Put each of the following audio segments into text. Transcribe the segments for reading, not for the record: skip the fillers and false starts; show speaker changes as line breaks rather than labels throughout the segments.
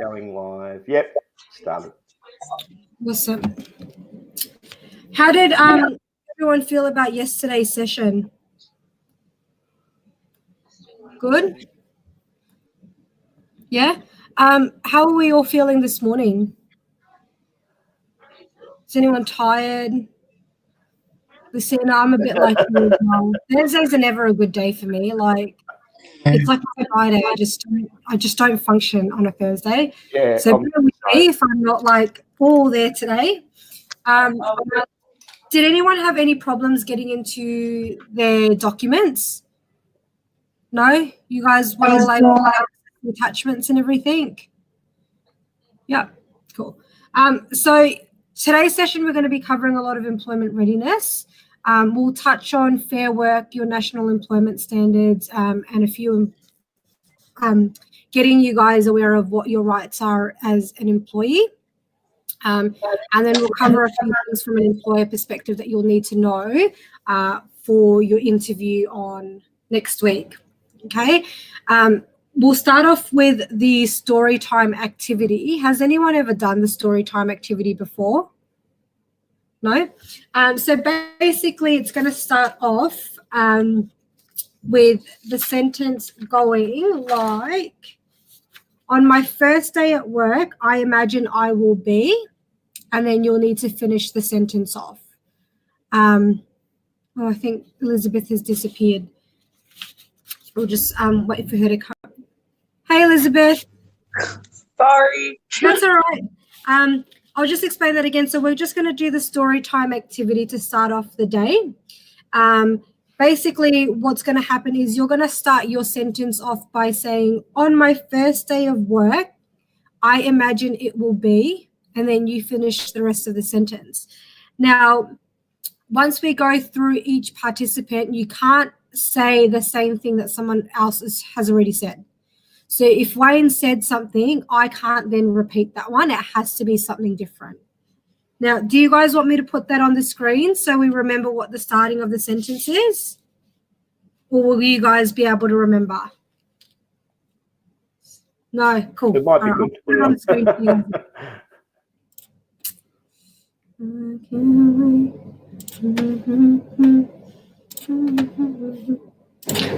Going live. Yep, started.
Awesome. How did everyone feel about yesterday's session? Good? Yeah? How are we all feeling this morning? Is anyone tired? Luciana, I'm a bit like you as well. Thursdays are never a good day for me. Like, it's like my Friday. I just don't function on a Thursday.
Yeah.
So bear with me if I'm not like all there today. Did anyone have any problems getting into their documents? No? You guys were all able to access the attachments and everything? Yeah, cool. So today's session, we're going to be covering a lot of employment readiness. We'll touch on Fair Work, your national employment standards, and a few getting you guys aware of what your rights are as an employee. And then we'll cover a few things from an employer perspective that you'll need to know for your interview on next week. Okay. We'll start off with the story time activity. Has anyone ever done the story time activity before? No? So basically, it's going to start off with the sentence going like, on my first day at work, I imagine I will be, and then you'll need to finish the sentence off. I think Elizabeth has disappeared. We'll just wait for her to come. Hey, Elizabeth.
Sorry.
That's all right. I'll just explain that again. So we're just going to do the story time activity to start off the day. Basically, what's going to happen is you're going to start your sentence off by saying, on my first day of work, I imagine it will be, and then you finish the rest of the sentence. Now, once we go through each participant, you can't say the same thing that someone else has already said. So if Wayne said something, I can't then repeat that one. It has to be something different. Now, do you guys want me to put that on the screen so we remember what the starting of the sentence is? Or will you guys be able to remember? No, cool.
It might be good to put it on the screen for you.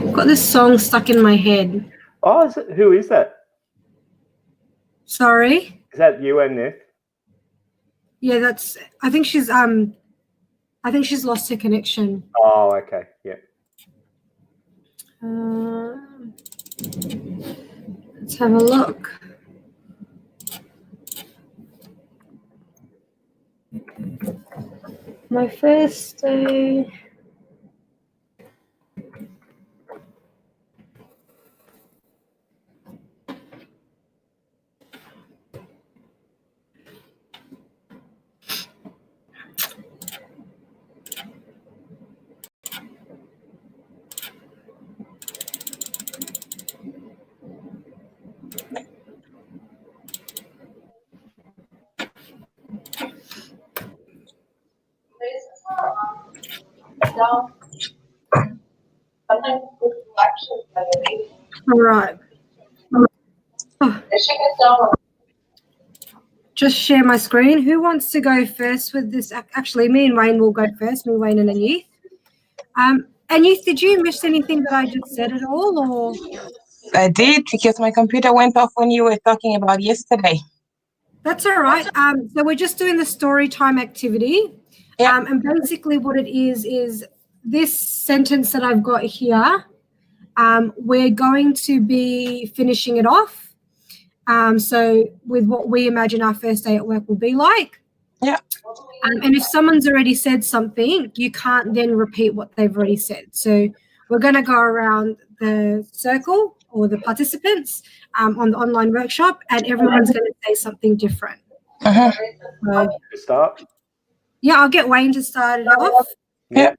I've got this song stuck in my head.
Oh, who is that?
Sorry?
Is that you and Nick?
Yeah, I think she's lost her connection.
Oh, okay. Yeah.
Let's have a look. My first day. All right. Just share my screen. Who wants to go first with this? Actually, me and Wayne will go first. Me, Wayne, and Anyuth. Anyuth, did you miss anything that I just said at all, or?
I did, because my computer went off when you were talking about yesterday.
That's all right. So we're just doing the story time activity.
Yeah.
And basically what it is this sentence that I've got here, we're going to be finishing it off. So with what we imagine our first day at work will be like.
Yeah.
And if someone's already said something, you can't then repeat what they've already said. So we're going to go around the circle or the participants on the online workshop, and everyone's going to say something different.
Start?
Yeah, I'll get Wayne to start it off.
Yeah.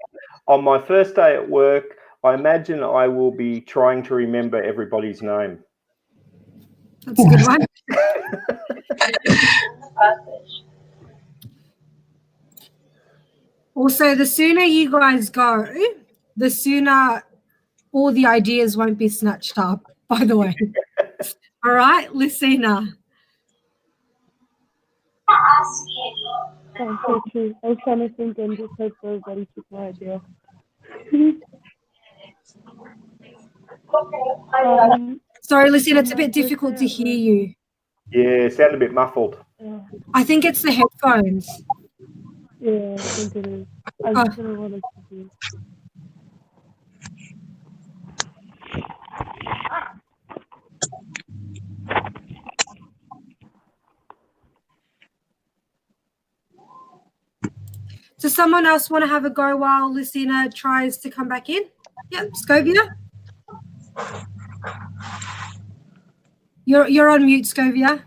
On my first day at work, I imagine I will be trying to remember everybody's name.
That's a good one. Also, the sooner you guys go, the sooner all the ideas won't be snatched up, by the way. All right, Lucina.
Sounds so true. I was trying to think and just hope everybody took my idea.
Sorry, Lucina, it's a
my
bit
first
difficult to
day at
hear
work-
you.
Yeah, sound a bit muffled.
I think it's the headphones.
Yeah, I think it is. I
Oh.
just don't want to do.
Does someone else want to have a go while Lucina tries to come back in? Yep, Scovia. You're on mute, Scovia.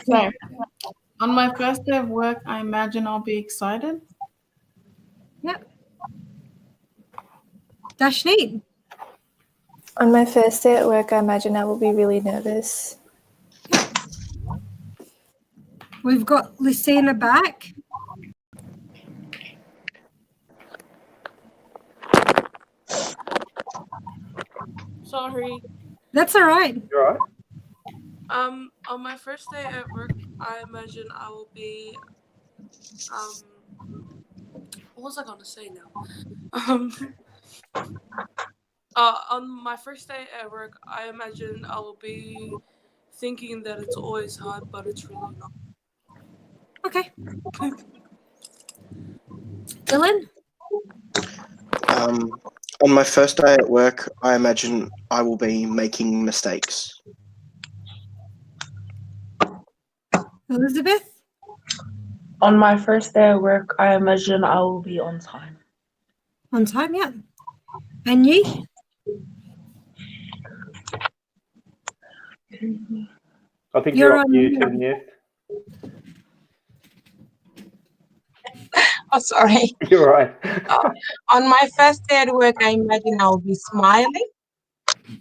So, on my first day of work, I imagine I'll be excited.
Yep. Dashneet.
On my first day at work, I imagine I will be really nervous.
We've got Lucina back.
Sorry.
That's all right.
You all right?
On my first day at work, I imagine I will be. What was I gonna say now? On my first day at work, I imagine I will be thinking that it's always hard, but it's really not.
Okay. Dylan.
On my first day at work, I imagine I will be making mistakes.
Elizabeth.
On my first day at work, I imagine I will be on time.
On time, yeah. And you?
I think
You're
you're on
on
mute,
mute.
isn't you?
Oh, sorry.
You're right.
On my first day at work, I imagine I'll be smiling.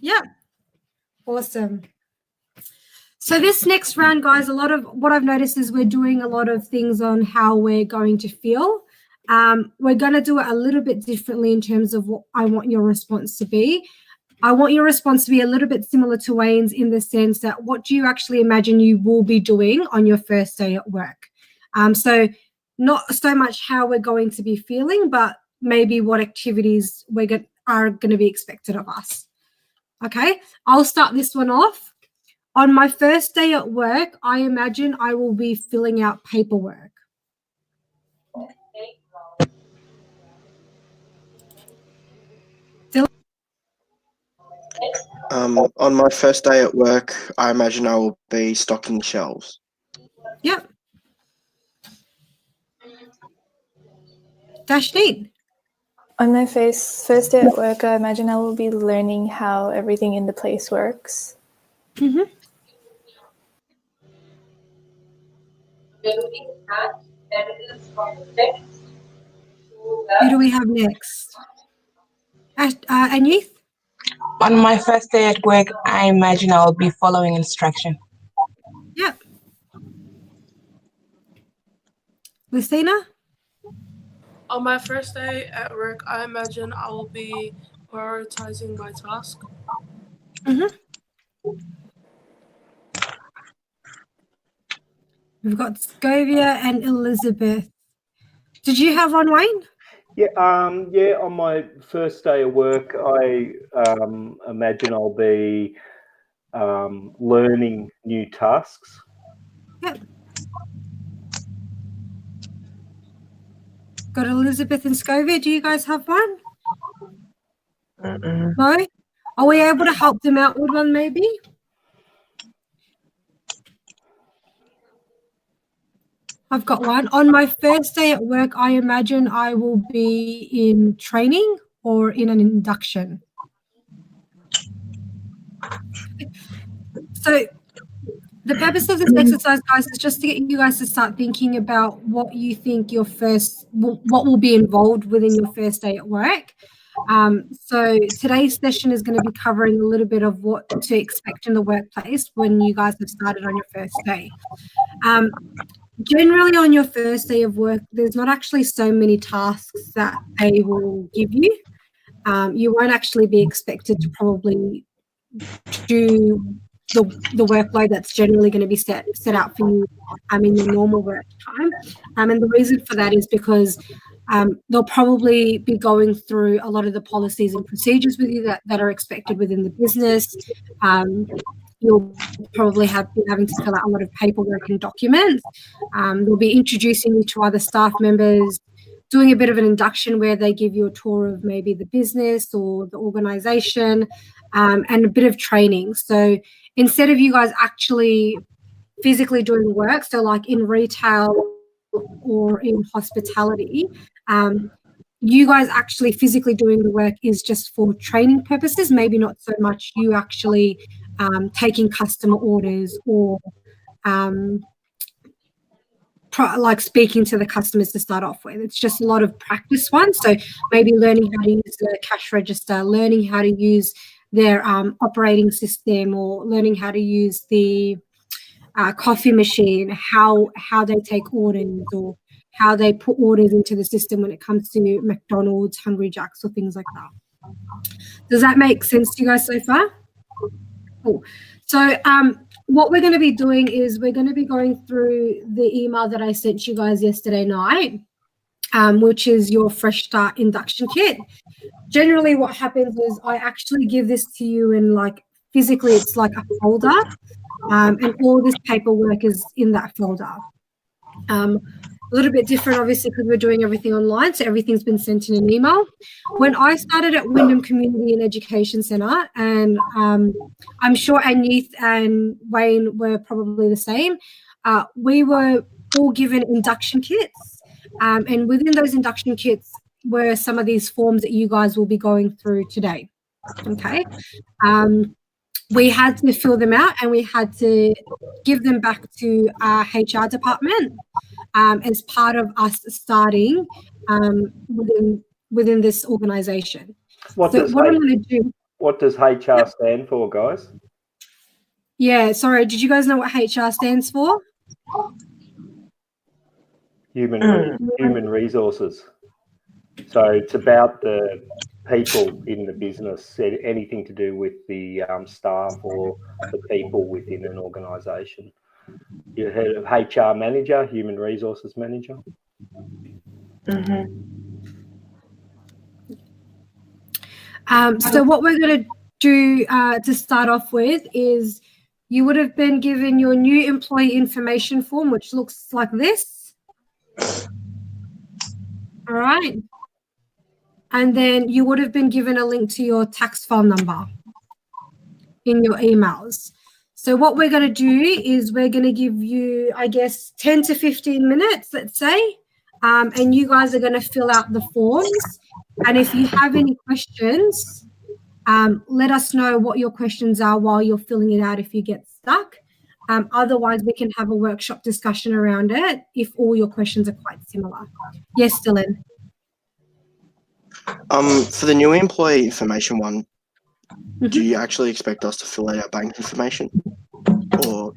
Yeah. Awesome. So this next round, guys, a lot of what I've noticed is we're doing a lot of things on how we're going to feel. We're going to do it a little bit differently in terms of what I want your response to be. I want your response to be a little bit similar to Wayne's in the sense that what do you actually imagine you will be doing on your first day at work? So not so much how we're going to be feeling, but maybe what activities are going to be expected of us. Okay, I'll start this one off. On my first day at work, I imagine I will be filling out paperwork.
On my first day at work, I imagine I will be stocking shelves.
Yep. Dashneet.
On my first day at work, I imagine I will be learning how everything in the place works.
Mm-hmm. Who do we have next? Anith?
On my first day at work, I imagine I'll be following instruction.
Yep. Lucina?
On my first day at work, I imagine I will be prioritizing my task.
Mm-hmm. We've got Scovia and Elizabeth. Did you have one, Wayne?
Yeah, on my first day of work, I imagine I'll be learning new tasks.
Yep. Got Elizabeth and Scovia. Do you guys have one? No? Are we able to help them out with one maybe? I've got one. On my first day at work, I imagine I will be in training or in an induction. So the purpose of this exercise, guys, is just to get you guys to start thinking about what you think what will be involved within your first day at work. So today's session is going to be covering a little bit of what to expect in the workplace when you guys have started on your first day. Generally on your first day of work, there's not actually so many tasks that they will give you. you won't actually be expected to probably do the workload that's generally going to be set out for you in your normal work time. And the reason for that is because they'll probably be going through a lot of the policies and procedures with you that are expected within the business. You'll probably be having to fill out a lot of paperwork and documents. They'll be introducing you to other staff members, doing a bit of an induction where they give you a tour of maybe the business or the organisation, and a bit of training. So instead of you guys actually physically doing the work, so like in retail or in hospitality, you guys actually physically doing the work is just for training purposes, maybe not so much you actually taking customer orders or like speaking to the customers to start off with. It's just a lot of practice ones. So maybe learning how to use the cash register, learning how to use their operating system, or learning how to use the coffee machine, how they take orders, or how they put orders into the system when it comes to McDonald's, Hungry Jack's, or things like that. Does that make sense to you guys so far? Cool. So what we're going to be doing is we're going to be going through the email that I sent you guys yesterday night, which is your Fresh Start induction kit. Generally what happens is I actually give this to you in like physically it's like a folder, and all this paperwork is in that folder. A little bit different, obviously, because we're doing everything online, so everything's been sent in an email. When I started at Wyndham Community and Education Centre, and I'm sure Anith and Wayne were probably the same, we were all given induction kits, and within those induction kits were some of these forms that you guys will be going through today, okay? We had to fill them out and we had to give them back to our HR department as part of us starting within this organisation. What does
HR stand for, guys?
Yeah, sorry, did you guys know what HR stands for?
Human resources. So it's about the people in the business, anything to do with the staff or the people within an organisation. You heard of HR manager, human resources manager.
So what we're going to do to start off with is you would have been given your new employee information form, which looks like this. All right. And then you would have been given a link to your tax file number in your emails. So what we're going to do is we're going to give you, I guess, 10 to 15 minutes, let's say, and you guys are going to fill out the forms. And if you have any questions, let us know what your questions are while you're filling it out if you get stuck. Otherwise, we can have a workshop discussion around it if all your questions are quite similar. Yes, Dylan?
For the new employee information one, do you actually expect us to fill out our bank information? Or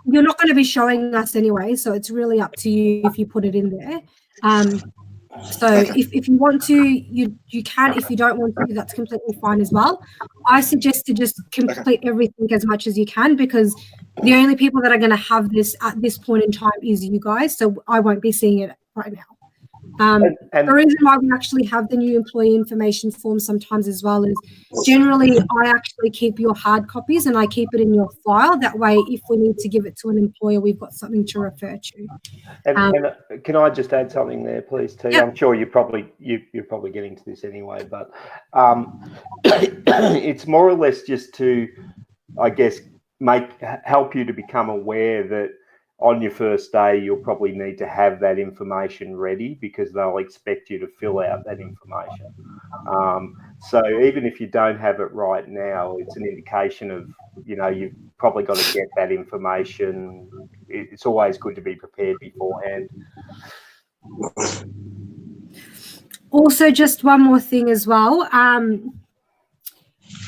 you're not going to be showing us anyway, so it's really up to you if you put it in there. So if you want to, you can. If you don't want to, that's completely fine as well. I suggest to just complete everything as much as you can, because the only people that are going to have this at this point in time is you guys, so I won't be seeing it right now. The reason why we actually have the new employee information form sometimes as well is generally I actually keep your hard copies and I keep it in your file. That way, if we need to give it to an employer, we've got something to refer to.
And can I just add something there, please, T?
Yep.
I'm sure you're probably getting to this anyway, but it's more or less just to, I guess, help you to become aware that on your first day, you'll probably need to have that information ready because they'll expect you to fill out that information. So even if you don't have it right now, it's an indication of, you've probably got to get that information. It's always good to be prepared beforehand.
Also, just one more thing as well.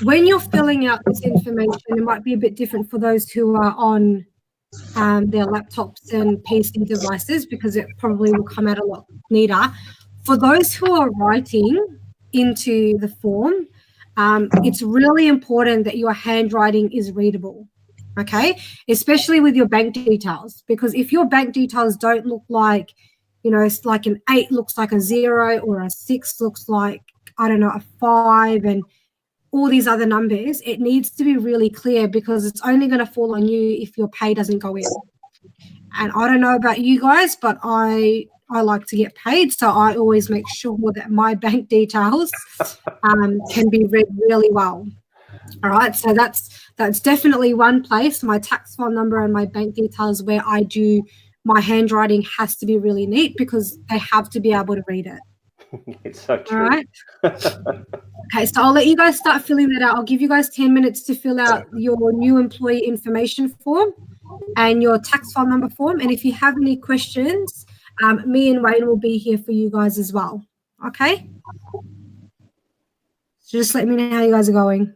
When you're filling out this information, it might be a bit different for those who are on their laptops and PC devices because it probably will come out a lot neater. For those who are writing, into the form, it's really important that your handwriting is readable, okay? Especially with your bank details, because if your bank details don't look like, it's like an 8 looks like a 0 or a 6 looks like, I don't know, a 5 and all these other numbers, it needs to be really clear because it's only going to fall on you if your pay doesn't go in. And I don't know about you guys, but I like to get paid, so I always make sure that my bank details can be read really well. All right, so that's definitely one place, my tax file number and my bank details, where I do my handwriting has to be really neat because they have to be able to read it.
It's so true.
All right. Okay, so I'll let you guys start filling that out. I'll give you guys 10 minutes to fill out your new employee information form and your tax file number form. And if you have any questions, me and Wayne will be here for you guys as well. Okay? So just let me know how you guys are going.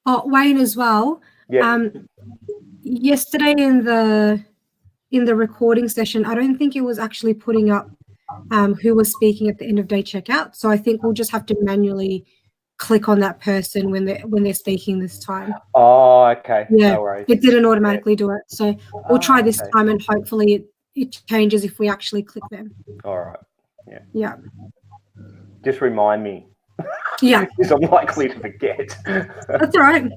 Oh, Wayne as well.
Yeah.
Yesterday in the recording session, I don't think it was actually putting up who was speaking at the end of day checkout. So I think we'll just have to manually click on that person when they're speaking this time.
Oh, okay.
Yeah,
No worries.
it didn't automatically do it. So we'll try this
okay.
time and hopefully it changes if we actually click them.
All right. Yeah.
Yeah.
Just remind me.
Yeah.
Because I'm likely to forget.
That's all right.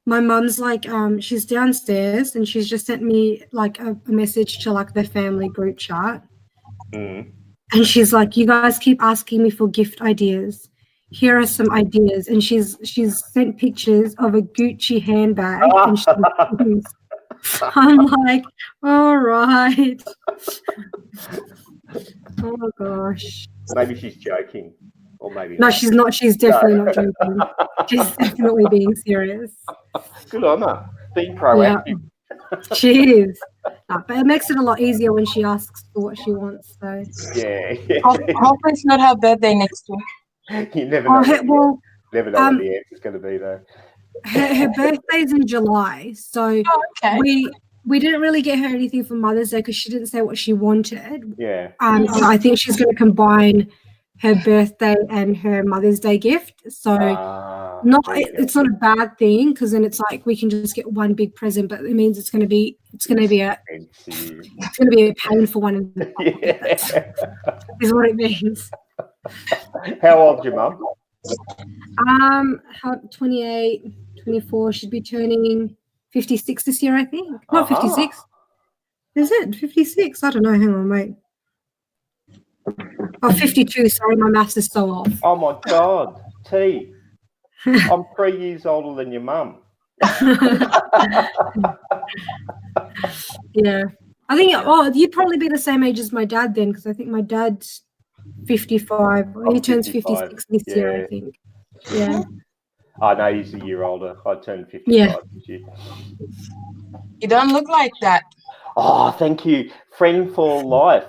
My mum's like, she's downstairs and she's just sent me like a message to like the family group chat.
Mm.
And she's like, you guys keep asking me for gift ideas. Here are some ideas. And she's sent pictures of a Gucci handbag. And I'm like, all right. Oh gosh.
Maybe she's joking. Or maybe
No,
not.
she's not. She's definitely not joking. She's definitely being serious.
Good on her. Being proactive.
Yeah, she is. But it makes it a lot easier when she asks for what she wants. So
Yeah.
Hopefully it's not her birthday next week.
You never know.
well,
Never know what the answer's going to be, though.
her birthday's in July, so
Okay.
we didn't really get her anything for Mother's Day because she didn't say what she wanted.
Yeah.
So I think she's going to combine her birthday and her Mother's Day gift. So it's not a bad thing because then it's like we can just get one big present, but it means it's going to be a painful one.
Yeah.
Is what it means.
How old's your mum?
28, 24. She'd be turning 56 this year, I think. Not 56. Is it 56? I don't know. Hang on, mate. Oh, 52. Sorry, my maths is so off.
Oh my God, T. I'm 3 years older than your mum.
Yeah, I think. Oh, you'd probably be the same age as my dad then, because I think my dad's 55. He turns 56 this year, I think. Yeah.
I know he's a year older. I turned 55 this year.
You don't look like that.
Oh, thank you, friend for life.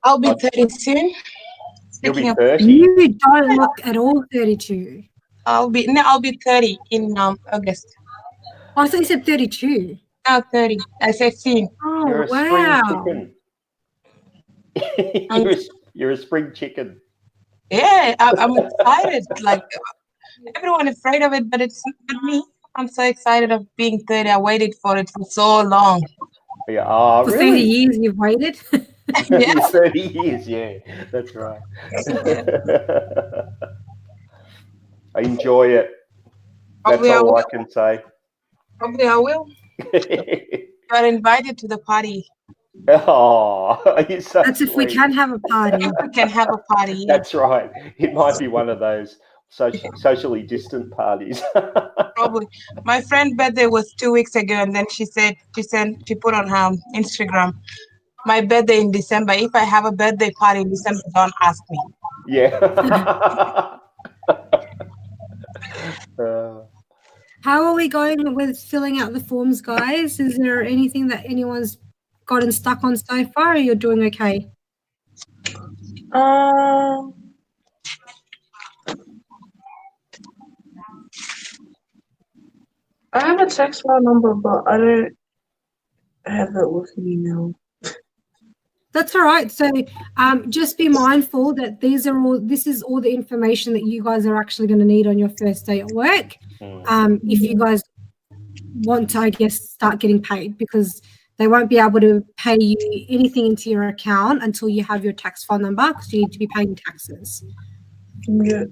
I'll be 30 soon.
You'll be
Speaking of-
30.
You don't look at all 32.
I'll be 30 in August.
Oh, I thought you said 32.
Now 30. I said soon.
Oh,
You're a
wow.
spring chicken. You're a spring chicken.
Yeah, I'm excited. Like everyone is afraid of it, but it's not me. I'm so excited of being 30. I waited for it for so long.
Yeah. Oh,
For 30
really?
years you've waited.
Yeah.
30 years, yeah. That's right. I enjoy it. That's
Probably I
all
will.
I can say.
Probably I will. You are invited to the party.
Oh, you're so
That's if we
sweet.
can have a party.
If we can have a party.
That's right. It might be one of those socially distant parties.
Probably. My friend's birthday was 2 weeks ago, and then she put on her Instagram, my birthday in December. If I have a birthday party in December, don't ask me.
Yeah.
How are we going with filling out the forms, guys? Is there anything that anyone's gotten stuck on so far, or you're doing okay?
Um, I have a text file number, but I don't have it with me now.
That's all right. So just be mindful that this is all the information that you guys are actually going to need on your first day at work. If you guys want to, I guess, start getting paid, because they won't be able to pay you anything into your account until you have your tax file number, because you need to be paying taxes.
Yeah.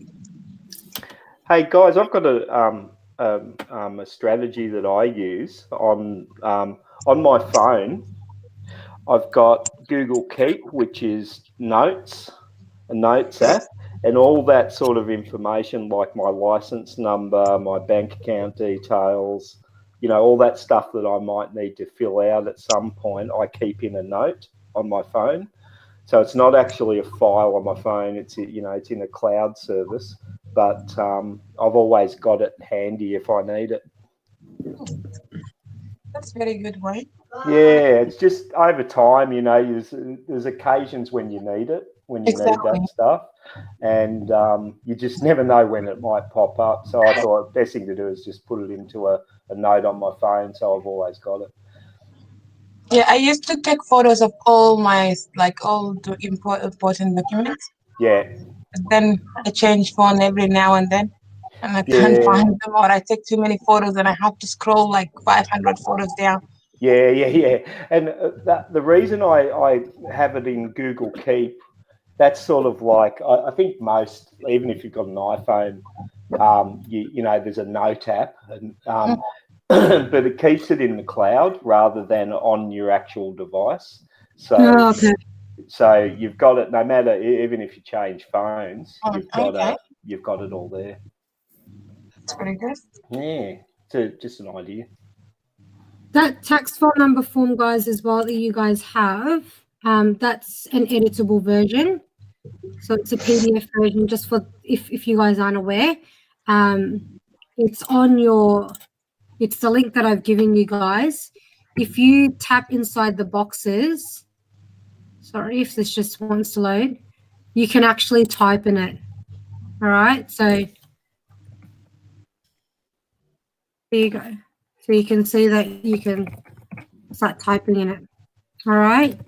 Hey guys, I've got a strategy that I use on my phone. I've got Google Keep, which is notes, a notes app, and all that sort of information, like my license number, my bank account details, all that stuff that I might need to fill out at some point, I keep in a note on my phone. So it's not actually a file on my phone. It's in a cloud service, but I've always got it handy if I need it.
That's very good, right?
Yeah, it's just over time, there's occasions when you need it, when you need that stuff, and you just never know when it might pop up. So I thought the best thing to do is just put it into a note on my phone, so I've always got it.
Yeah, I used to take photos of all my all the important documents.
Yeah.
Then I change phone every now and then, and I can't find them, or I take too many photos and I have to scroll like 500 photos down.
Yeah. And the reason I have it in Google Keep, that's sort of like, I think most, even if you've got an iPhone, there's a note app, and but it keeps it in the cloud rather than on your actual device. So, so you've got it no matter, even if you change phones, you've got it all there.
That's pretty good.
Yeah, it's just an idea.
That tax file number form, guys, as well, that you guys have, that's an editable version. So it's a PDF version, just for if you guys aren't aware. It's the link that I've given you guys. If you tap inside the boxes, sorry if this just wants to load, you can actually type in it. All right, so there you go. So you can see that you can start typing in it. All right.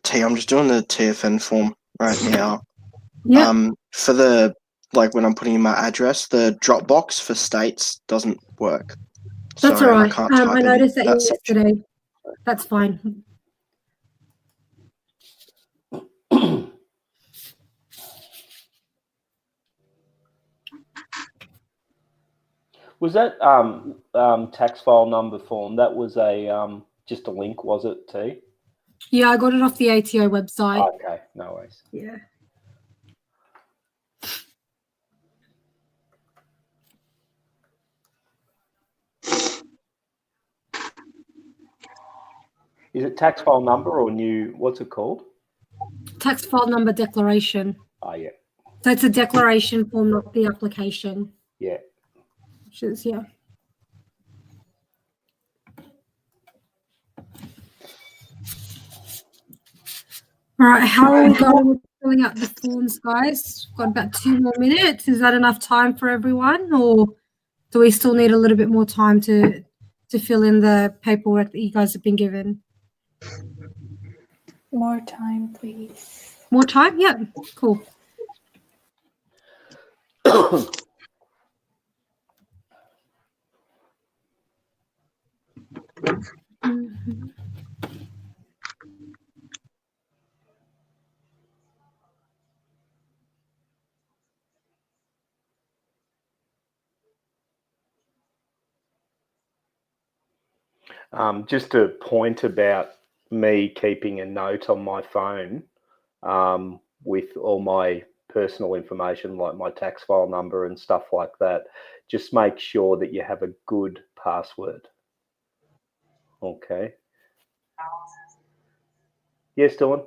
T, I'm just doing the TFN form right now.
Yeah.
For the, when I'm putting in my address, the Dropbox for states doesn't work.
That's all right.
I can't type
I noticed that
section.
yesterday. That's fine.
Was that tax file number form? That was a just a link, was it, T?
Yeah, I got it off the ATO website.
Okay, no worries.
Yeah.
Is it tax file number or new? What's it called?
Tax file number declaration.
Oh, yeah.
So it's a declaration form, not the application.
Yeah.
Which is, yeah. All right, how are we going with filling out the forms, guys? Got about 2 more minutes. Is that enough time for everyone, or do we still need a little bit more time to fill in the paperwork that you guys have been given?
More time, please.
More time? Yeah, cool.
Just a point about me keeping a note on my phone with all my personal information, like my tax file number and stuff like that. Just make sure that you have a good password. Okay. Yes, Dylan?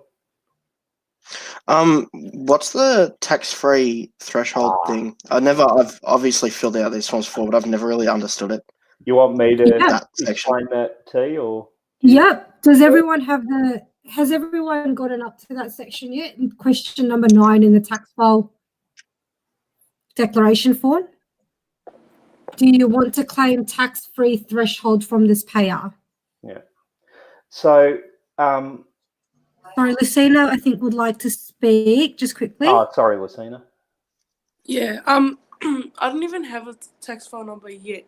What's the tax-free threshold thing? I've obviously filled out these forms before, but I've never really understood it.
You want me to
That section.
explain that, T, or?
Yep. Has everyone gotten up to that section yet? Question number 9 in the tax file declaration form. Do you want to claim tax-free threshold from this payer?
Yeah. So,
sorry, Lucina, I think would like to speak just quickly.
Oh, sorry, Lucina.
Yeah. I don't even have a tax file number yet.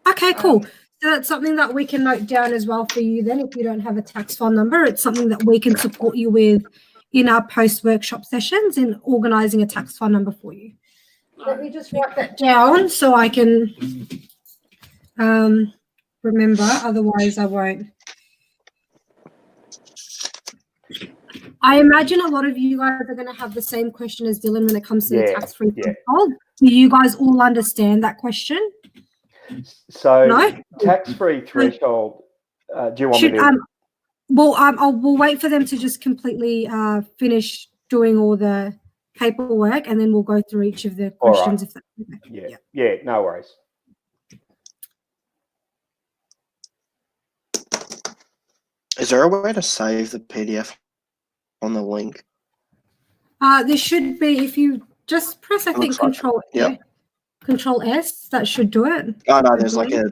Okay, cool. So that's something that we can note down as well for you then if you don't have a tax file number. It's something that we can support you with in our post-workshop sessions in organising a tax file number for you. Let me just write that down so I can remember, otherwise I won't. I imagine a lot of you guys are going to have the same question as Dylan when it comes to the tax-free threshold. Do you guys all understand that question?
So,
no?
Tax-free threshold, do you want me to?
We'll wait for them to just completely finish doing all the paperwork, and then we'll go through each of the questions.
Right. If that's okay. Yeah, no worries.
Is there a way to save the PDF on the link?
There should be. If you just press, I think, Control S, that should do it.
Oh no, there's like a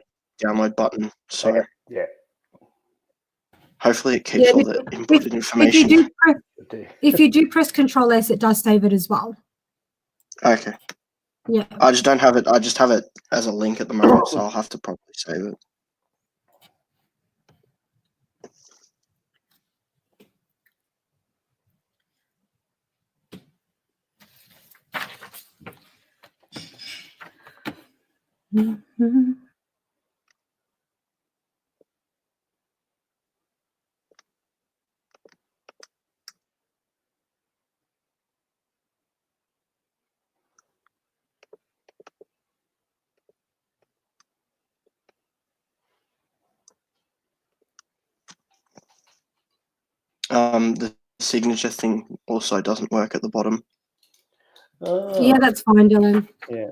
download button. So
yeah.
Hopefully it keeps all the inputted information.
If you do press Control S, it does save it as well.
Okay.
Yeah.
I just don't have it. I just have it as a link at the moment, so I'll have to probably save it.
Mm-hmm.
The signature thing also doesn't work at the bottom.
Yeah, that's fine, Dylan.
Yeah.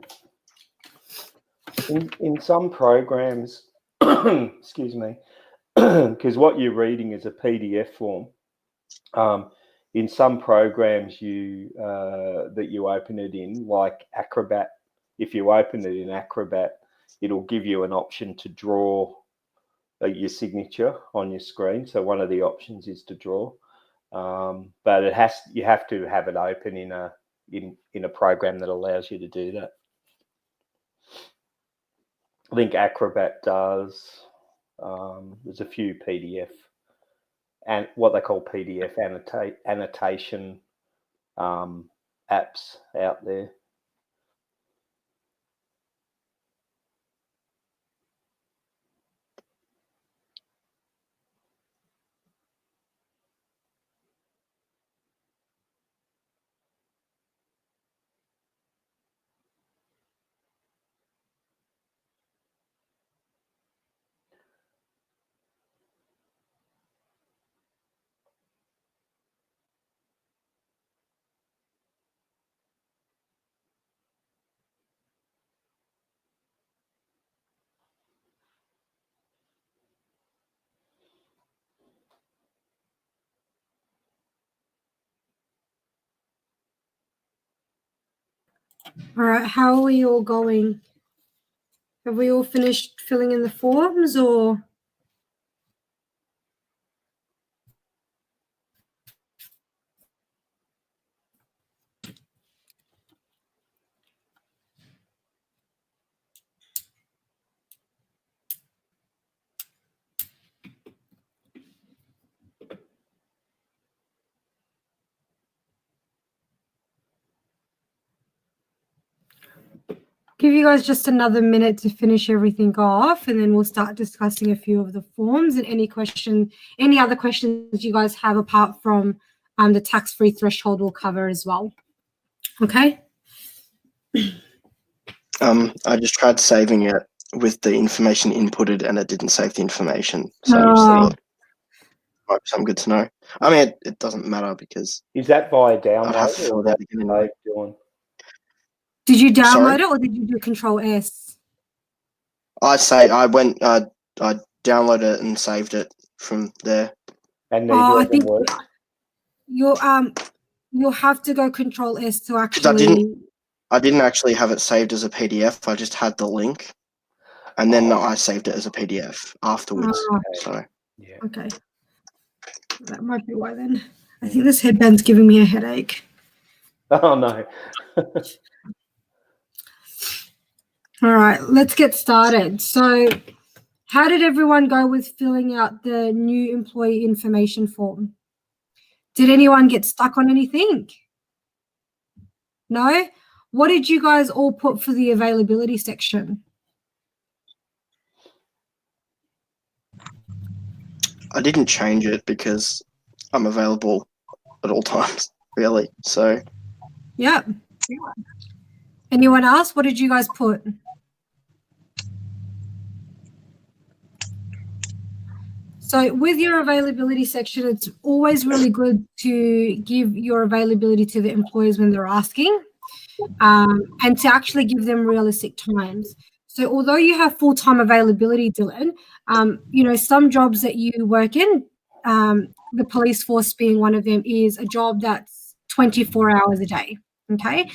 In some programs, excuse me, because what you're reading is a PDF form. In some programs that you open it in, like Acrobat, if you open it in Acrobat, it'll give you an option to draw your signature on your screen. So one of the options is to draw, but you have to have it open in a program that allows you to do that. I think Acrobat does. There's a few PDF and what they call PDF annotation apps out there.
All right, how are we all going? Have we all finished filling in the forms, or? give you guys just another minute to finish everything off, and then we'll start discussing a few of the forms and any other questions you guys have apart from the tax-free threshold we'll cover as well. Okay.
I just tried saving it with the information inputted and it didn't save the information. So I just thought might be something good to know. I mean, it doesn't matter because
Is that via
I'd have to
download
fill
or
that
is
again.
that doing?
Did you download
Sorry?
it or did you do Control S?
I downloaded it and saved it from there.
And
Oh,
neither
I
of them
think
work?
you'll have to go Control S to
'Cause I
actually.
I didn't actually have it saved as a PDF. I just had the link, and then I saved it as a PDF afterwards.
Oh,
So
Yeah.
okay. That might be why then. I think this headband's giving me a headache.
Oh, no.
All right, let's get started. So, how did everyone go with filling out the new employee information form? Did anyone get stuck on anything? No? What did you guys all put for the availability section?
I didn't change it because I'm available at all times, really. So
Yeah. Anyone else? What did you guys put? So with your availability section, it's always really good to give your availability to the employers when they're asking, and to actually give them realistic times. So although you have full-time availability, Dylan, some jobs that you work in, the police force being one of them, is a job that's 24 hours a day. Okay,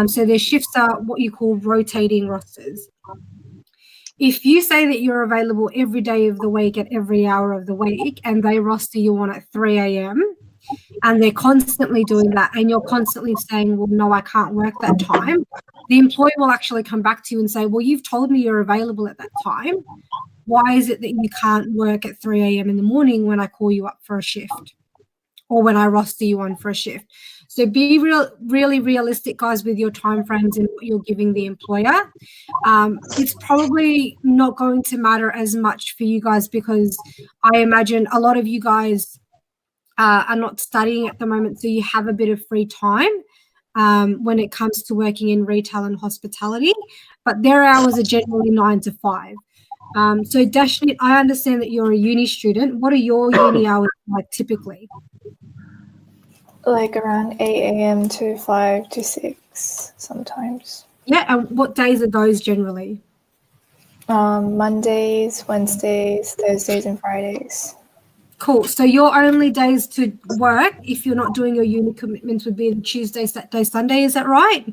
so their shifts are what you call rotating rosters. If you say that you're available every day of the week at every hour of the week and they roster you on at 3 a.m. and they're constantly doing that and you're constantly saying, well, no, I can't work that time, the employer will actually come back to you and say, well, you've told me you're available at that time. Why is it that you can't work at 3 a.m. in the morning when I call you up for a shift or when I roster you on for a shift? So be really realistic, guys, with your time frames and what you're giving the employer. It's probably not going to matter as much for you guys because I imagine a lot of you guys are not studying at the moment, so you have a bit of free time when it comes to working in retail and hospitality, but their hours are generally 9 to 5. So Dashni, I understand that you're a uni student. What are your uni hours like typically?
Like around 8 a.m. to 5 to 6 sometimes.
Yeah, and what days are those generally?
Mondays, Wednesdays, Thursdays, and Fridays.
Cool. So your only days to work, if you're not doing your uni commitments, would be Tuesday, Saturday, Sunday. Is that right?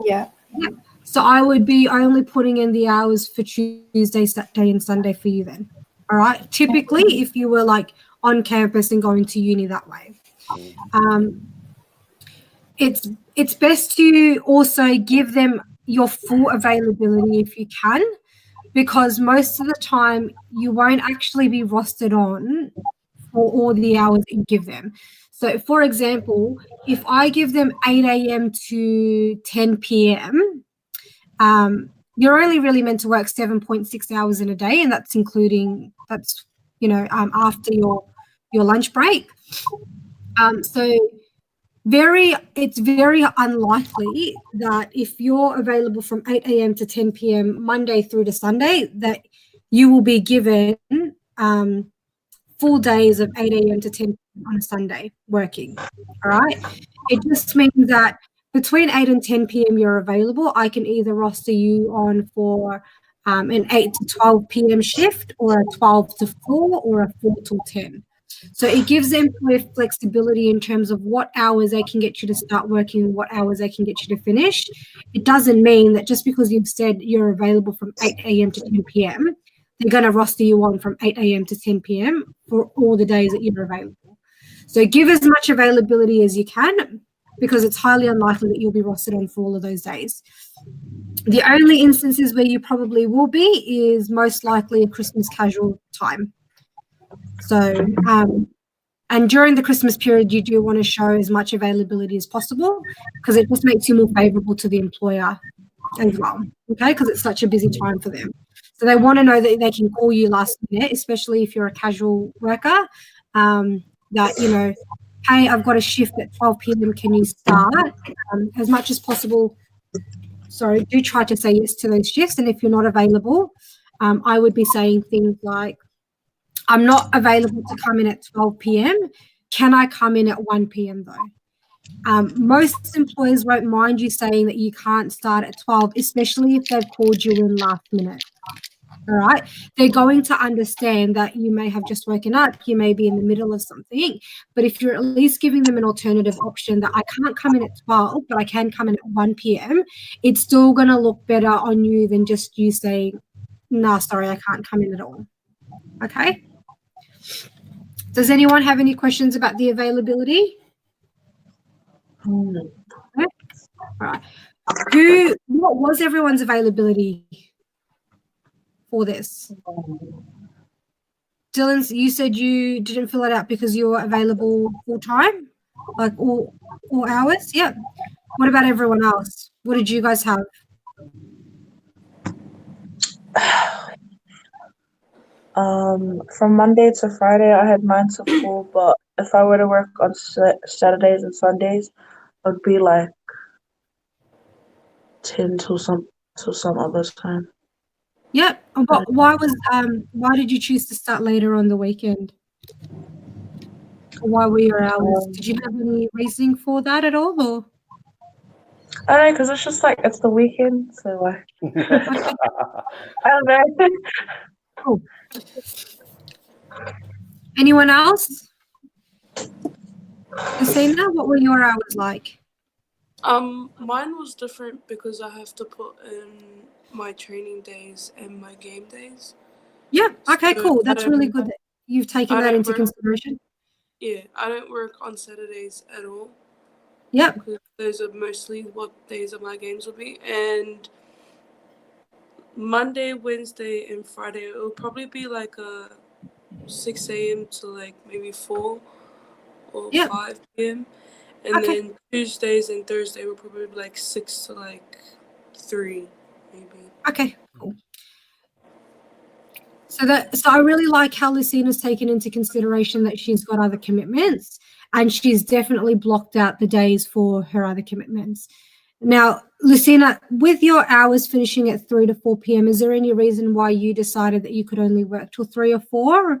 Yeah.
Yeah. So I would be only putting in the hours for Tuesday, Saturday, and Sunday for you then. All right. Typically, if you were like on campus and going to uni that way. It's best to also give them your full availability if you can, because most of the time you won't actually be rostered on for all the hours that you give them. So for example, if I give them 8 a.m. to 10 p.m., you're only really meant to work 7.6 hours in a day, and that's including after your lunch break. So it's very unlikely that if you're available from 8 a.m. to 10 p.m. Monday through to Sunday, that you will be given full days of 8 a.m. to 10 p.m. on a Sunday working. All right. It just means that between 8 and 10 p.m. you're available. I can either roster you on for an 8 to 12 p.m. shift, or a 12 to 4, or a 4 to 10. So it gives them flexibility in terms of what hours they can get you to start working, what hours they can get you to finish. It doesn't mean that just because you've said you're available from 8 a.m. to 10 p.m., they're going to roster you on from 8 a.m. to 10 p.m. for all the days that you're available. So give as much availability as you can, because it's highly unlikely that you'll be rostered on for all of those days. The only instances where you probably will be is most likely a Christmas casual time. So, and during the Christmas period, you do want to show as much availability as possible, because it just makes you more favourable to the employer as well, okay, because it's such a busy time for them. So they want to know that they can call you last minute, especially if you're a casual worker, that, you know, hey, I've got a shift at 12 p.m. Can you start? As much as possible, sorry, do try to say yes to those shifts. And if you're not available, I would be saying things like, I'm not available to come in at 12 p.m. Can I come in at 1 p.m. though? Most employers won't mind you saying that you can't start at 12, especially if they've called you in last minute. All right. They're going to understand that you may have just woken up, you may be in the middle of something, but if you're at least giving them an alternative option that I can't come in at 12, but I can come in at 1 p.m., it's still going to look better on you than just you saying, no, sorry, I can't come in at all. Okay. Does anyone have any questions about the availability? Okay. All right. What was everyone's availability for this? Dylan, you said you didn't fill it out because you were available full time, like all hours? Yep. What about everyone else? What did you guys have?
From Monday to Friday, I had 9 to 4, but if I were to work on Saturdays and Sundays, it would be like 10 to some other time.
Yep. But why did you choose to start later on the weekend? Why were your hours? Did you have any reasoning for that at all? Or?
I don't know, because it's just like, it's the weekend, so like, I don't know.
Cool. Anyone else? Christina, what were your hours like?
Mine was different because I have to put in my training days and my game days.
Yeah. Okay,
So
cool. That's really good that you've taken that into consideration.
Yeah, I don't work on Saturdays at all.
Yep.
Those are mostly what days of my games will be. And Monday, Wednesday, and Friday, it will probably be like a 6 a.m. to like maybe 4 or 5 p.m. And then Tuesdays and Thursday will probably be like 6 to like 3, maybe.
Okay, cool. So I really like how Lucina's taken into consideration that she's got other commitments, and she's definitely blocked out the days for her other commitments. Now, Lucina, with your hours finishing at 3 to 4 p.m., is there any reason why you decided that you could only work till 3 or 4?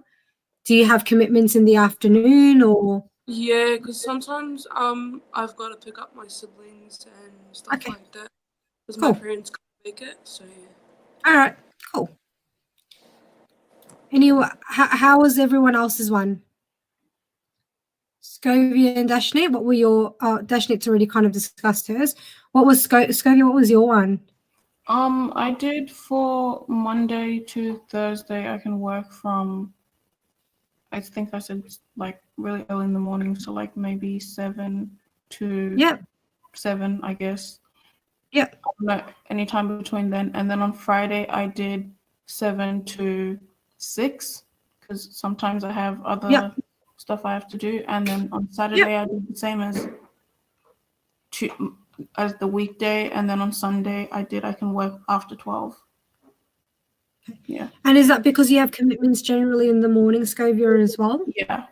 Do you have commitments in the afternoon or?
Yeah, because sometimes I've got to pick up my siblings and stuff like that because my parents can't make it. So yeah.
All right, cool. Anyway, how was everyone else's one? Scovia and Dashni, what were your? Dashnit's already kind of discussed hers. What was Scovia? What was your one?
I did for Monday to Thursday. I can work from, I think I said like really early in the morning, so like maybe 7 to 7, I guess.
Yeah.
No, anytime between then. And then on Friday I did 7 to 6 because sometimes I have other stuff I have to do. And then on Saturday I did the same as the weekday, and then on Sunday I can work after 12. Yeah.
And is that because you have commitments generally in the morning, Scovia, as well?
Yeah.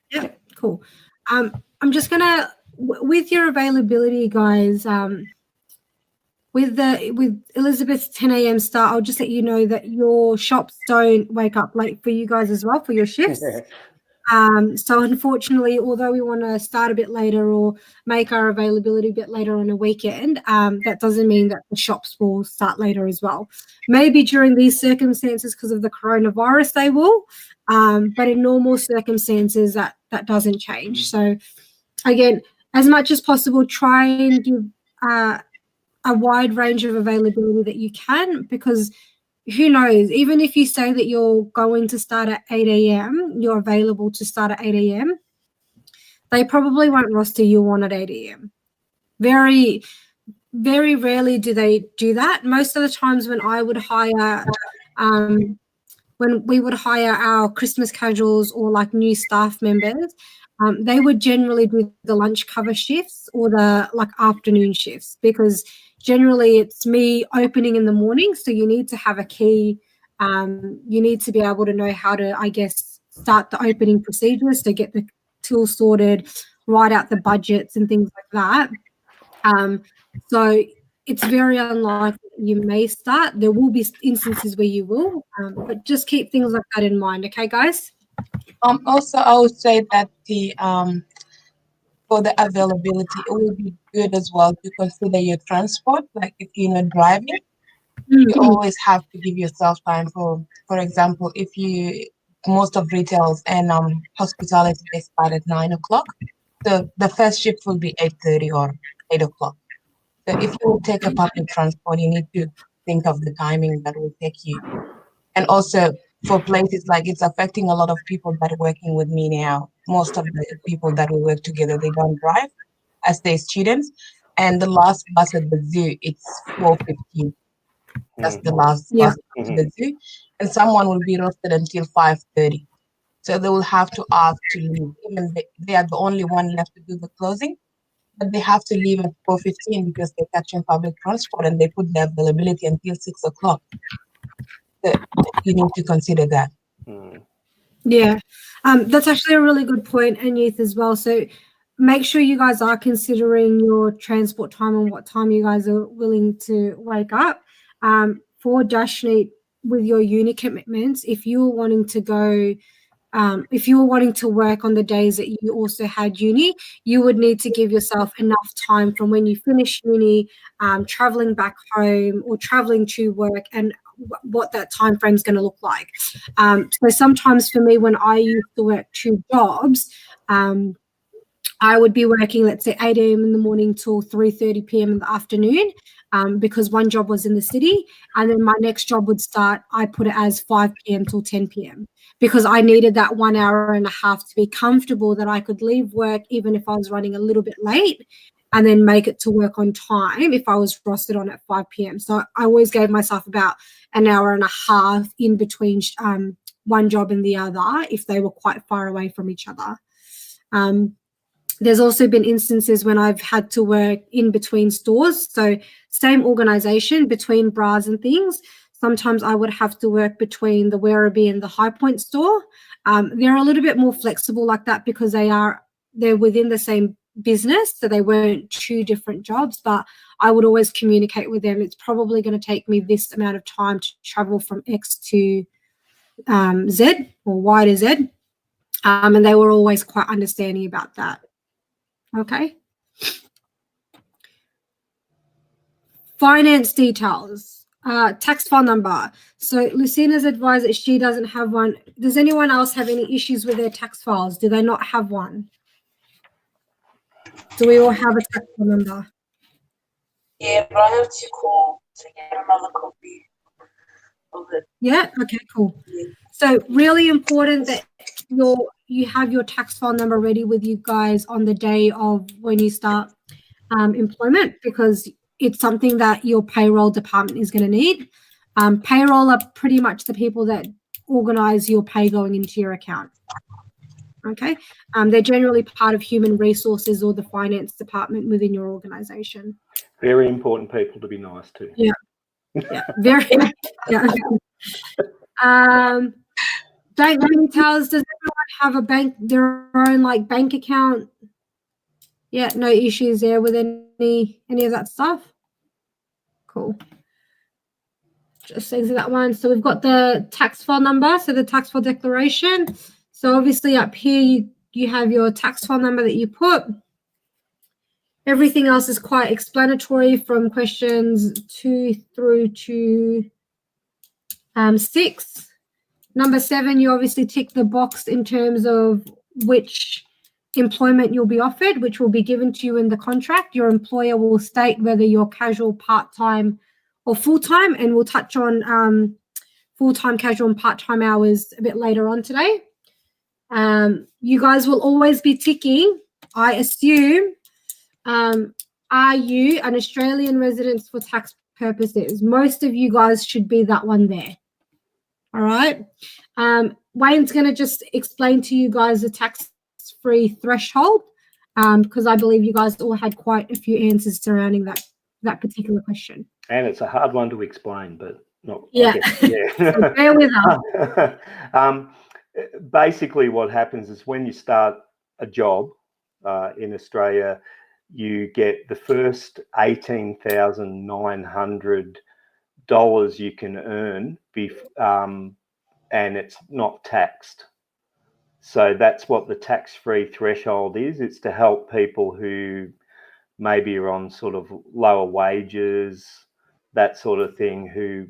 Yeah, cool. I'm just gonna, with your availability, guys, with Elizabeth's 10 a.m. start, I'll just let you know that your shops don't wake up late for you guys as well for your shifts. So unfortunately, although we want to start a bit later or make our availability a bit later on a weekend, that doesn't mean that the shops will start later as well. Maybe during these circumstances, because of the coronavirus, they will, but in normal circumstances, that doesn't change. So again, as much as possible, try and give a wide range of availability that you can, because who knows, even if you say that you're going to start at 8 a.m., you're available to start at 8 a.m., they probably won't roster you on at 8 a.m. Very, very rarely do they do that. Most of the times when I would hire, when we would hire our Christmas casuals or like new staff members, they would generally do the lunch cover shifts or the like afternoon shifts, because generally it's me opening in the morning. So you need to have a key. You need to be able to know how to, I guess, start the opening procedures to get the tools sorted, write out the budgets and things like that. So it's very unlikely you may start. There will be instances where you will, but just keep things like that in mind. Okay, guys?
Also, I would say that the for the availability, it would be good as well to consider your transport. Like if you're not driving, you always have to give yourself time for example, if most of retails and hospitality, they start at 9 o'clock. The first shift will be 8:30 or 8 o'clock. So if you take a public transport, you need to think of the timing that will take you. And also for places like it's affecting a lot of people that are working with me now. Most of the people that we work together, they don't drive as they're students. And the last bus at the zoo, it's 4:15. That's the last bus to the zoo. And someone will be rostered until 5:30. So they will have to ask to leave. Even they are the only one left to do the closing. But they have to leave at 4:15 because they're catching public transport and they put their availability until 6 o'clock. So you need to consider that.
Yeah, that's actually a really good point, and Youth as well. So make sure you guys are considering your transport time and what time you guys are willing to wake up. For Dashneet, with your uni commitments, if you were wanting to go, if you were wanting to work on the days that you also had uni, you would need to give yourself enough time from when you finish uni, traveling back home or traveling to work, and what that time frame is going to look like. So sometimes for me, when I used to work 2 jobs, I would be working, let's say, 8 a.m. in the morning till 3:30 p.m. in the afternoon, because one job was in the city, and then my next job would start, I put it as 5 p.m. till 10 p.m. because I needed that 1 hour and a half to be comfortable that I could leave work even if I was running a little bit late, and then make it to work on time if I was rostered on at 5 p.m. So I always gave myself about an hour and a half in between one job and the other if they were quite far away from each other. There's also been instances when I've had to work in between stores. So same organization between bras and things. Sometimes I would have to work between the Werribee and the High Point store. They're a little bit more flexible like that because they're within the same business, so they weren't 2 different jobs, but I would always communicate with them. It's probably going to take me this amount of time to travel from X to Z or Y to Z. And they were always quite understanding about that. Okay. Finance details, tax file number. So Lucina's advised that she doesn't have one. Does anyone else have any issues with their tax files? Do they not have one? Do we all have a tax file number?
Yeah, but I have to call to get another copy of it.
Yeah, okay, cool. So really important that you have your tax file number ready with you guys on the day of when you start employment, because it's something that your payroll department is going to need. Payroll are pretty much the people that organize your pay going into your account. Okay, they're generally part of human resources or the finance department within your organization.
Very important people to be nice to.
Yeah, yeah, very. Yeah. Bank details. Does everyone have their own like bank account? Yeah, no issues there with any of that stuff. Cool. Just exit that one. So we've got the tax file number, so the tax file declaration. So obviously up here you have your tax file number that you put. Everything else is quite explanatory from questions 2 through to 6. Number 7, you obviously tick the box in terms of which employment you'll be offered, which will be given to you in the contract. Your employer will state whether you're casual, part-time, or full-time, and we'll touch on full-time, casual, and part-time hours a bit later on today. You guys will always be ticking, I assume, are you an Australian resident for tax purposes? Most of you guys should be that one there. All right. Wayne's going to just explain to you guys the tax-free threshold, because I believe you guys all had quite a few answers surrounding that that particular question.
And it's a hard one to explain, but not.
Yeah. So bear with us.
Basically, what happens is when you start a job in Australia, you get the first $18,900 you can earn, and it's not taxed. So that's what the tax-free threshold is. It's to help people who maybe are on sort of lower wages, that sort of thing, who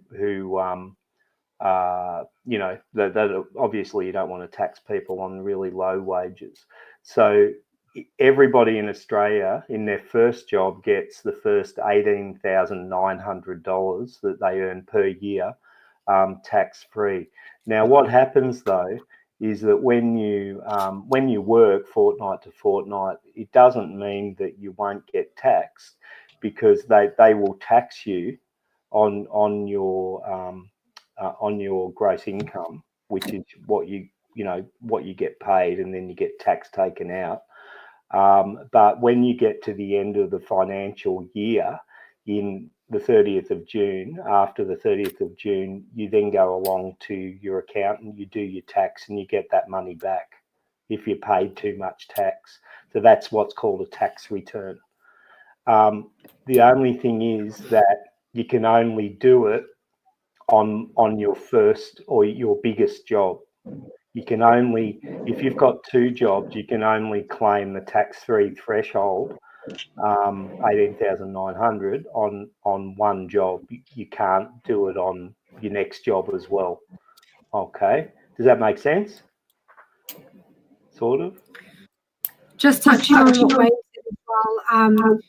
you know, that obviously you don't want to tax people on really low wages. So everybody in Australia in their first job gets the first $18,900 that they earn per year, tax-free. Now, what happens though is that when you work fortnight to fortnight, it doesn't mean that you won't get taxed, because they will tax you on your gross income, which is what you get paid, and then you get tax taken out. But when you get to the end of the financial year, in the 30th of June, after the 30th of June, you then go along to your accountant, you do your tax, and you get that money back if you paid too much tax. So that's what's called a tax return. The only thing is that you can only do it on your first or your biggest job. You can only, if you've got two jobs, you can only claim the tax-free threshold, 18,900 on one job. You can't do it on your next job as well. Okay, does that make sense? Sort of.
Just touching on what Wayne said as well.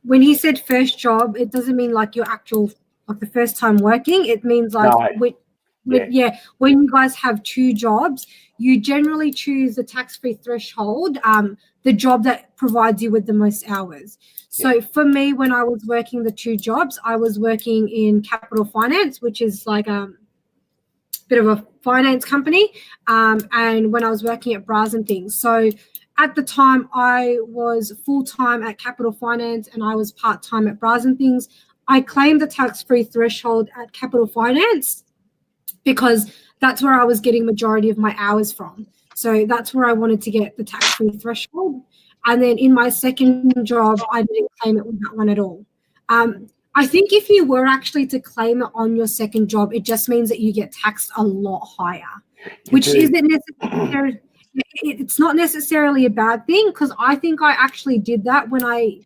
When he said first job, it doesn't mean like your actual, like the first time working. It means like when you guys have two jobs, you generally choose the tax-free threshold, the job that provides you with the most hours. So for me, when I was working the two jobs, I was working in Capital Finance, which is like a bit of a finance company, and when I was working at Bras and Things. So at the time, I was full-time at Capital Finance and I was part-time at Bras and Things. I claimed the tax-free threshold at Capital Finance because that's where I was getting majority of my hours from. So that's where I wanted to get the tax-free threshold. And then in my second job, I didn't claim it with that one at all. I think if you were actually to claim it on your second job, it just means that you get taxed a lot higher, which isn't necessarily, it's not necessarily a bad thing, because I think I actually did that when I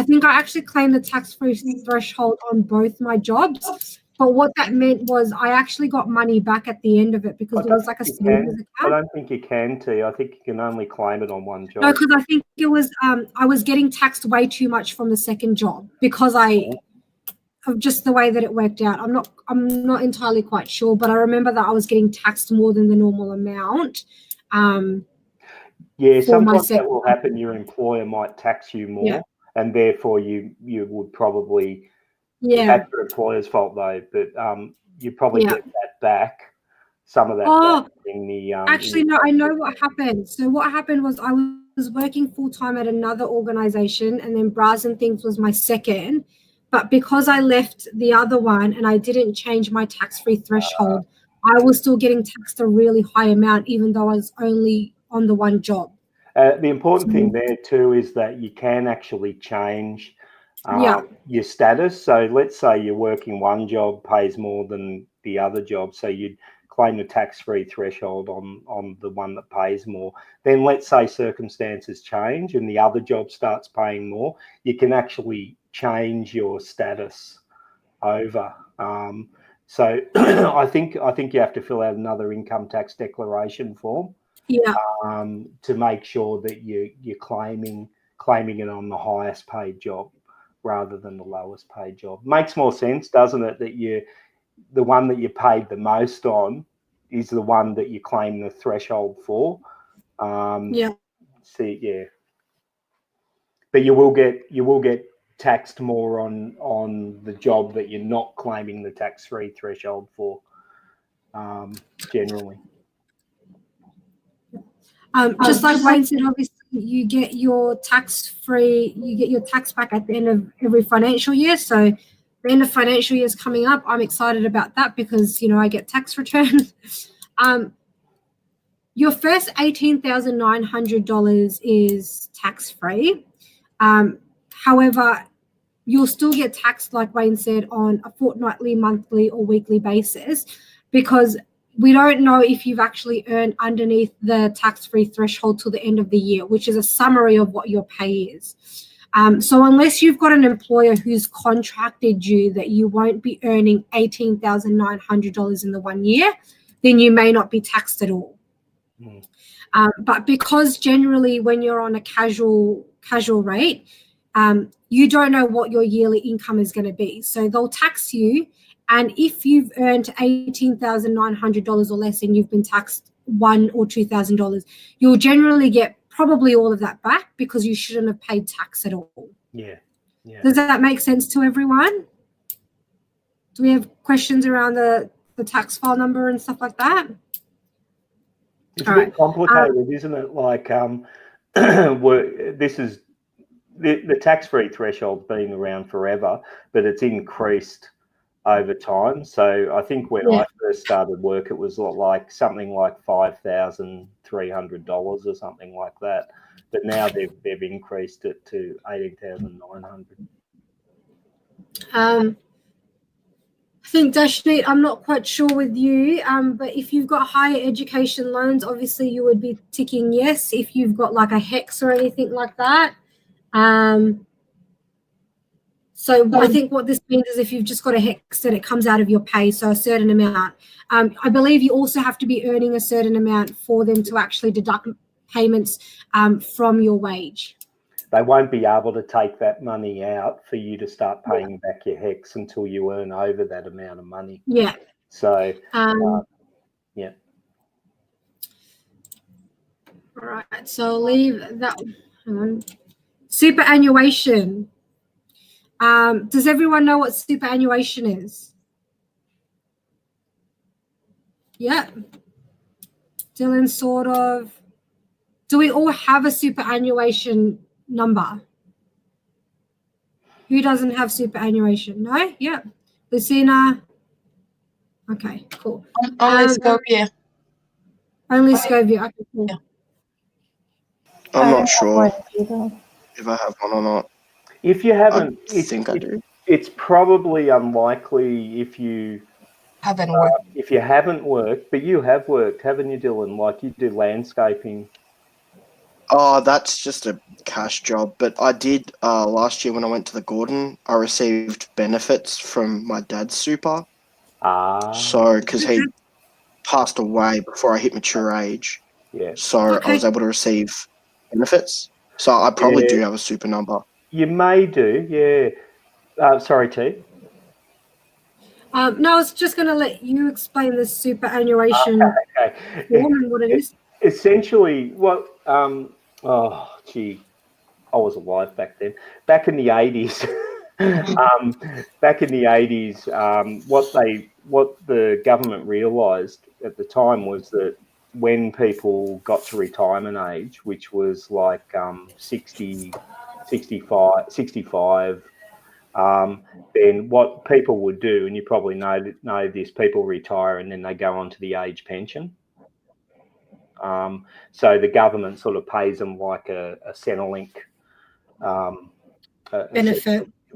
think I actually claimed the tax-free threshold on both my jobs. But what that meant was I actually got money back at the end of it, because it was like a savings account.
I don't think you can, T. I think you can only claim it on one job.
No, because I think it was I was getting taxed way too much from the second job because of just the way that it worked out. I'm not entirely quite sure, but I remember that I was getting taxed more than the normal amount.
Sometimes that will happen. Your employer might tax you more, and therefore you would probably. That's your employer's fault though, but you probably get that back, some of that back in the
actually no, I know what happened. So what happened was I was working full-time at another organization, and then Bras and Things was my second, but because I left the other one and I didn't change my tax-free threshold, I was still getting taxed a really high amount even though I was only on the one job.
The important thing there too is that you can actually change your status. So let's say you're working one job pays more than the other job, so you'd claim the tax-free threshold on the one that pays more. Then let's say circumstances change and the other job starts paying more, you can actually change your status over. So I think you have to fill out another income tax declaration form to make sure that you're claiming it on the highest paid job rather than the lowest paid job. Makes more sense, doesn't it, that the one that you paid the most on is the one that you claim the threshold for. But you will get taxed more on the job that you're not claiming the tax-free threshold for, generally.
Just like Wayne said, obviously you get your tax back at the end of every financial year. So the end of financial year is coming up. I'm excited about that because, I get tax returns. Your first $18,900 is tax-free. However, you'll still get taxed, like Wayne said, on a fortnightly, monthly, or weekly basis, because we don't know if you've actually earned underneath the tax-free threshold till the end of the year, which is a summary of what your pay is. So unless you've got an employer who's contracted you that you won't be earning $18,900 in the 1 year, then you may not be taxed at all. But because generally when you're on a casual rate, you don't know what your yearly income is going to be. So they'll tax you. And if you've earned $18,900 or less and you've been taxed $1,000 or $2,000, you'll generally get probably all of that back because you shouldn't have paid tax at all.
Yeah.
Does that make sense to everyone? Do we have questions around the tax file number and stuff like that?
It's a bit complicated, isn't it? Like, this is the tax-free threshold being around forever, but it's increased over time. So I think when I first started work, it was like something like $5,300 or something like that. But now they've increased it to $18,900.
I think Dashneet, I'm not quite sure with you, but if you've got higher education loans, obviously you would be ticking yes. If you've got like a HEX or anything like that. So I think what this means is if you've just got a HEX, then it comes out of your pay, so a certain amount. I believe you also have to be earning a certain amount for them to actually deduct payments from your wage.
They won't be able to take that money out for you to start paying back your HEX until you earn over that amount of money.
Yeah.
So, yeah.
All right. So I'll leave that. Hang on. Superannuation. Does everyone know what superannuation is? Yeah. Dylan, sort of. Do we all have a superannuation number? Who doesn't have superannuation? No? Yeah. Lucina? Okay, cool.
Only Scopia.
Only Scovia. Okay, cool.
Yeah.
I'm not sure if I have one or not.
If you haven't,
I think I do.
It's probably unlikely if you
haven't worked.
If you haven't worked, but you have worked, haven't you, Dylan? Like you do landscaping.
Oh, that's just a cash job. But I did last year when I went to the Gordon, I received benefits from my dad's super. So, because he passed away before I hit mature age.
Yeah.
So I was able to receive benefits. So I probably do have a super number.
You may do, yeah. Sorry, T.
No, I was just going to let you explain the superannuation form and what it is.
Essentially, what I was alive back then. Back in the 80s, what the government realised at the time was that when people got to retirement age, which was like 60, 65, then what people would do, and you probably know this, people retire and then they go on to the age pension. So the government sort of pays them like a Centrelink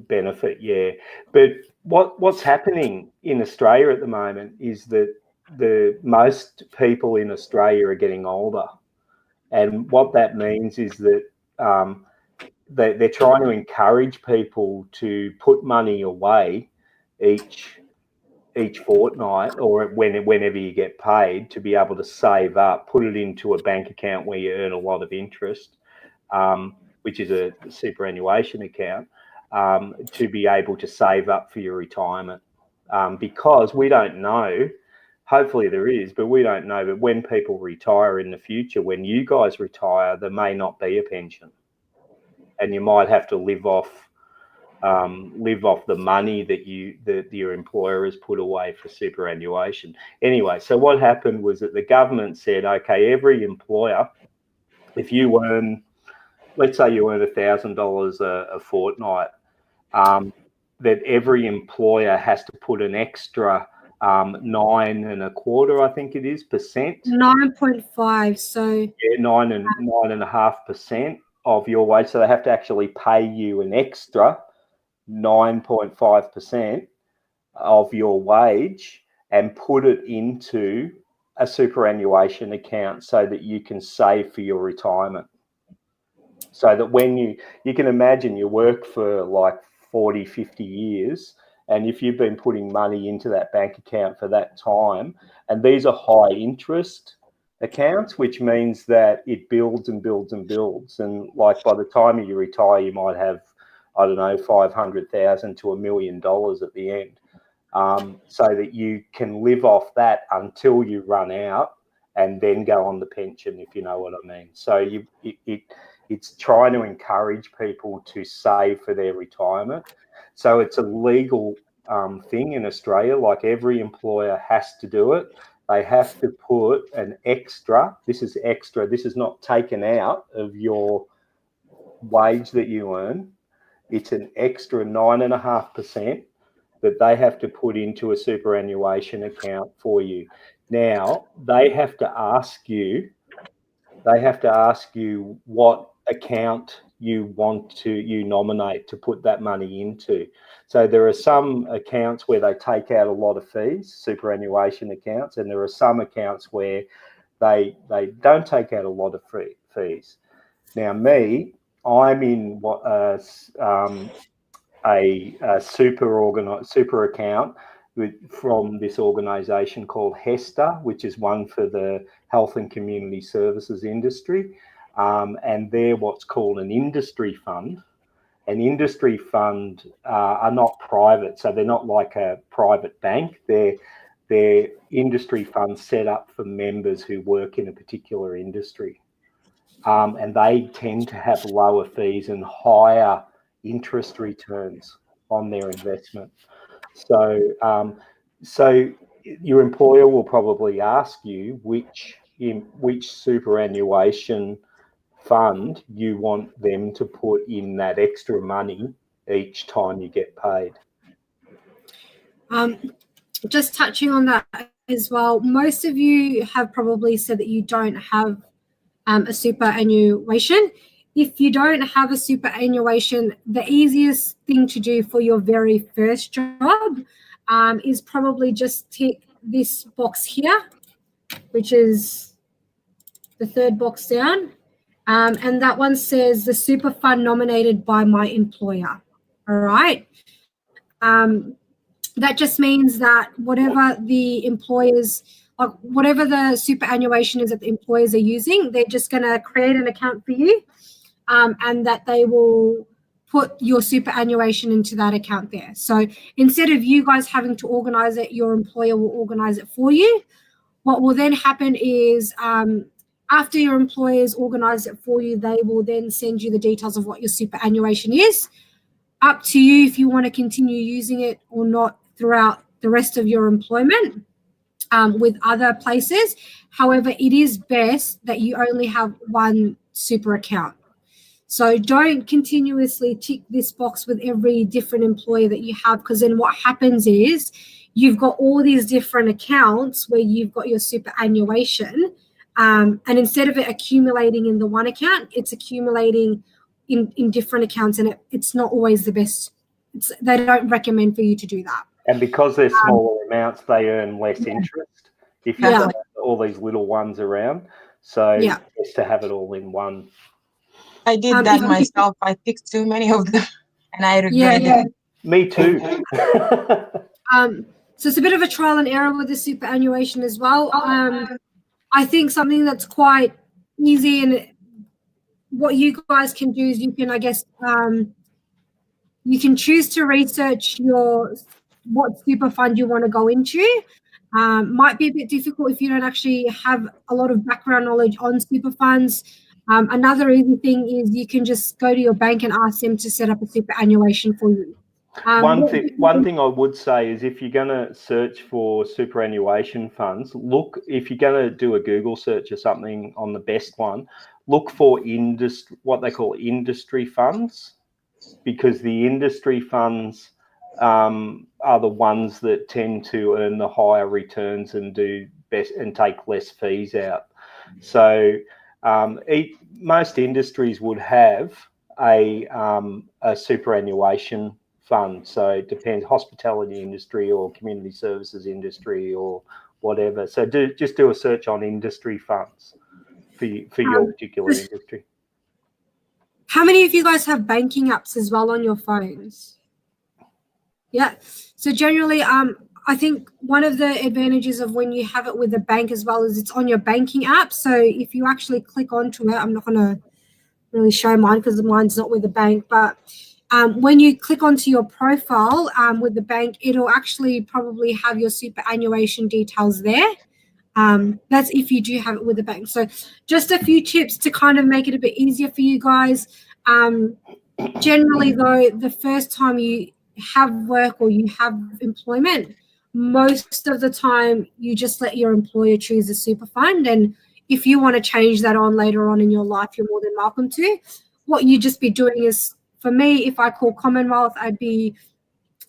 benefit, yeah. But what's happening in Australia at the moment is that most people in Australia are getting older, and what that means is that they're trying to encourage people to put money away each fortnight or whenever you get paid, to be able to save up, put it into a bank account where you earn a lot of interest, which is a superannuation account, to be able to save up for your retirement. Because we don't know, hopefully there is, but we don't know that when people retire in the future, when you guys retire, there may not be a pension. And you might have to live off the money that your employer has put away for superannuation. Anyway, so what happened was that the government said, okay, every employer, if you earn let's say you earn $1,000 a fortnight, that every employer has to put an extra 9.25%, I think it is, percent.
9.5. So
yeah, 9.5% of your wage. So they have to actually pay you an extra 9.5% of your wage and put it into a superannuation account so that you can save for your retirement. So that when you can imagine you work for like 40, 50 years, and if you've been putting money into that bank account for that time, and these are high interest accounts, which means that it builds and builds and builds. And like by the time you retire, you might have, I don't know, $500,000 to $1 million at the end. So that you can live off that until you run out and then go on the pension, if you know what I mean. So it's trying to encourage people to save for their retirement. So it's a legal thing in Australia. Like every employer has to do it. They have to put an extra, this is not taken out of your wage that you earn. It's an extra 9.5% that they have to put into a superannuation account for you. Now, they have to ask you what account you nominate to put that money into. So there are some accounts where they take out a lot of fees, superannuation accounts, and there are some accounts where they don't take out a lot of fees. Now, I'm in a super account from this organisation called HESTA, which is one for the health and community services industry, and they're what's called an industry fund. An industry fund are not private, so they're not like a private bank. They're industry funds set up for members who work in a particular industry, and they tend to have lower fees and higher interest returns on their investment. So your employer will probably ask you which superannuation fund you want them to put in that extra money each time you get paid.
Just touching on that as well, most of you have probably said that you don't have a superannuation. If you don't have a superannuation, the easiest thing to do for your very first job is probably just tick this box here, which is the third box down. And that one says the super fund nominated by my employer. All right. That just means that whatever the employers, whatever the superannuation is that the employers are using, they're just going to create an account for you, and that they will put your superannuation into that account there. So instead of you guys having to organize it, your employer will organize it for you. What will then happen is after your employers organize it for you, they will then send you the details of what your superannuation is. Up to you if you want to continue using it or not throughout the rest of your employment with other places. However, it is best that you only have one super account. So don't continuously tick this box with every different employer that you have, because then what happens is you've got all these different accounts where you've got your superannuation, and instead of it accumulating in the one account, it's accumulating in different accounts, and it's not always the best. They don't recommend for you to do that.
And because they're smaller amounts, they earn less interest if you have all these little ones around. So it's to have it all in one.
I did that myself. I picked too many of them, and I regret it.
Me too.
So it's a bit of a trial and error with the superannuation as well. I think something that's quite easy, and what you guys can do is you can, I guess, you can choose to research what super fund you want to go into. Might be a bit difficult if you don't actually have a lot of background knowledge on super funds. Another easy thing is you can just go to your bank and ask them to set up a superannuation for you.
One thing I would say is if you're going to search for superannuation funds, if you're going to do a Google search or something on the best one, look for what they call industry funds, because the industry funds are the ones that tend to earn the higher returns and do best and take less fees out. So most industries would have a superannuation fund. So it depends, hospitality industry or community services industry or whatever. So just do a search on industry funds for your particular industry.
How many of you guys have banking apps as well on your phones? Yeah. So generally, I think one of the advantages of when you have it with the bank as well is it's on your banking app. So if you actually click onto it, I'm not going to really show mine because mine's not with the bank, but when you click onto your profile with the bank, it'll actually probably have your superannuation details there. That's if you do have it with the bank. So just a few tips to kind of make it a bit easier for you guys. Generally, though, the first time you have work or you have employment, most of the time you just let your employer choose a super fund. And if you want to change that on later on in your life, you're more than welcome to. What you just be doing is, for me, if I call Commonwealth, I'd be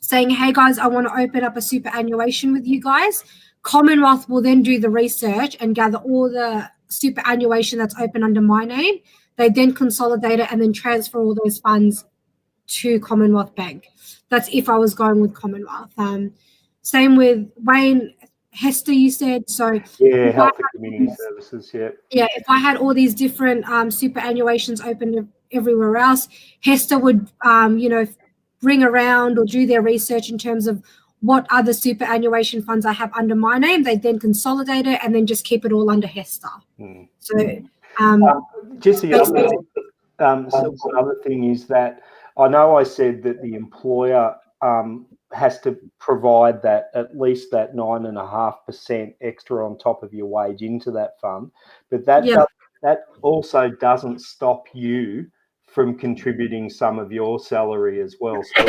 saying, hey guys, I want to open up a superannuation with you guys. Commonwealth will then do the research and gather all the superannuation that's open under my name. They then consolidate it and then transfer all those funds to Commonwealth Bank. That's if I was going with Commonwealth. Same with Wayne, Hester, you said. So
yeah, health and community services. Yeah.
Yeah, if I had all these different superannuations open everywhere else, Hester would, ring around or do their research in terms of what other superannuation funds I have under my name. They then consolidate it and then just keep it all under Hester. So,
just the other thing is that I know I said that the employer has to provide that at least that 9.5% extra on top of your wage into that fund, but that also doesn't stop you from contributing some of your salary as well. So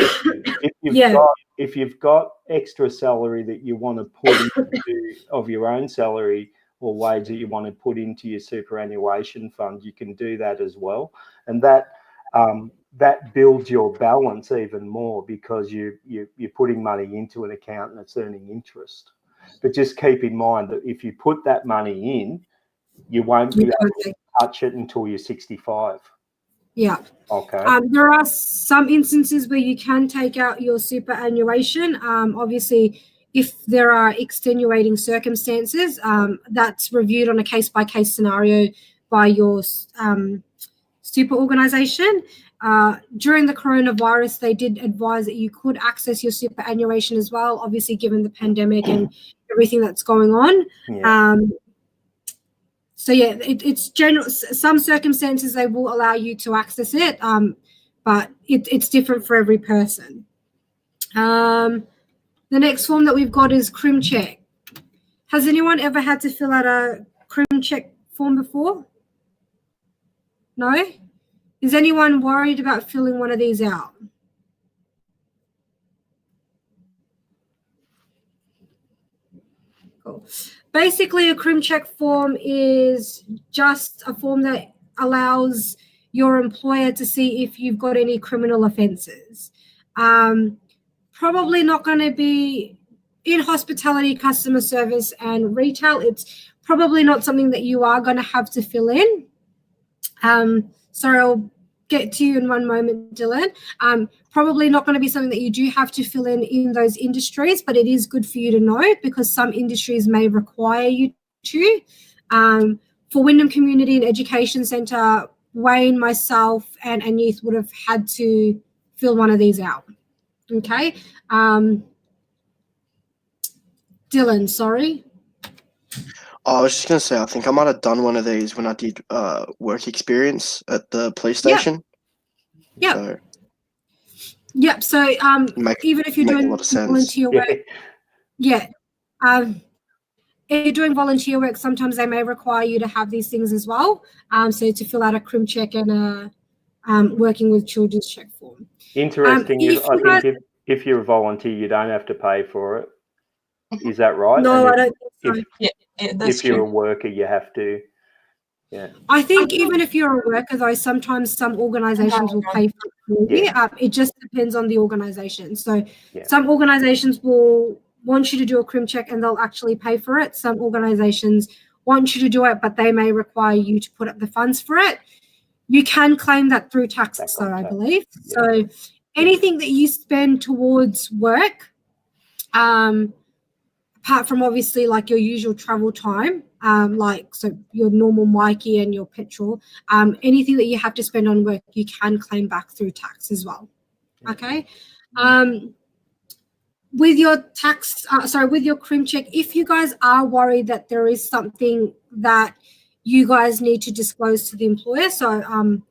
if you've got extra salary that you want to put into of your own salary or wage that you want to put into your superannuation fund, you can do that as well, and that builds your balance even more because you're putting money into an account and it's earning interest. But just keep in mind that if you put that money in, you won't be able to touch it until you're 65.
Yeah.
Okay.
There are some instances where you can take out your superannuation. Obviously, if there are extenuating circumstances, that's reviewed on a case-by-case scenario by your super organisation. During the coronavirus, they did advise that you could access your superannuation as well, obviously given the pandemic and everything that's going on. Yeah. So yeah, it's general. Some circumstances they will allow you to access it, but it's different for every person. The next form that we've got is Crim Check. Has anyone ever had to fill out a Crim Check form before? No? Is anyone worried about filling one of these out? Cool. Basically, a Crim Check form is just a form that allows your employer to see if you've got any criminal offences. Probably not going to be in hospitality, customer service and retail. It's probably not something that you are going to have to fill in. Sorry, I'll get to you in one moment, Dylan. Probably not going to be something that you do have to fill in those industries, but it is good for you to know because some industries may require you to. For Wyndham Community and Education Centre, Wayne, myself, and Youth would have had to fill one of these out. Okay. Dylan, sorry.
I was just going to say, I think I might have done one of these when I did work experience at the police station.
Yeah.
So,
yep. So even if you're doing volunteer work, if you're doing volunteer work, sometimes they may require you to have these things as well. So to fill out a Crim Check and a working with children's check form.
Interesting. I think if you're a volunteer, you don't have to pay for it. Is that right?
No, I don't think so.
That's
if you're
true.
a worker, you have to. Yeah.
I think even if you're a worker, though, sometimes some organizations will pay for it.
Yeah.
It just depends on the organization. So
Yeah.
some organizations will want you to do a crim check and they'll actually pay for it. Some organizations want you to do it, but they may require you to put up the funds for it. You can claim that through tax, though, I believe.
Yeah.
So anything that you spend towards work, apart from obviously like your usual travel time, like so your normal Mikey and your petrol, anything that you have to spend on work, you can claim back through tax as well. Okay. With your tax, with your crim check, if you guys are worried that there is something that you guys need to disclose to the employer, so I'm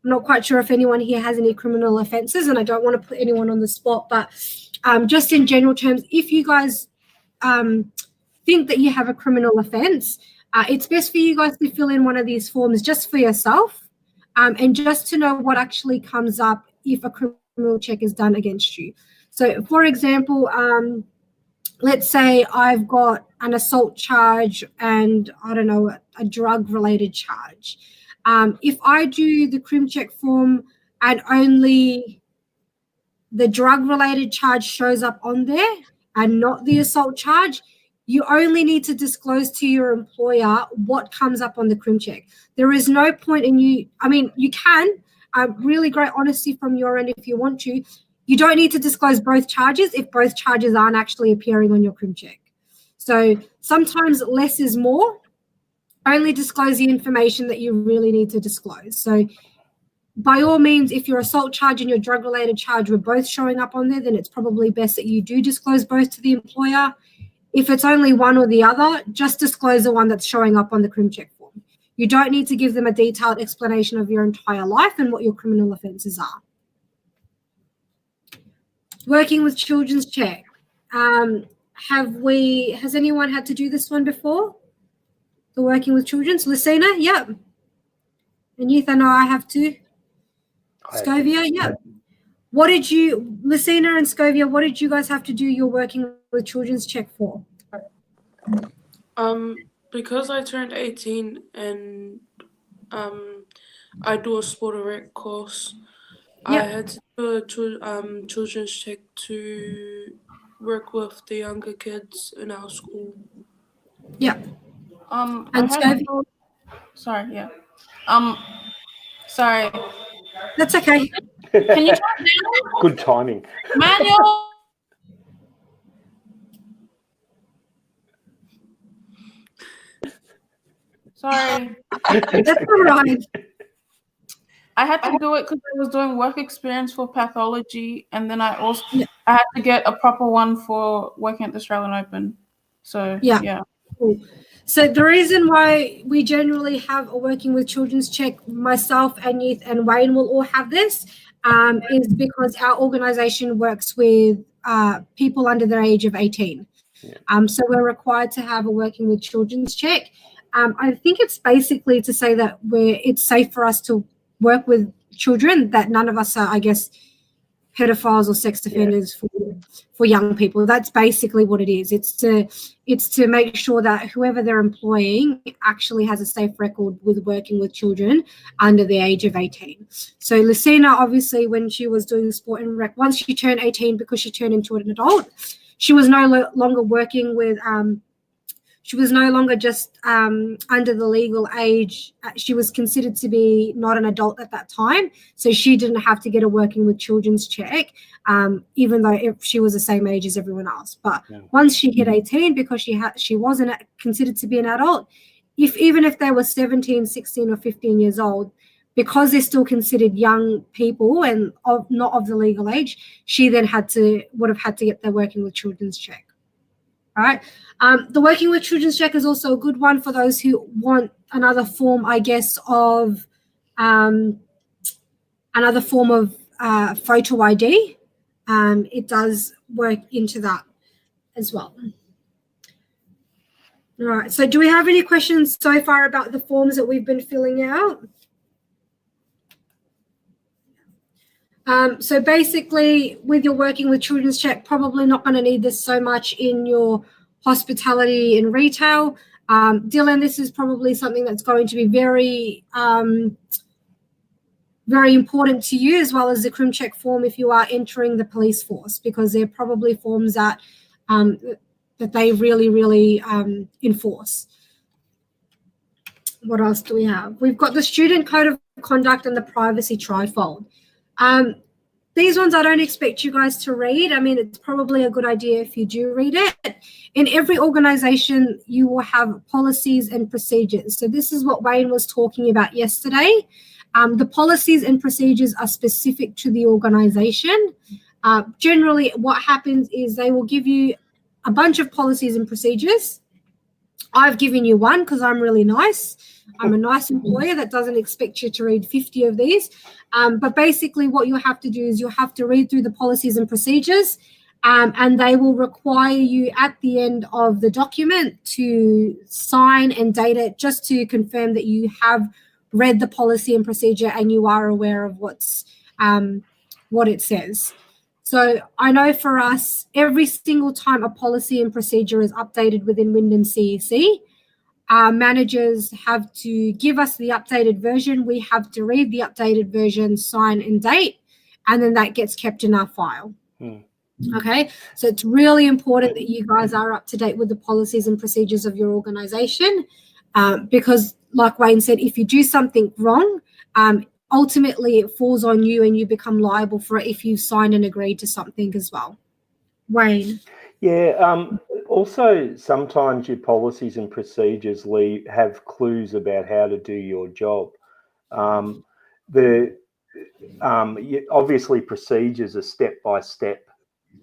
not quite sure if anyone here has any criminal offences, and I don't want to put anyone on the spot, but just in general terms, if you guys think that you have a criminal offence, it's best for you guys to fill in one of these forms just for yourself, and just to know what actually comes up if a criminal check is done against you. So, for example, let's say I've got an assault charge and, I don't know, a drug-related charge. If I do the crim check form and only the drug-related charge shows up on there and not the assault charge, you only need to disclose to your employer what comes up on the crim check. There is no point in you can, really great honesty from your end if you want to. You don't need to disclose both charges if both charges aren't actually appearing on your crim check. So sometimes less is more. Only disclose the information that you really need to disclose. So by all means, if your assault charge and your drug-related charge were both showing up on there, then it's probably best that you do disclose both to the employer. If it's only one or the other, just disclose the one that's showing up on the crim check form. You don't need to give them a detailed explanation of your entire life and what your criminal offences are. Working with children's check. Has anyone had to do this one before? The working with children's? Lucina? Yep. And youth, I know I have to. Scovia? Yep. Lucina and Scovia, what did you guys have to do your working with children's check for?
Because I turned 18 and I do a sport and rec course, I had to do a children's check to work with the younger kids in our school.
Yeah.
Sorry. Sorry.
That's okay.
Can you turn down?
Good timing.
Manual. Sorry.
That's all right.
I had to do it because I was doing work experience for pathology, and then I had to get a proper one for working at the Australian Open. So yeah.
Cool. So the reason why we generally have a working with children's check, myself and Youth and Wayne will all have this, is because our organisation works with people under the age of 18. Yeah. So we're required to have a working with children's check. I think it's basically to say that it's safe for us to work with children, that none of us are, I guess, pedophiles or sex offenders for young people. That's basically what it is. It's to make sure that whoever they're employing actually has a safe record with working with children under the age of 18. So Lucina, obviously, when she was doing sport and rec, once she turned 18, because she turned into an adult, she was no longer working with she was no longer just under the legal age. She was considered to be not an adult at that time. So she didn't have to get a working with children's check, even though she was the same age as everyone else. But once she hit 18, because she wasn't considered to be an adult, even if they were 17, 16 or 15 years old, because they're still considered young people and not of the legal age, she then would have had to get their working with children's check. All right. The working with children's check is also a good one for those who want another form, I guess, of photo ID. It does work into that as well. All right. So do we have any questions so far about the forms that we've been filling out? So basically, with your working with children's check, probably not going to need this so much in your hospitality and retail. Dylan, this is probably something that's going to be very, very important to you, as well as the crim check form if you are entering the police force, because they're probably forms that that they really, really enforce. What else do we have? We've got the student code of conduct and the privacy trifold. These ones I don't expect you guys to read. I mean, it's probably a good idea if you do read it. In every organization, you will have policies and procedures. So this is what Wayne was talking about yesterday. The policies and procedures are specific to the organization. Generally, what happens is they will give you a bunch of policies and procedures. I've given you one because I'm really nice. I'm a nice employer that doesn't expect you to read 50 of these. But basically what you'll have to do is you'll have to read through the policies and procedures, and they will require you at the end of the document to sign and date it, just to confirm that you have read the policy and procedure and you are aware of what it says. So I know for us, every single time a policy and procedure is updated within Wyndham CEC, our managers have to give us the updated version. We have to read the updated version, sign and date, and then that gets kept in our file. Okay, so it's really important that you guys are up to date with the policies and procedures of your organization, because like Wayne said, if you do something wrong, ultimately it falls on you and you become liable for it if you signed and agreed to something as well. Wayne?
Yeah, also sometimes your policies and procedures have clues about how to do your job. Obviously procedures are step-by-step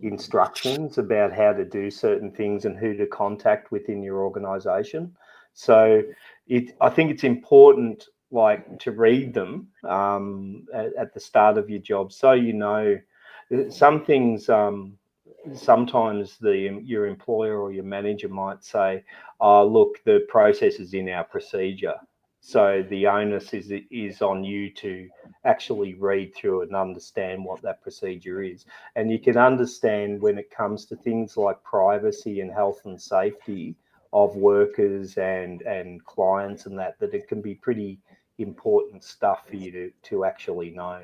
instructions about how to do certain things and who to contact within your organisation. So I think it's important to read them at the start of your job, so you know some things. Sometimes your employer or your manager might say, "Oh, look, the process is in our procedure," so the onus is on you to actually read through and understand what that procedure is. And you can understand when it comes to things like privacy and health and safety of workers and clients, and that it can be pretty important stuff for you to actually know.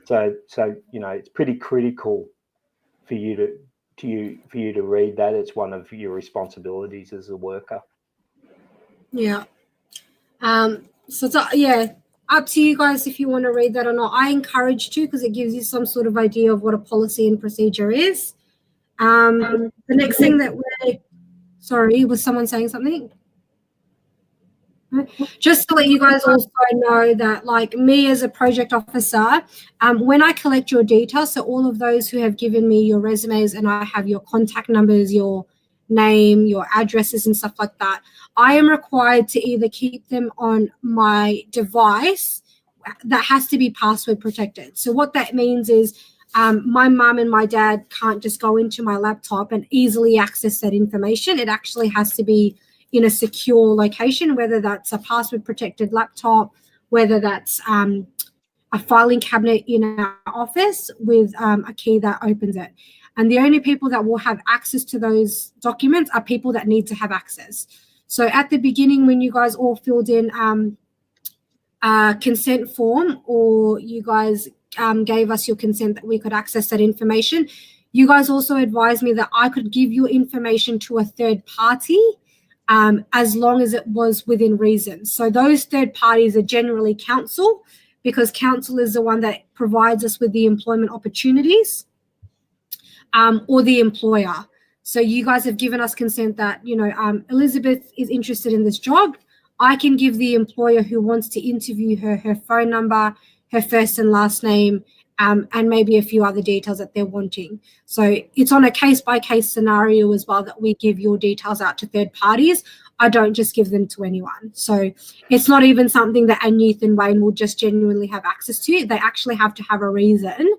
So you know, it's pretty critical for you to read that. It's one of your responsibilities as a worker.
Yeah. Up to you guys if you want to read that or not. I encourage to, because it gives you some sort of idea of what a policy and procedure is. The next thing that was someone saying something? Just to let you guys also know that, like me as a project officer, when I collect your data, so all of those who have given me your resumes and I have your contact numbers, your name, your addresses and stuff like that, I am required to either keep them on my device that has to be password protected. So what that means is my mum and my dad can't just go into my laptop and easily access that information. It actually has to be in a secure location, whether that's a password protected laptop, whether that's a filing cabinet in our office with a key that opens it. And the only people that will have access to those documents are people that need to have access. So at the beginning, when you guys all filled in a consent form, or you guys gave us your consent that we could access that information, you guys also advised me that I could give your information to a third party as long as it was within reason. So those third parties are generally council, because council is the one that provides us with the employment opportunities, or the employer. So you guys have given us consent that, you know, Elizabeth is interested in this job. I can give the employer who wants to interview her phone number, her first and last name, and maybe a few other details that they're wanting. So it's on a case-by-case scenario as well that we give your details out to third parties. I don't just give them to anyone. So it's not even something that Anuth and Wayne will just genuinely have access to. They actually have to have a reason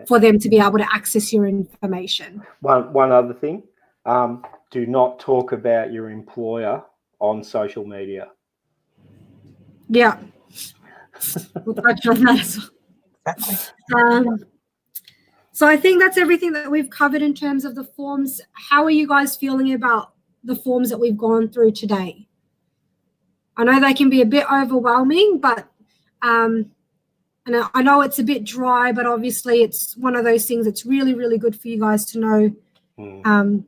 for them to be able to access your information. One
other thing, do not talk about your employer on social media.
Yeah. We'll touch on that as well. So I think that's everything that we've covered in terms of the forms. How are you guys feeling about the forms that we've gone through today? I know they can be a bit overwhelming, but and I know it's a bit dry, but obviously it's one of those things that's really, really good for you guys to know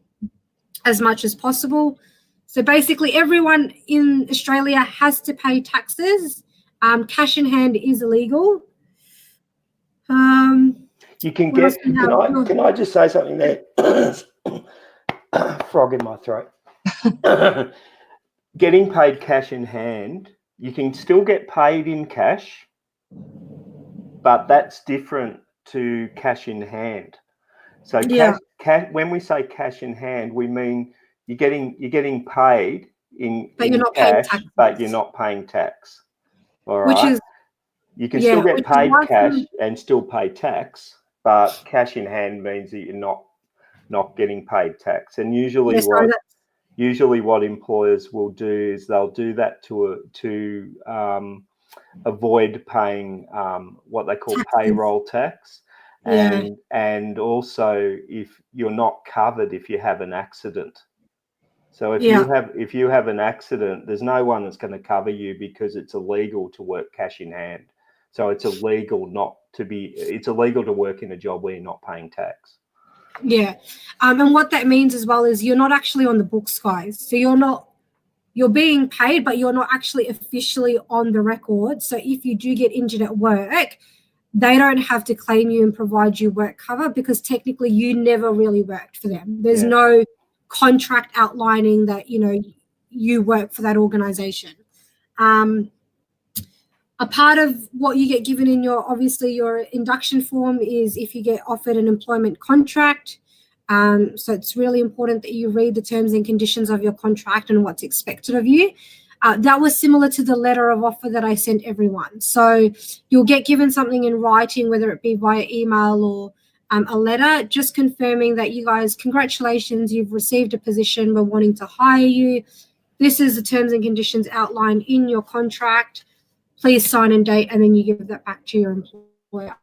as much as possible. So basically everyone in Australia has to pay taxes. Cash in hand is illegal.
You can get, can I just say something there? Frog in my throat. Getting paid cash in hand, you can still get paid in cash, but that's different to cash in hand. So when we say cash in hand, we mean you're getting paid in cash, but you're not paying tax. All right. You can still get paid cash and still pay tax, but cash in hand means that you're not getting paid tax. And usually what employers will do is they'll do that to avoid paying what they call payroll tax. And also if you're not covered if you have an accident. So if you have an accident, there's no one that's going to cover you because it's illegal to work cash in hand. So it's illegal to work in a job where you're not paying tax.
Yeah. And what that means as well is you're not actually on the books, guys. So you're being paid, but you're not actually officially on the record. So if you do get injured at work, they don't have to claim you and provide you work cover because technically you never really worked for them. There's no contract outlining that, you work for that organization. A part of what you get given in your induction form is if you get offered an employment contract. So it's really important that you read the terms and conditions of your contract and what's expected of you. That was similar to the letter of offer that I sent everyone. So you'll get given something in writing, whether it be via email or a letter, just confirming that you guys, congratulations, you've received a position, we're wanting to hire you. This is the terms and conditions outlined in your contract. Please sign and date, and then you give that back to your employer.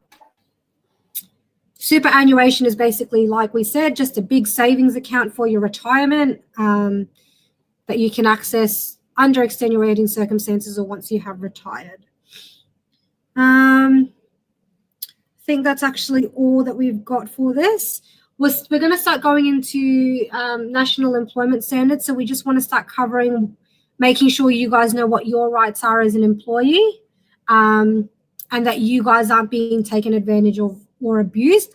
Superannuation is basically, like we said, just a big savings account for your retirement that you can access under extenuating circumstances or once you have retired. I think that's actually all that we've got for this. We're going to start going into national employment standards, so we just want to start covering making sure you guys know what your rights are as an employee and that you guys aren't being taken advantage of or abused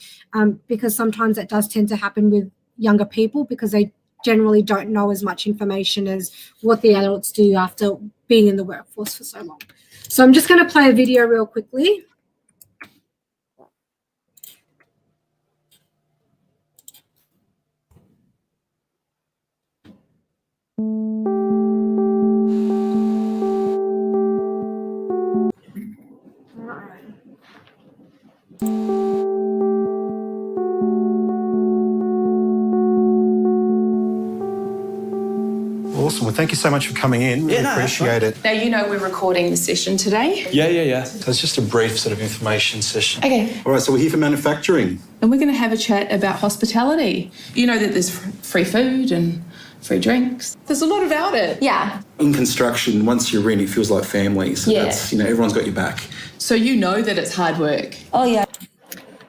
because sometimes that does tend to happen with younger people because they generally don't know as much information as what the adults do after being in the workforce for so long. So I'm just going to play a video real quickly.
Awesome. Well, thank you so much for coming in. Really appreciate it.
Now, we're recording the session today.
Yeah. So it's just a brief sort of information session.
Okay.
All right, so we're here for manufacturing.
And we're going to have a chat about hospitality. You know that there's free food and free drinks. There's a lot about it. Yeah.
In construction, once you're in, it feels like family. So that's, everyone's got your back.
So you know that it's hard work.
Oh, yeah.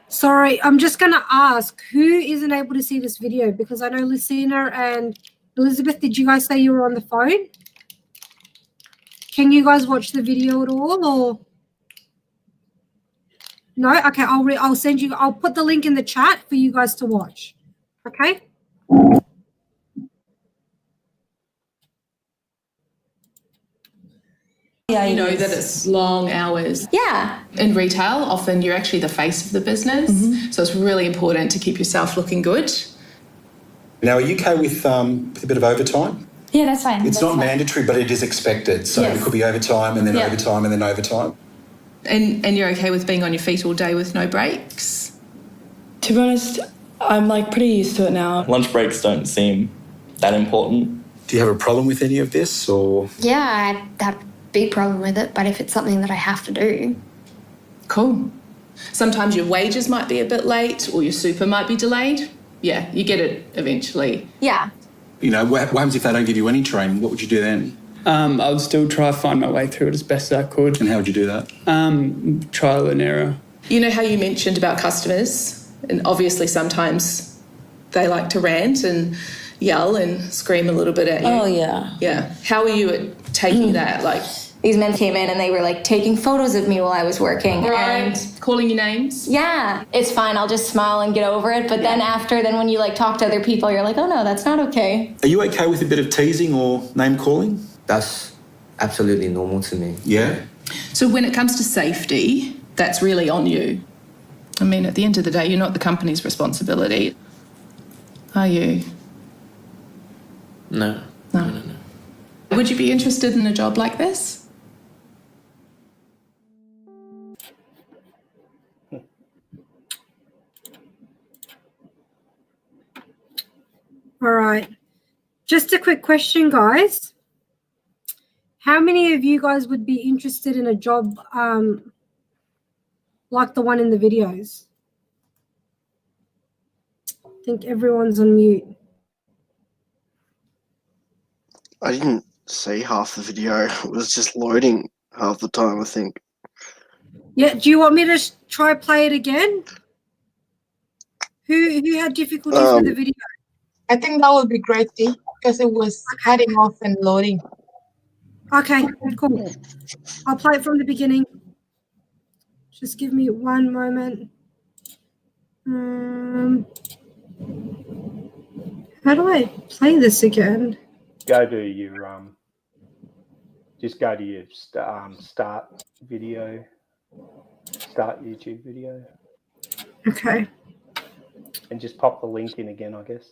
Sorry, I'm just going to ask, who isn't able to see this video? Because I know Lucina and Elizabeth, did you guys say you were on the phone? Can you guys watch the video at all, or no? Okay, I'll send you. I'll put the link in the chat for you guys to watch. Okay.
Yeah, you know that it's long hours. Yeah. In retail, often you're actually the face of the business, so it's really important to keep yourself looking good.
Now, are you okay with a bit of overtime?
Yeah, that's fine.
It's not mandatory, but it is expected. So it could be overtime and then overtime and then overtime.
And you're okay with being on your feet all day with no breaks?
To be honest, I'm pretty used to it now.
Lunch breaks don't seem that important.
Do you have a problem with any of this, or?
Yeah, I have a big problem with it, but if it's something that I have to do.
Cool. Sometimes your wages might be a bit late or your super might be delayed. Yeah, you get it eventually.
Yeah.
You know, what happens if they don't give you any training? What would you do then?
I would still try to find my way through it as best as I could.
And how would you do that?
Trial and error.
You know how you mentioned about customers, and obviously sometimes they like to rant and yell and scream a little bit at you.
Oh, yeah.
Yeah. How are you at taking that? Like,
These men came in and they were like taking photos of me while I was working.
right,
And
calling you names?
yeah, it's fine. I'll just smile and get over it. But then when you like talk to other people, you're like, oh no, that's not okay.
Are you okay with a bit of teasing or name calling?
That's absolutely normal to me.
Yeah?
So when it comes to safety, that's really on you. I mean, at the end of the day, you're not the company's responsibility, are you?
No.
No. Would you be interested in a job like this?
All right. Just a quick question, guys. How many of you guys would be interested in a job like the one in the videos? I think everyone's on mute.
I didn't see half the video. It was just loading half the time, I think.
Yeah, do you want me to try play it again? Who had difficulties with the video?
I think that would be great, because it was cutting off and loading.
Okay, cool. I'll play it from the beginning. Just give me one moment. How do I play this again?
Go to your just go to your start video, start YouTube video.
Okay.
And just pop the link in again, I guess.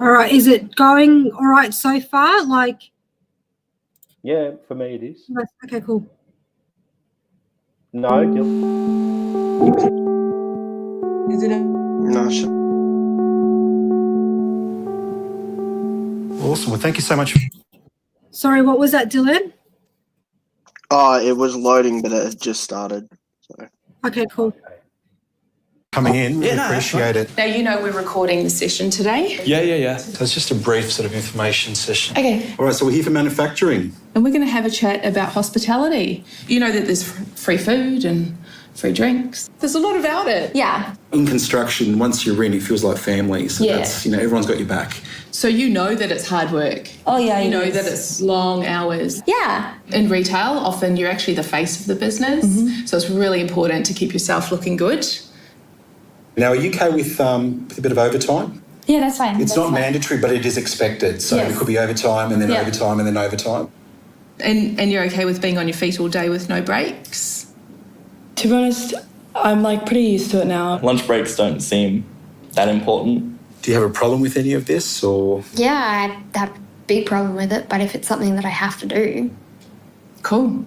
All right, is it going all right so far? Like,
yeah, for me it is.
Okay, cool.
No,
Is it
No,
Awesome. Well, thank you so much.
Sorry, what was that, Dylan?
Oh, it was loading, but it had just started. So.
Okay, cool.
Coming in, really appreciate it.
Now, you know we're recording the session today.
Yeah. So it's just a brief sort of information session.
Okay.
All right, so we're here for manufacturing.
And we're going to have a chat about hospitality. You know that there's free food and free drinks. There's a lot about it.
Yeah.
In construction, once you're in, it feels like family. So
Yeah.
that's, everyone's got your back.
So you know that it's hard work.
Oh, yeah.
You know that it's long hours.
Yeah.
In retail, often you're actually the face of the business. So it's really important to keep yourself looking good.
Now, are you okay with a bit of overtime?
Yeah, that's fine.
It's not mandatory, but it is expected. So
Yes.
it could be overtime and then
Yeah.
overtime and then overtime.
And you're okay with being on your feet all day with no breaks?
To be honest, I'm like pretty used to it now.
Lunch breaks don't seem that important.
Do you have a problem with any of this, or?
Yeah, I have a big problem with it, but if it's something that I have to do.
Cool.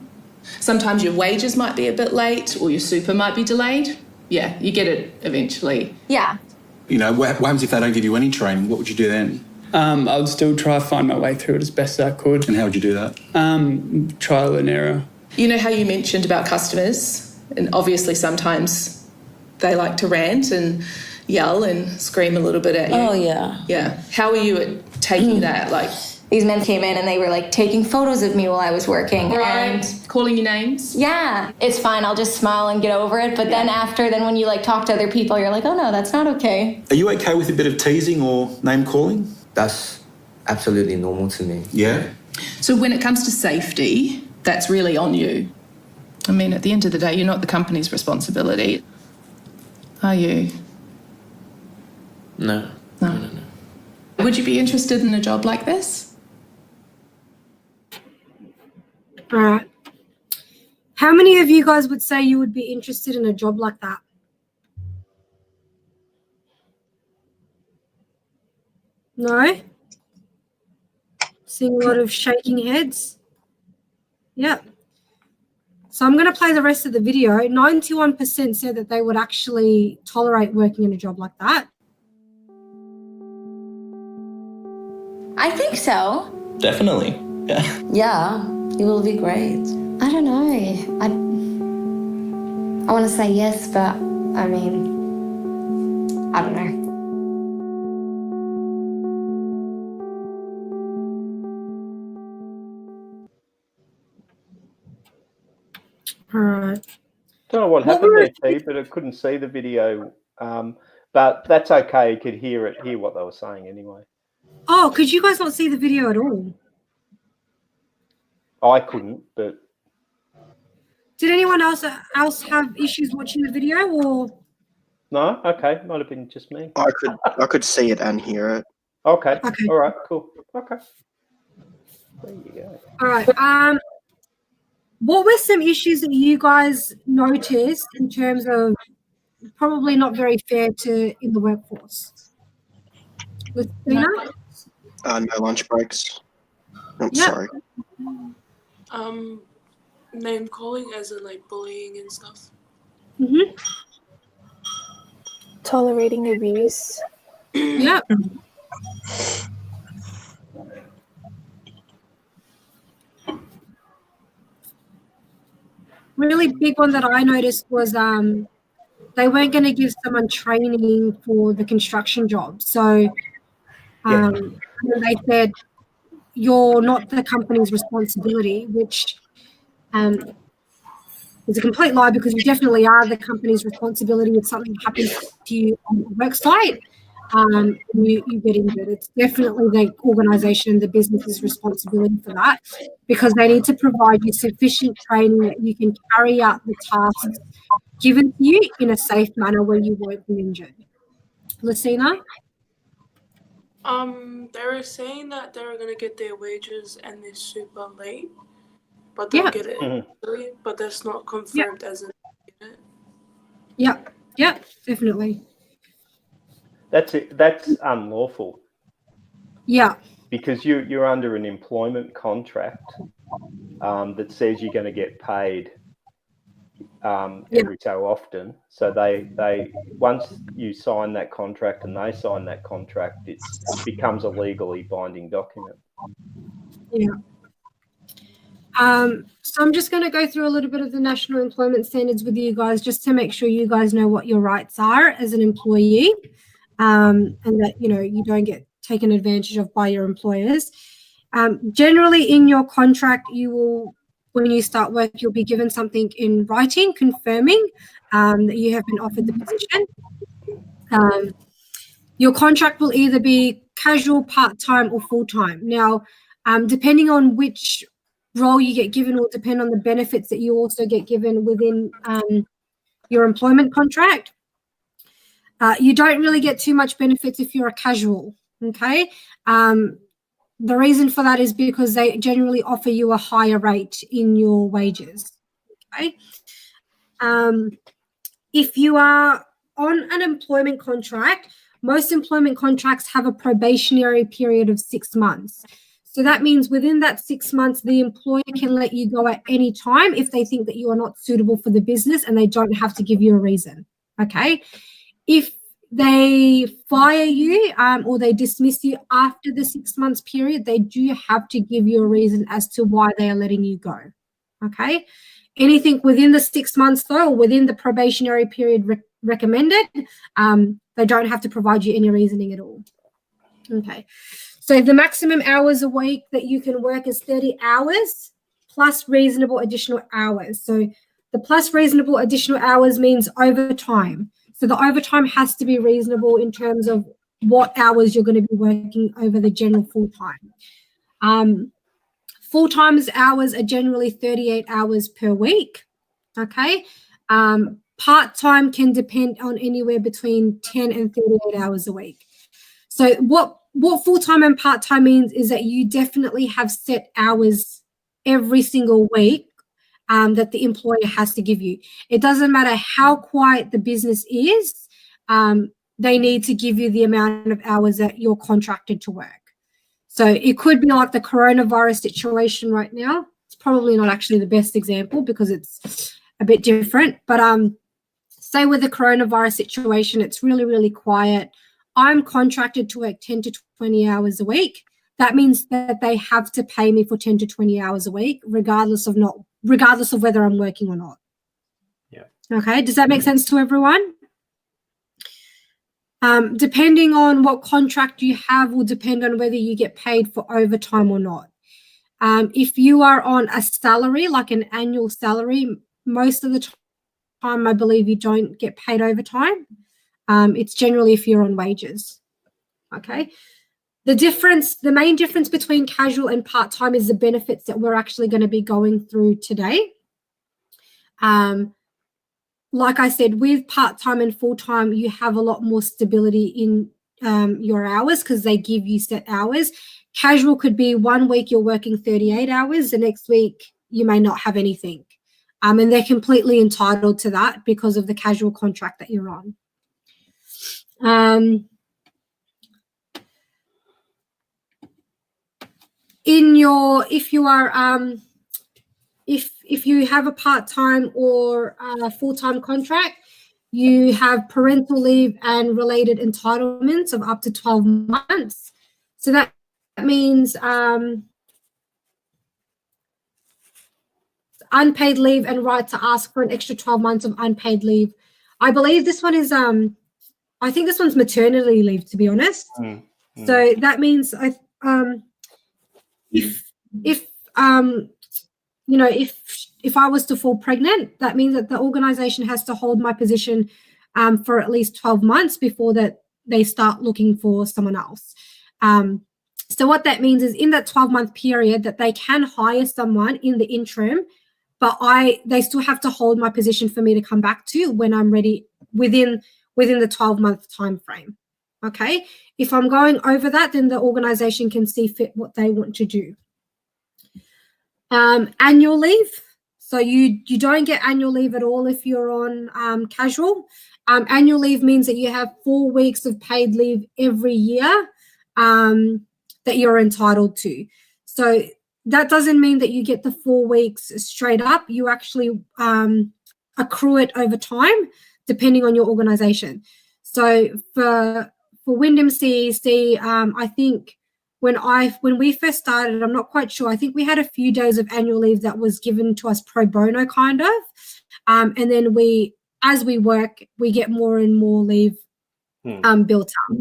Sometimes your wages might be a bit late or your super might be delayed. Yeah, you get it eventually.
Yeah.
You know, what happens if they don't give you any training? What would you do then?
I would still try to find my way through it as best as I could.
And how would you do that?
Trial and error.
You know how you mentioned about customers, and obviously sometimes they like to rant and yell and scream a little bit at you.
Oh, yeah.
Yeah. How are you at taking that? Like,
These men came in and they were like taking photos of me while I was working.
right,
And
calling you names?
yeah, it's fine. I'll just smile and get over it. But then when you like talk to other people, you're like, oh no, that's not okay.
Are you okay with a bit of teasing or name calling?
That's absolutely normal to me.
Yeah?
So when it comes to safety, that's really on you. I mean, at the end of the day, you're not the company's responsibility, are you?
No.
No. Would you be interested in a job like this?
All right. How many of you guys would say you would be interested in a job like that? No? Seeing a lot of shaking heads. Yeah. So I'm going to play the rest of the video. 91% said that they would actually tolerate working in a job like that.
I think so.
Definitely. Yeah.
Yeah, it will be great.
I don't know.
I want to say yes, but I mean, I don't know.
All right.
Don't know what happened there, T, but I couldn't see the video. But that's okay. You could hear what they were saying anyway.
Oh, could you guys not see the video at all?
I couldn't, but
did anyone else have issues watching the video, or
no? Okay, might have been just me.
I could see it and hear it.
Okay. All right. Cool. Okay. There you go.
All right. What were some issues that you guys noticed in terms of probably not very fair in the workforce? Lucina?
No lunch breaks. I'm
Yeah.
sorry.
Name calling, as in like bullying and stuff.
Mm-hmm.
Tolerating abuse.
Yeah. Really big one that I noticed was they weren't going to give someone training for the construction job. So they said, you're not the company's responsibility, which is a complete lie, because you definitely are the company's responsibility if something happens to you on the work site. You get injured. It's definitely the organisation and the business's responsibility for that, because they need to provide you sufficient training that you can carry out the tasks given to you in a safe manner where you won't be injured. Lucina?
They were saying that they were gonna get their wages and their super late, but they'll get it early, but that's not confirmed as an unit.
Yeah, definitely.
That's it. That's unlawful.
Yeah.
Because you're under an employment contract that says you're going to get paid every so often. So they once you sign that contract and they sign that contract, it becomes a legally binding document.
Yeah. So I'm just going to go through a little bit of the National Employment Standards with you guys, just to make sure you guys know what your rights are as an employee, and that you don't get taken advantage of by your employers. Generally, in your contract, you will, when you start work, you'll be given something in writing confirming that you have been offered the position. Your contract will either be casual, part-time, or full-time. Now, depending on which role you get given will depend on the benefits that you also get given within your employment contract. You don't really get too much benefits if you're a casual, okay? The reason for that is because they generally offer you a higher rate in your wages, okay? If you are on an employment contract, most employment contracts have a probationary period of 6 months. So that means within that 6 months, the employer can let you go at any time if they think that you are not suitable for the business, and they don't have to give you a reason, okay? If they fire you or they dismiss you after the 6 months period, they do have to give you a reason as to why they are letting you go, okay? Anything within the 6 months, though, or within the probationary period recommended, they don't have to provide you any reasoning at all, okay? So the maximum hours a week that you can work is 30 hours plus reasonable additional hours. So the plus reasonable additional hours means overtime. So the overtime has to be reasonable in terms of what hours you're going to be working over the general full-time. Full-time's hours are generally 38 hours per week, okay? Part-time can depend on anywhere between 10 and 38 hours a week. So what full-time and part-time means is that you definitely have set hours every single week that the employer has to give you. It doesn't matter how quiet the business is, they need to give you the amount of hours that you're contracted to work. So it could be like the coronavirus situation right now. It's probably not actually the best example because it's a bit different. But say with the coronavirus situation, it's really, really quiet. I'm contracted to work 10 to 20 hours a week. That means that they have to pay me for 10 to 20 hours a week, regardless of whether I'm working or not.
Yeah.
Okay, does that make sense to everyone? Depending on what contract you have will depend on whether you get paid for overtime or not. If you are on a salary, like an annual salary, most of the time, I believe you don't get paid overtime. It's generally if you're on wages. Okay. The main difference between casual and part-time is the benefits that we're actually going to be going through today. Like I said, with part-time and full-time, you have a lot more stability in your hours because they give you set hours. Casual could be 1 week you're working 38 hours, the next week you may not have anything. And they're completely entitled to that because of the casual contract that you're on. If you have a part-time or a full-time contract, you have parental leave and related entitlements of up to 12 months. So that means unpaid leave and right to ask for an extra 12 months of unpaid leave. I believe this one is, I think this one's maternity leave, to be honest. So that means if I was to fall pregnant, that means that the organization has to hold my position for at least 12 months before that they start looking for someone else. So what that means is in that 12-month period that they can hire someone in the interim, but they still have to hold my position for me to come back to when I'm ready within the 12-month time frame. Okay. If I'm going over that, then the organization can see fit what they want to do. Annual leave. So you don't get annual leave at all if you're on casual. Annual leave means that you have 4 weeks of paid leave every year that you're entitled to. So that doesn't mean that you get the 4 weeks straight up. You actually accrue it over time, depending on your organization. So for Wyndham CEC, I think when we first started, I'm not quite sure, I think we had a few days of annual leave that was given to us pro bono kind of. And then as we work, we get more and more leave built up.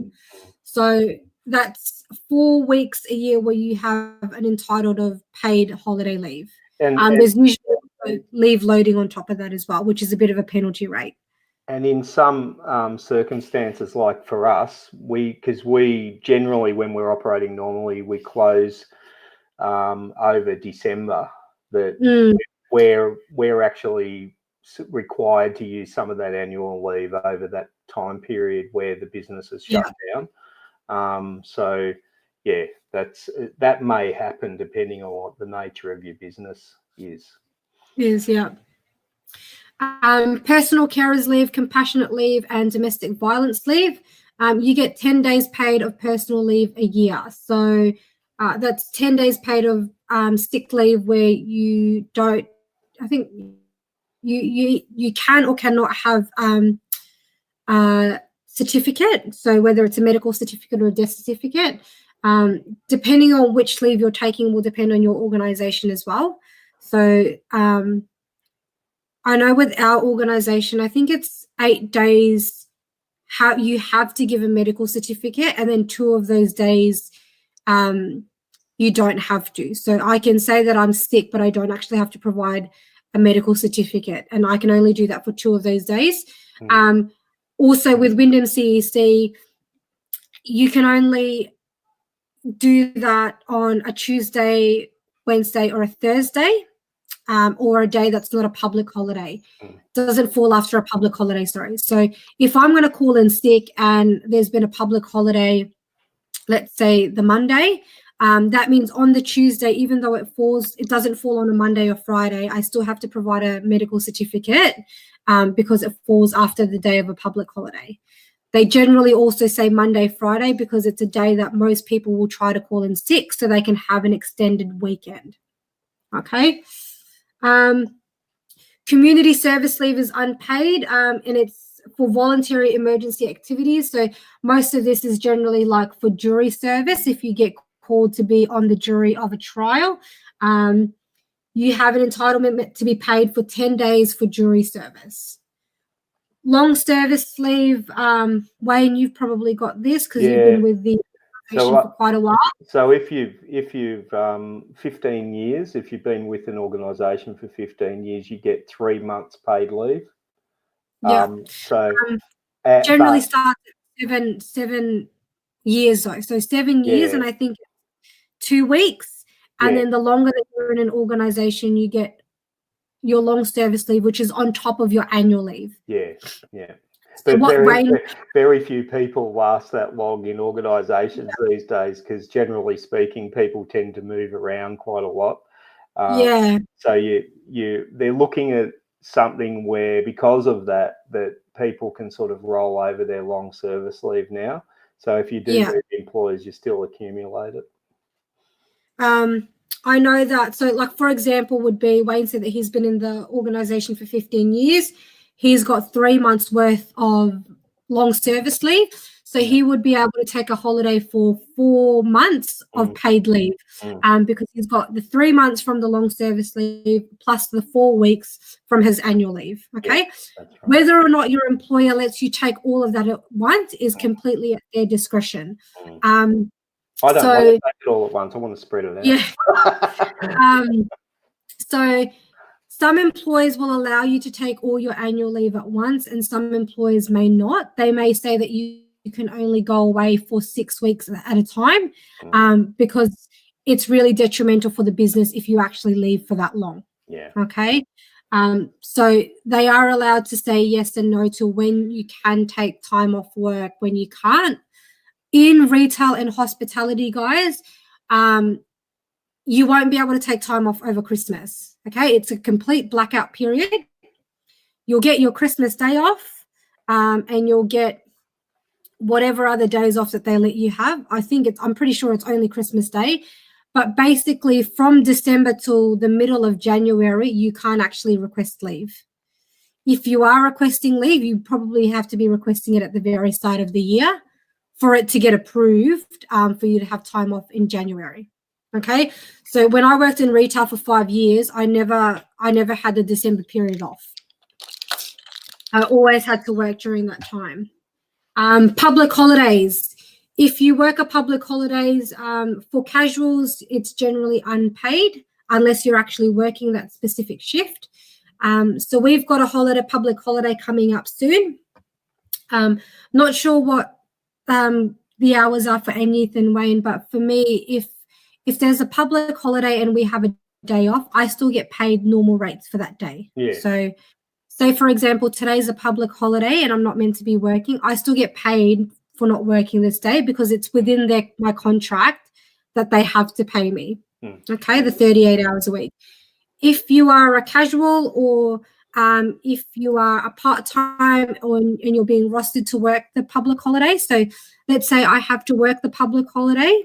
So that's 4 weeks a year where you have an entitled of paid holiday leave. And there's usually leave loading on top of that as well, which is a bit of a penalty rate.
And in some circumstances, like for us, because we generally, when we're operating normally, we close over December, that we're actually required to use some of that annual leave over that time period where the business is shut down. So yeah, that may happen depending on what the nature of your business is.
Yeah. Personal carers leave, compassionate leave, and domestic violence leave. You get 10 days paid of personal leave a year. So that's 10 days paid of sick leave where you don't, I think you can or cannot have a certificate. So whether it's a medical certificate or a death certificate, depending on which leave you're taking will depend on your organization as well. So I know with our organization, I think it's 8 days you have to give a medical certificate, and then 2 of those days you don't have to. So I can say that I'm sick, but I don't actually have to provide a medical certificate, and I can only do that for 2 of those days. Also with Wyndham CEC, you can only do that on a Tuesday, Wednesday, or a Thursday. Or a day that's not a public holiday. Doesn't fall after a public holiday, sorry. So if I'm going to call in sick and there's been a public holiday, let's say the Monday, that means on the Tuesday, even though it doesn't fall on a Monday or Friday, I still have to provide a medical certificate because it falls after the day of a public holiday. They generally also say Monday, Friday, because it's a day that most people will try to call in sick so they can have an extended weekend. Okay. Community service leave is unpaid, and it's for voluntary emergency activities. So most of this is generally like for jury service. If you get called to be on the jury of a trial, you have an entitlement to be paid for 10 days for jury service. long service leave, Wayne, you've probably got this because you've
Yeah.
been with the organisation for quite a while.
So if you've 15 years, if you've been with an organisation for 15 years, you get 3 months paid leave.
Yeah. Generally starts at 7 years though. So 7 years,
Yeah.
and I think 2 weeks. And
Yeah.
then the longer that you're in an organisation, you get your long service leave, which is on top of your annual leave.
Yeah, yeah.
So
But
what
very few people last that long in organisations these days, because generally speaking, people tend to move around quite a lot.
Yeah.
So they're looking at something where, because of that people can sort of roll over their long service leave now. So if you do move employees, you still accumulate it.
I know that. So, like, for example, would be Wayne said that he's been in the organisation for 15 years. He's got 3 months worth of long service leave. So he would be able to take a holiday for 4 months of paid leave, because he's got the 3 months from the long service leave plus the 4 weeks from his annual leave. Okay.
That's right.
Whether or not your employer lets you take all of that at once is completely at their discretion.
I don't want to take it all at once. I want to spread it out.
Yeah. So some employers will allow you to take all your annual leave at once, and some employers may not. They may say that you can only go away for 6 weeks at a time, because it's really detrimental for the business if you actually leave for that long.
Yeah.
Okay. So they are allowed to say yes and no to when you can take time off work, when you can't. In retail and hospitality, guys, you won't be able to take time off over Christmas. Okay, it's a complete blackout period. You'll get your Christmas day off, and you'll get whatever other days off that they let you have. I'm pretty sure it's only Christmas Day, but basically from December till the middle of January, you can't actually request leave. If you are requesting leave, you probably have to be requesting it at the very start of the year for it to get approved, for you to have time off in January. Okay, so when I worked in retail for 5 years, I never had the December period off. I always had to work during that time. Public holidays. If you work a public holidays, for casuals, it's generally unpaid unless you're actually working that specific shift. So we've got a public holiday coming up soon. Not sure what the hours are for Anyth and Wayne, but for me, if there's a public holiday and we have a day off, I still get paid normal rates for that day.
Yeah.
So say, for example, today's a public holiday and I'm not meant to be working, I still get paid for not working this day because it's within my contract that they have to pay me. Okay, the 38 hours a week. If you are a casual or if you are a part-time and you're being rostered to work the public holiday, so let's say I have to work the public holiday,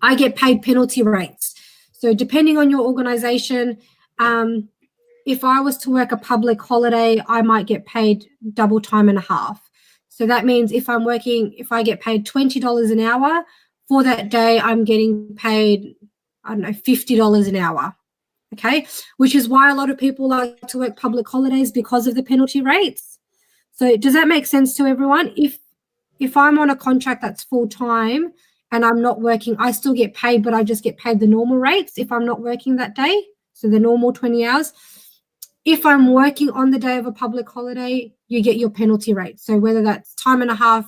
I get paid penalty rates. So depending on your organization, if I was to work a public holiday, I might get paid double time and a half. So that means if I get paid $20 an hour for that day, I'm getting paid, I don't know, $50 an hour. Okay, which is why a lot of people like to work public holidays because of the penalty rates. So does that make sense to everyone? If I'm on a contract that's full time and I'm not working, I still get paid, but I just get paid the normal rates if I'm not working that day. So the normal 20 hours. If I'm working on the day of a public holiday, you get your penalty rate. So whether that's time and a half,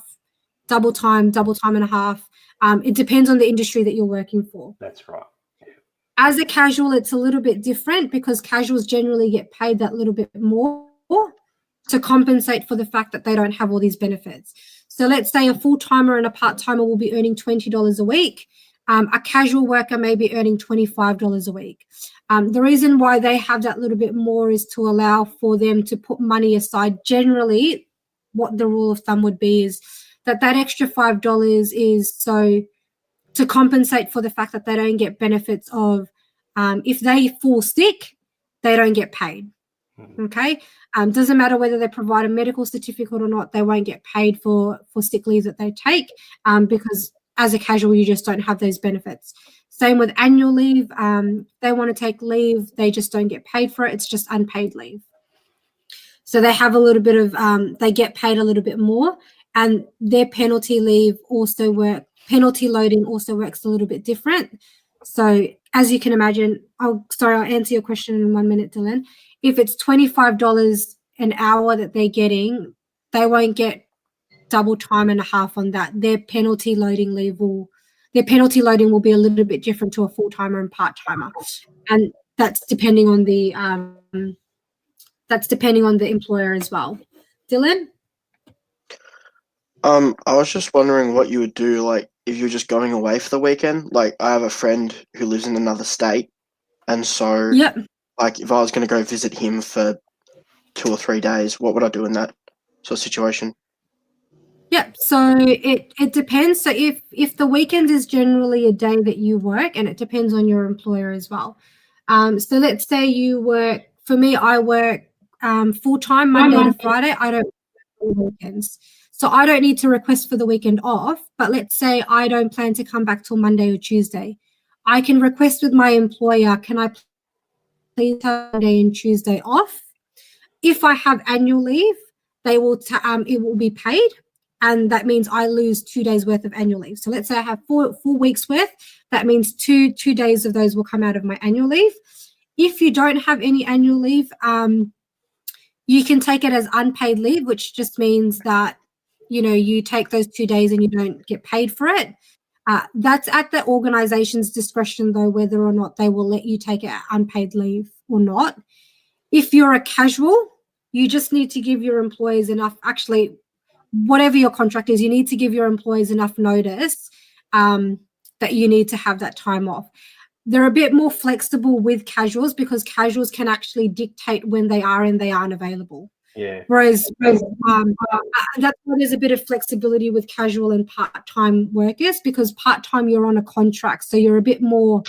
double time and a half, it depends on the industry that you're working for.
That's right.
As a casual, it's a little bit different because casuals generally get paid that little bit more to compensate for the fact that they don't have all these benefits. So let's say a full-timer and a part-timer will be earning $20 a week. A casual worker may be earning $25 a week. The reason why they have that little bit more is to allow for them to put money aside. Generally, what the rule of thumb would be is that extra $5 is so to compensate for the fact that they don't get benefits of if they fall sick, they don't get paid. Okay, doesn't matter whether they provide a medical certificate or not, they won't get paid for sick leave that they take because as a casual, you just don't have those benefits. Same with annual leave. They want to take leave, they just don't get paid for it. It's just unpaid leave. So they have a little bit of, they get paid a little bit more, and their penalty loading also works a little bit different. So as you can imagine, I'll answer your question in 1 minute, Dylan. If it's $25 an hour that they're getting, they won't get double time and a half on that. Their penalty loading will be a little bit different to a full-timer and part-timer. And that's depending on the employer as well. Dylan?
I was just wondering what you would do, like, if you're just going away for the weekend. Like, I have a friend who lives in another state, and so, like, if I was going to go visit him for 2 or 3 days, what would I do in that sort of situation?
Yeah, so it depends. So if the weekend is generally a day that you work, and it depends on your employer as well. So let's say you work, for me, I work full-time Monday to Friday. I don't work on weekends. So I don't need to request for the weekend off, but let's say I don't plan to come back till Monday or Tuesday. I can request with my employer, can I please have Monday and Tuesday off? If I have annual leave, it will be paid, and that means I lose 2 days worth of annual leave. So let's say I have 4 weeks worth, that means two days of those will come out of my annual leave. If you don't have any annual leave, you can take it as unpaid leave, which just means that you take those 2 days and you don't get paid for it. That's at the organization's discretion, though, whether or not they will let you take it unpaid leave or not. If you're a casual, you just need to give your employees enough, actually, whatever your contract is, you need to give your employees enough notice that you need to have that time off. They're a bit more flexible with casuals because casuals can actually dictate when they are and they aren't available.
Yeah.
Whereas that's why there's a bit of flexibility with casual and part-time workers, because part-time you're on a contract, so you're a bit more,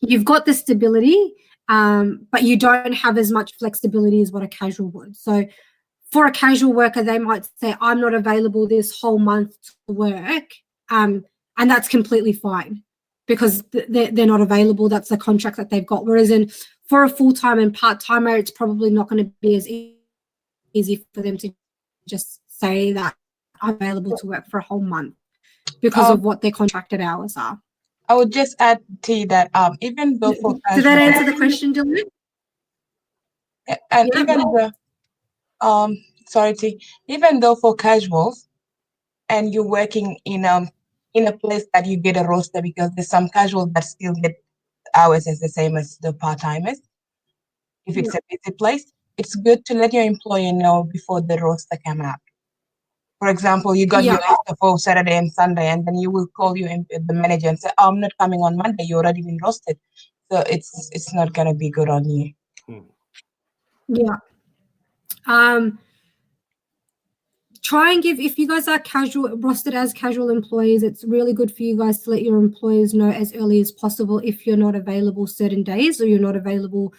you've got the stability, but you don't have as much flexibility as what a casual would. So for a casual worker, they might say, I'm not available this whole month to work, and that's completely fine because they're not available. That's the contract that they've got. Whereas for a full-time and part-timer, it's probably not going to be as easy for them to just say that I'm available to work for a whole month because of what their contracted hours are.
I would just add to that, even though for
Did that answer the question, Dylan?
And even though, even though for casuals, and you're working in a place that you get a roster, because there's some casuals that still get hours as the same as the part-timers. If it's a busy place, it's good to let your employer know before the roster come out. For example, you got your roster for Saturday and Sunday, and then you will call the manager and say, oh, I'm not coming on Monday. You already been rostered. So it's not going to be good on you.
Yeah. Try and if you guys are rostered as casual employees, it's really good for you guys to let your employers know as early as possible if you're not available certain days, or you're not available,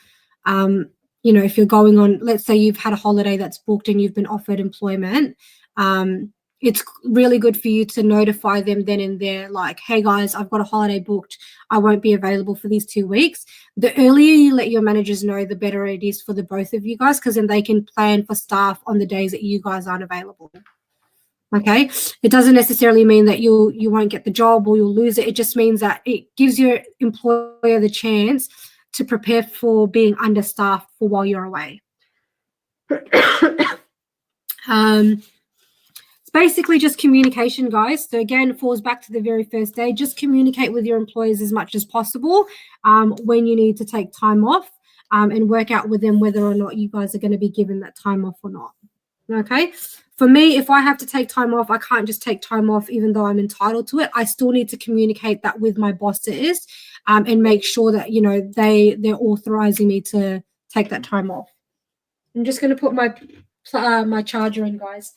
if you're going on, let's say you've had a holiday that's booked and you've been offered employment, it's really good for you to notify them then and there, like, hey guys, I've got a holiday booked. I won't be available for these 2 weeks. The earlier you let your managers know, the better it is for the both of you guys, because then they can plan for staff on the days that you guys aren't available. Okay, it doesn't necessarily mean that you won't get the job or you'll lose it. It just means that it gives your employer the chance to prepare for being understaffed for while you're away. It's basically just communication, guys. So again, it falls back to the very first day. Just communicate with your employees as much as possible when you need to take time off, and work out with them whether or not you guys are going to be given that time off or not. Okay. For me, if I have to take time off, I can't just take time off even though I'm entitled to it. I still need to communicate that with my bosses and make sure that, they're authorizing me to take that time off. I'm just going to put my charger in, guys.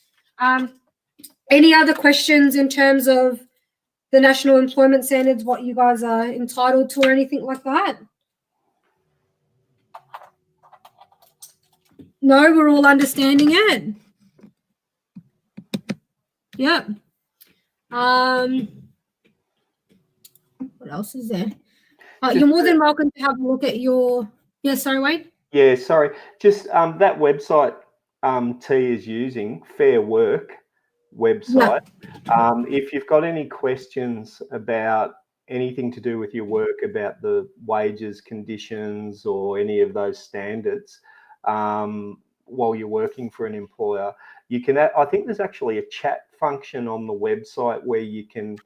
Any other questions in terms of the National Employment Standards, what you guys are entitled to or anything like that? No, we're all understanding it. Yep. What else is there? You're more than welcome to have a look at your. Yeah, sorry, Wayne.
Yeah, sorry. Just that website T is using, Fair Work website. If you've got any questions about anything to do with your work, about the wages, conditions, or any of those standards, while you're working for an employer, you can. I think there's actually a chat function on the website where you can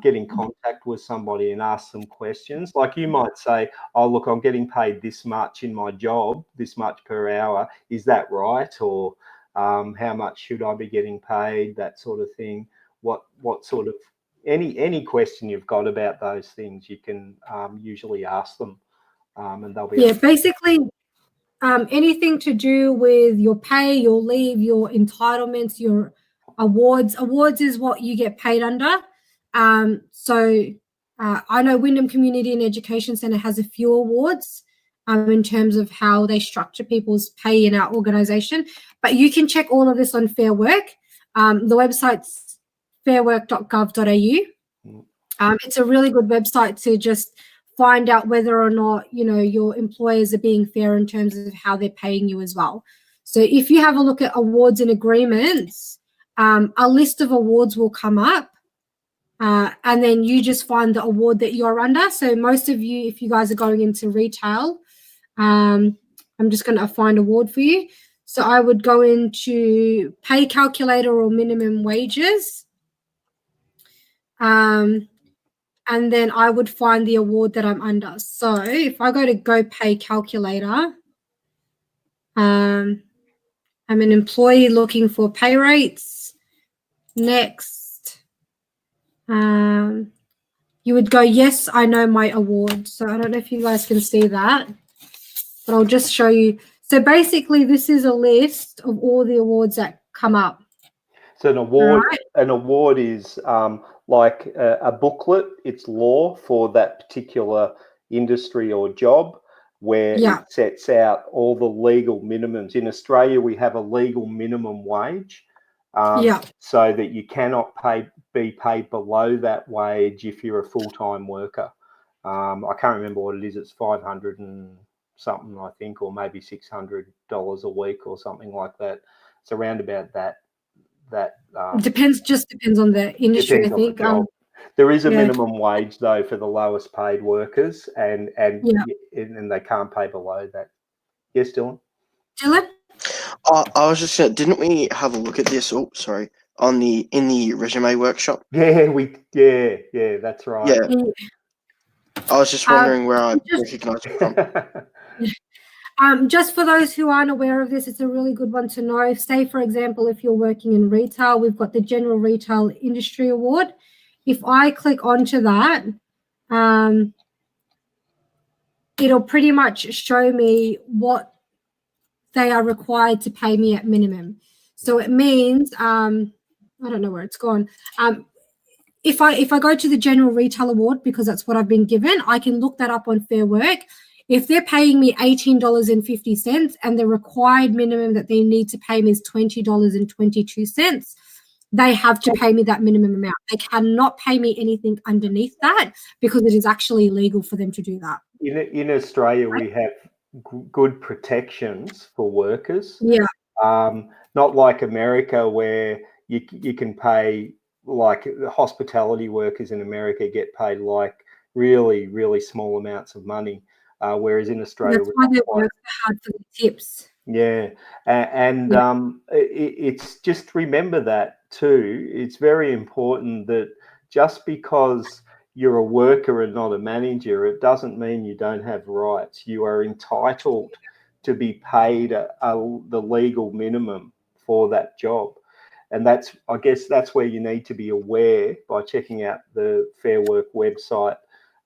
get in contact with somebody and ask some questions. Like you might say, "Oh, look, I'm getting paid this much in my job, this much per hour. Is that right?" Or how much should I be getting paid? That sort of thing. What sort of any question you've got about those things, you can usually ask them, and they'll be
basically anything to do with your pay, your leave, your entitlements, your awards. Awards is what you get paid under. So I know Wyndham Community and Education Centre has a few awards in terms of how they structure people's pay in our organisation. But you can check all of this on Fair Work. The website's fairwork.gov.au. It's a really good website to just find out whether or not, your employers are being fair in terms of how they're paying you as well. So if you have a look at awards and agreements, a list of awards will come up. And then you just find the award that you're under. So most of you, if you guys are going into retail, I'm just going to find award for you. So I would go into pay calculator or minimum wages. And then I would find the award that I'm under. So if I go to Go Pay Calculator, I'm an employee looking for pay rates. Next. You would go, yes, I know my award. So I don't know if you guys can see that, but I'll just show you. So basically, this is a list of all the awards that come up.
So an award is like a booklet. It's law for that particular industry or job, where it sets out all the legal minimums. In Australia, we have a legal minimum wage. So that you cannot be paid below that wage if you're a full-time worker. I can't remember what it is. It's 500 and something, I think, or maybe $600 a week or something like that. It's around about that.
Depends on the industry, I think.
There is a minimum wage though for the lowest paid workers, and they can't pay below that. Yes, Dylan.
I was just saying, didn't we have a look at this? Oh, sorry, in the resume workshop.
Yeah, that's right.
Yeah, I was just wondering where I recognised it from.
Just for those who aren't aware of this, it's a really good one to know. Say, for example, if you're working in retail, we've got the General Retail Industry Award. If I click onto that, it'll pretty much show me what they are required to pay me at minimum. So it means, I don't know where it's gone. If I go to the General Retail Award, because that's what I've been given, I can look that up on Fair Work. If they're paying me $18.50 and the required minimum that they need to pay me is $20.22, they have to pay me that minimum amount. They cannot pay me anything underneath that because it is actually illegal for them to do that.
In Australia, we have good protections for workers. Not like America, where you can pay, like hospitality workers in America get paid like really, really small amounts of money. Whereas in Australia,
that's why they work so hard for the tips.
It's just remember that too. It's very important that just because you're a worker and not a manager, it doesn't mean you don't have rights. You are entitled to be paid the legal minimum for that job. And I guess that's where you need to be aware by checking out the Fair Work website,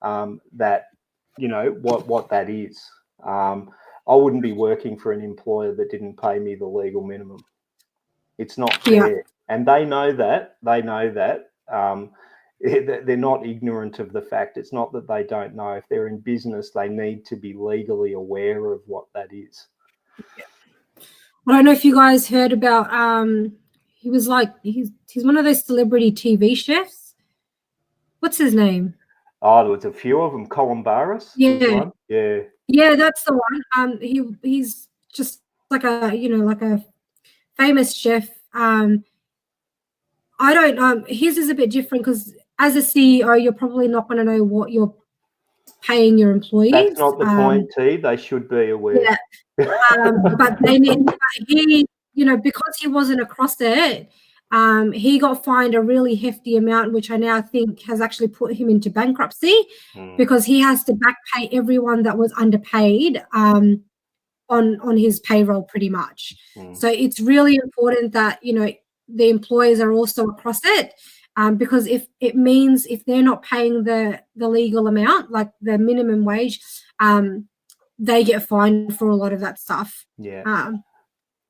that what that is. I wouldn't be working for an employer that didn't pay me the legal minimum. It's not fair. And they know that. They're not ignorant of the fact. It's not that they don't know. If they're in business, they need to be legally aware of what that is.
I don't know if you guys heard about, he's one of those celebrity TV chefs. What's his name?
Oh, there was a few of them. Colin Barris.
Yeah, that's the one. He's just like a famous chef. I don't. His is a bit different because as a CEO, you're probably not going to know what you're paying your employees.
That's not the point, T. They should be aware.
Yeah. But he, because he wasn't across it, he got fined a really hefty amount, which I now think has actually put him into bankruptcy because he has to back pay everyone that was underpaid on his payroll pretty much. So it's really important that, the employers are also across it. Because if they're not paying the legal amount, like the minimum wage, they get fined for a lot of that stuff.
Yeah,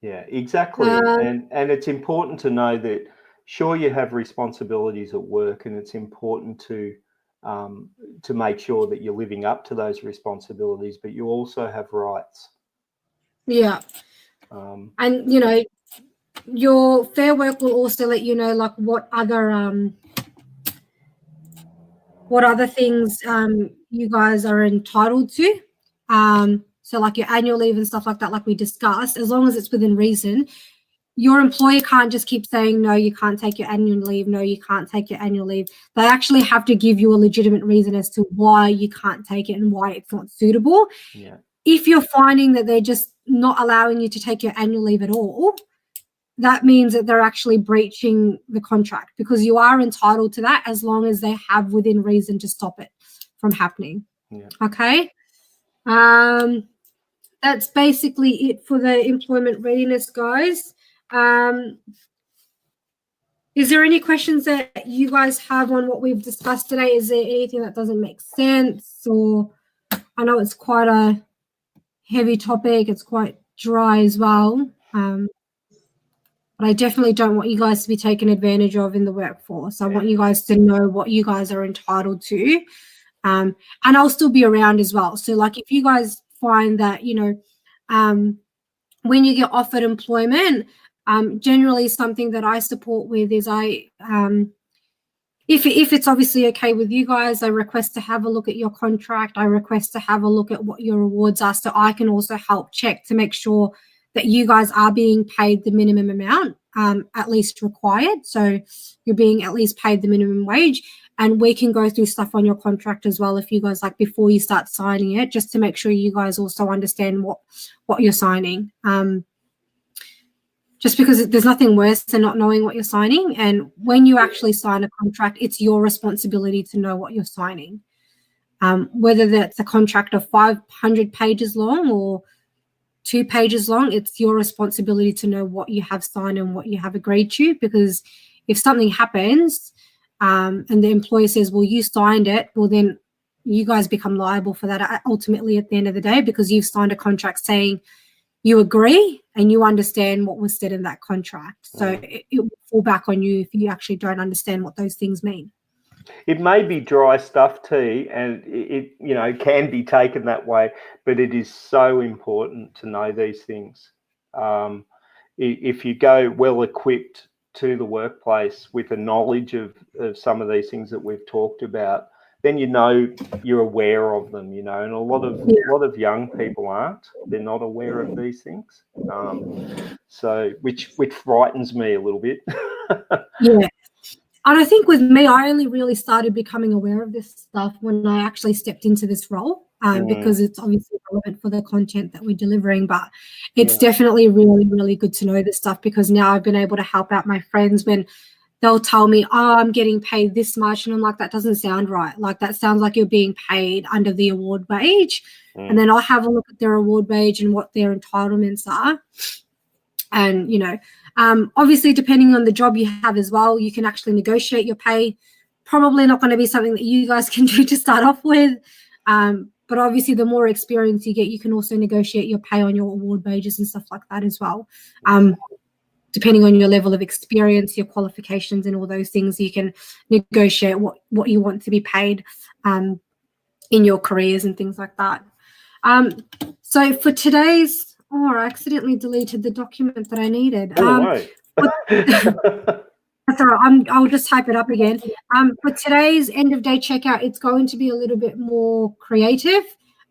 exactly. And it's important to know that, sure, you have responsibilities at work, and it's important to make sure that you're living up to those responsibilities, but you also have rights. Yeah.
And your Fair Work will also let you know like what other things you guys are entitled to. So like your annual leave and stuff like that, like we discussed, as long as it's within reason. Your employer can't just keep saying, no, you can't take your annual leave. No, you can't take your annual leave. They actually have to give you a legitimate reason as to why you can't take it and why it's not suitable.
Yeah.
If you're finding that they're just not allowing you to take your annual leave at all, that means that they're actually breaching the contract, because you are entitled to that as long as they have within reason to stop it from happening.
Yeah.
Okay. That's basically it for the employment readiness, guys. Is there any questions that you guys have on what we've discussed today? Is there anything that doesn't make sense? Or I know it's quite a heavy topic. It's quite dry as well. But I definitely don't want you guys to be taken advantage of in the workforce. I want you guys to know what you guys are entitled to. And I'll still be around as well. So like if you guys find that, when you get offered employment, generally something that I support with is if it's obviously okay with you guys, I request to have a look at your contract. I request to have a look at what your rewards are, so I can also help check to make sure that you guys are being paid the minimum amount, at least required. So you're being at least paid the minimum wage. And we can go through stuff on your contract as well if you guys like before you start signing it, just to make sure you guys also understand what you're signing. Just because there's nothing worse than not knowing what you're signing. And when you actually sign a contract, it's your responsibility to know what you're signing. Whether that's a contract of 500 pages long or 2 pages long, it's your responsibility to know what you have signed and what you have agreed to, because if something happens and the employer says, well, you signed it, well, then you guys become liable for that ultimately at the end of the day, because you've signed a contract saying you agree and you understand what was said in that contract. So it will fall back on you if you actually don't understand what those things mean.
It may be dry stuff, T, and it can be taken that way, but it is so important to know these things. If you go well equipped to the workplace with a knowledge of some of these things that we've talked about, then you're aware of them, and a lot of young people aren't. They're not aware of these things, so which frightens me a little bit.
Yeah. And I think with me, I only really started becoming aware of this stuff when I actually stepped into this role, because it's obviously relevant for the content that we're delivering. But it's definitely really, really good to know this stuff, because now I've been able to help out my friends when they'll tell me, oh, I'm getting paid this much. And I'm like, that doesn't sound right. Like, that sounds like you're being paid under the award wage. And then I'll have a look at their award wage and what their entitlements are. And, obviously, depending on the job you have as well, you can actually negotiate your pay. Probably not going to be something that you guys can do to start off with. But obviously, the more experience you get, you can also negotiate your pay on your award wages and stuff like that as well. Depending on your level of experience, your qualifications and all those things, you can negotiate what you want to be paid in your careers and things like that. So for today's... Oh, I accidentally deleted the document that I needed. That's all right. I'll just type it up again. For today's end of day checkout, it's going to be a little bit more creative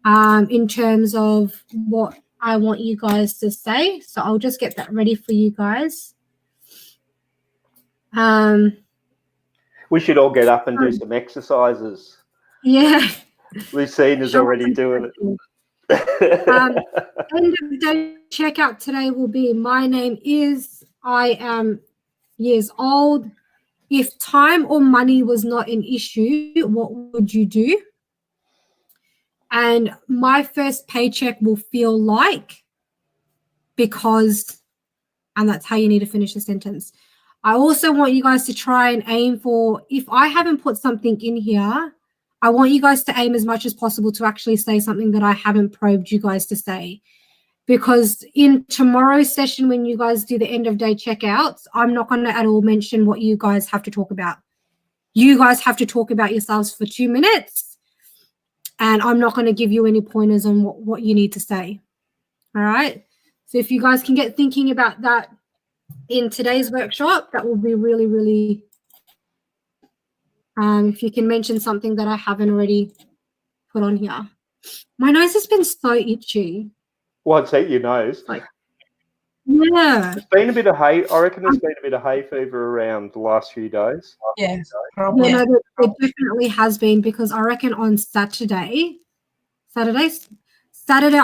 in terms of what I want you guys to say. So I'll just get that ready for you guys.
We should all get up and do some exercises.
Yeah.
Lucine is already doing it.
End of day checkout today will be, my name is, I am years old. If time or money was not an issue, what would you do? And my first paycheck will feel like, because, and that's how you need to finish the sentence. I also want you guys to try and aim for, if I haven't put something in here, I want you guys to aim as much as possible to actually say something that I haven't probed you guys to say. Because in tomorrow's session, when you guys do the end of day checkouts, I'm not going to at all mention what you guys have to talk about. You guys have to talk about yourselves for 2 minutes, and I'm not going to give you any pointers on what you need to say. All right? So if you guys can get thinking about that in today's workshop, that will be really, really, if you can mention something that I haven't already put on here. My nose has been so itchy.
What's that, your nose?
Yeah.
There's been a bit of hay. I reckon there's been a bit of hay fever around the last few days.
Yes,
Yeah, no, there definitely has been, because I reckon on Saturday, I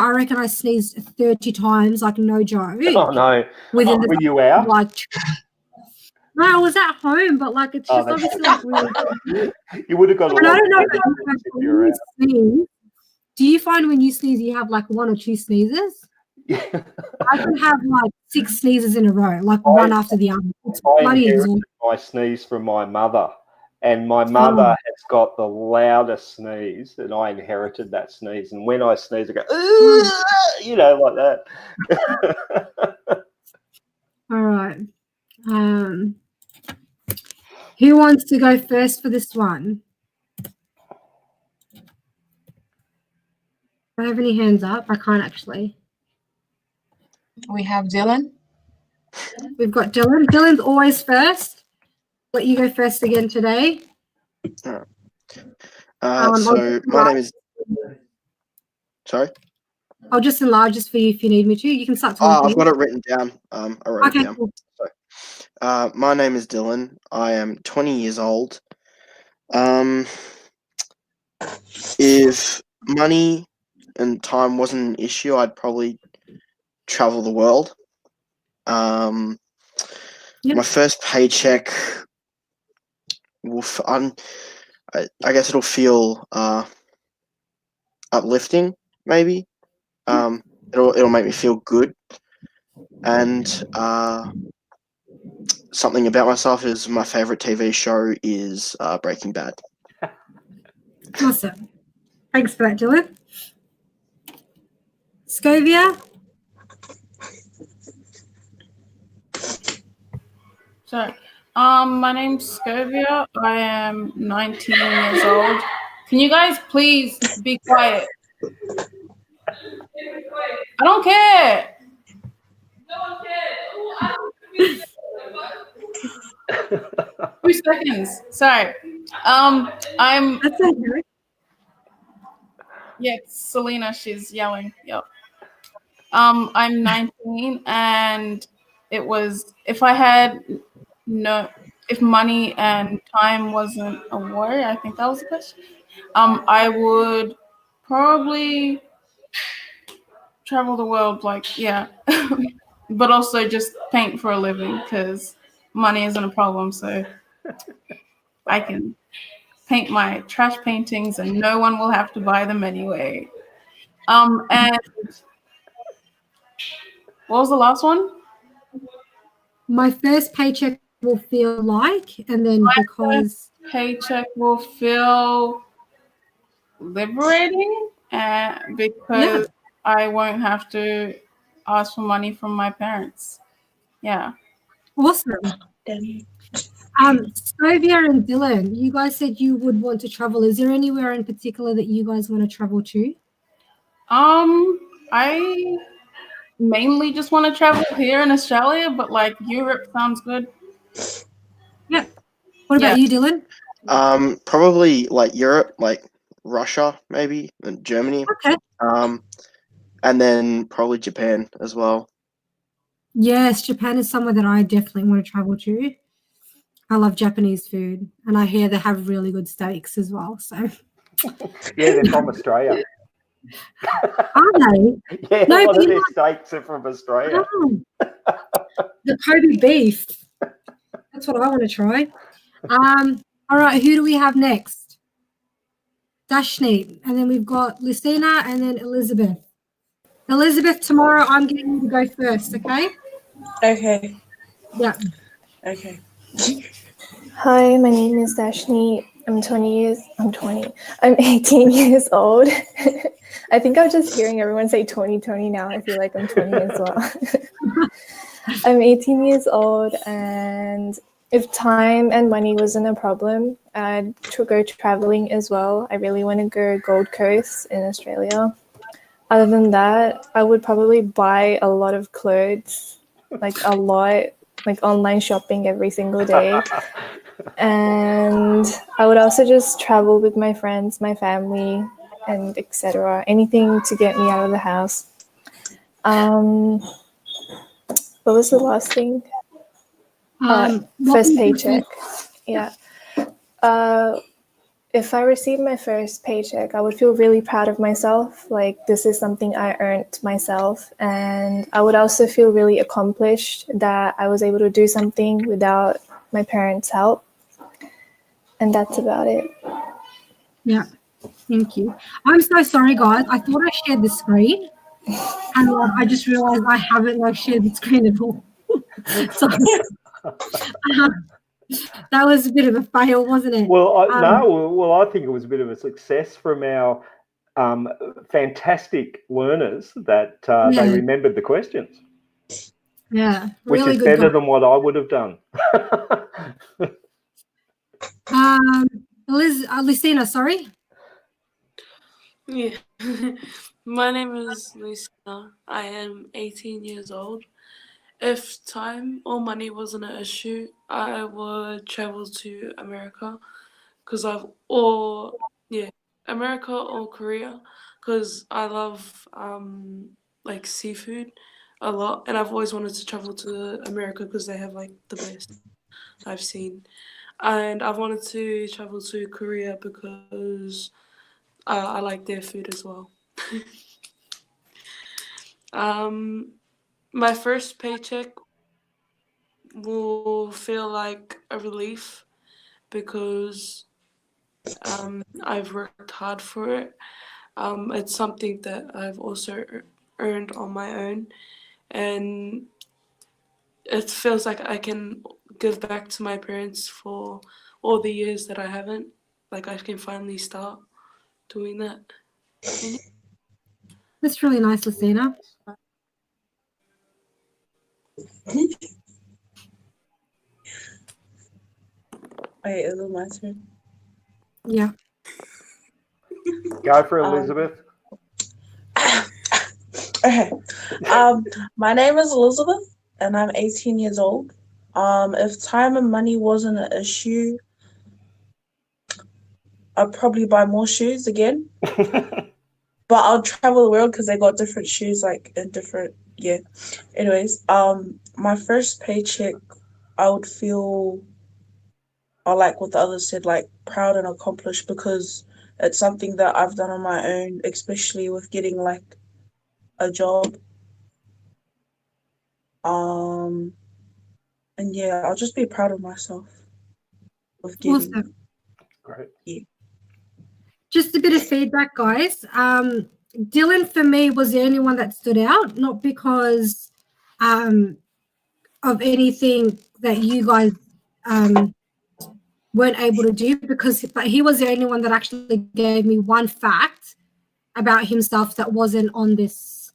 reckon I sneezed 30 times, like no joke.
Oh no!
Were
you out?
No, I was at home, but like it's just obviously like really.
You would have got a lot.
I don't know if you sneeze. Do you find when you sneeze you have like 1 or 2 sneezes? Yeah. I can have like 6 sneezes in a row, like one after the other. It's bloody exhausting.
I sneeze from my mother, and my mother has got the loudest sneeze, and I inherited that sneeze. And when I sneeze, I go, you know, like that.
All right. Who wants to go first for this one? Do I have any hands up? I can't actually.
We have Dylan.
We've got Dylan. Dylan's always first. Let you go first again today.
So my name is. Sorry.
I'll just enlarge this for you if you need me to. You can start
I've
talking.
got it written down. I wrote it down.
Cool.
So, my name is Dylan. I am 20 years old. If money and time wasn't an issue, I'd probably travel the world. My first paycheck will. I guess it'll feel uplifting. Maybe. It'll make me feel good, and something about myself is my favorite TV show is Breaking Bad.
Awesome. Thanks for that, Dylan. Scovia?
So, my name's Scovia. I am 19 years old. Can you guys please be quiet? I don't care. No one cares. 2 seconds. Sorry. I'm.
That's okay.
Yeah, Selena. She's yelling. Yep. I'm 19, and it was if money and time wasn't a worry. I think that was the question. I would probably travel the world, but also just paint for a living because money isn't a problem. So I can paint my trash paintings and no one will have to buy them anyway. And what was the last one?
My first paycheck will feel like, and then because
paycheck will feel liberating, because I won't have to ask for money from my parents. Yeah.
Awesome. Scovia and Dylan, you guys said you would want to travel. Is there anywhere in particular that you guys want to travel to?
I mainly just want to travel here in Australia, but like Europe sounds good.
Yeah. What about you, Dylan?
Probably like Europe, like Russia, maybe, and Germany.
Okay.
And then probably Japan as well.
Yes, Japan is somewhere that I definitely want to travel to. I love Japanese food, and I hear they have really good steaks as well. So,
yeah, they're from Australia.
Are they?
Yeah,
No,
a lot
but
of
you
their
know-
steaks are from Australia.
Oh, the Kobe beef. That's what I want to try. All right, who do we have next? Dashni, and then we've got Lucina, and then Elizabeth. Elizabeth, tomorrow I'm getting you to go first, okay?
Okay.
Yeah.
Okay.
Hi, my name is Dashni. I'm 18 years old. I think I'm just hearing everyone say 20 now. I feel like I'm 20 as well. I'm 18 years old, and if time and money wasn't a problem, I'd go traveling as well. I really want to go Gold Coast in Australia. Other than that, I would probably buy a lot of clothes, like a lot, like online shopping every single day. And I would also just travel with my friends, my family, and etc. Anything to get me out of the house. What was the last thing? First paycheck. Yeah. If I received my first paycheck, I would feel really proud of myself. Like, this is something I earned myself. And I would also feel really accomplished that I was able to do something without my parents' help. And that's about it.
Yeah, thank you. I'm so sorry, guys. I thought I shared the screen, and I just realized I haven't shared the screen at all. So that was a bit of a fail, wasn't it?
Well, I think it was a bit of a success from our fantastic learners that they remembered the questions.
Yeah,
which
really
is
good
better
guys.
than what I would have done.
Lucina, sorry.
Yeah. My name is Lucina. I am 18 years old. If time or money wasn't an issue, I would travel to America America or Korea, because I love like seafood a lot, and I've always wanted to travel to America because they have like the best I've seen. And I've wanted to travel to Korea because I like their food as well. My first paycheck will feel like a relief because I've worked hard for it. It's something that I've also earned on my own, and it feels like I can give back to my parents for all the years that I haven't. Like, I can finally start doing that.
That's really nice, Lucina.
Wait, is it my turn?
Yeah.
Go for Elizabeth.
Okay. My name is Elizabeth, and I'm 18 years old. If time and money wasn't an issue, I'd probably buy more shoes again. But I'll travel the world because they got different shoes, like in different, yeah. Anyways, my first paycheck, I would feel, or like what the others said, like proud and accomplished, because it's something that I've done on my own, especially with getting like a job. And yeah, I'll just be proud of myself with getting.
Awesome.
Great.
Yeah.
Just a bit of feedback, guys. Dylan, for me, was the only one that stood out, not because of anything that you guys weren't able to do, but he was the only one that actually gave me one fact about himself that wasn't on this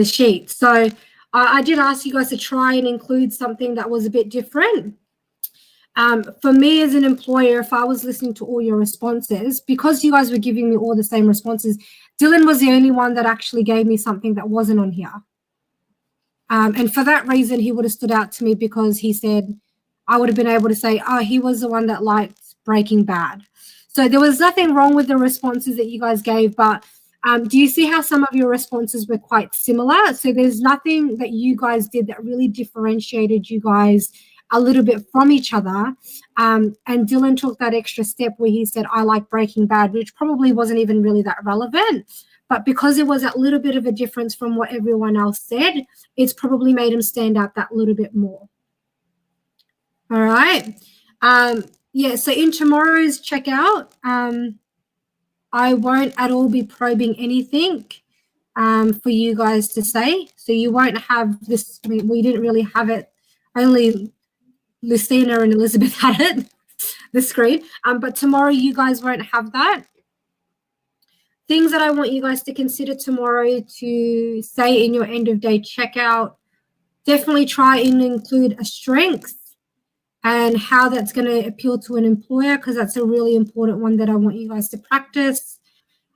sheet. So I did ask you guys to try and include something that was a bit different. For me as an employer, if I was listening to all your responses, because you guys were giving me all the same responses, Dylan was the only one that actually gave me something that wasn't on here. And for that reason, he would have stood out to me, because he said, I would have been able to say, oh, he was the one that liked Breaking Bad. So there was nothing wrong with the responses that you guys gave, but Do you see how some of your responses were quite similar? So there's nothing that you guys did that really differentiated you guys a little bit from each other. And Dylan took that extra step where he said, I like Breaking Bad, which probably wasn't even really that relevant. But because it was a little bit of a difference from what everyone else said, it's probably made him stand out that little bit more. All right. Yeah, so in tomorrow's checkout, I won't at all be probing anything for you guys to say. So you won't have this. I mean, we didn't really have it. Only Lucina and Elizabeth had it, the screen. But tomorrow you guys won't have that. Things that I want you guys to consider tomorrow to say in your end of day checkout, definitely try and include a strength and how that's going to appeal to an employer, because that's a really important one that I want you guys to practice.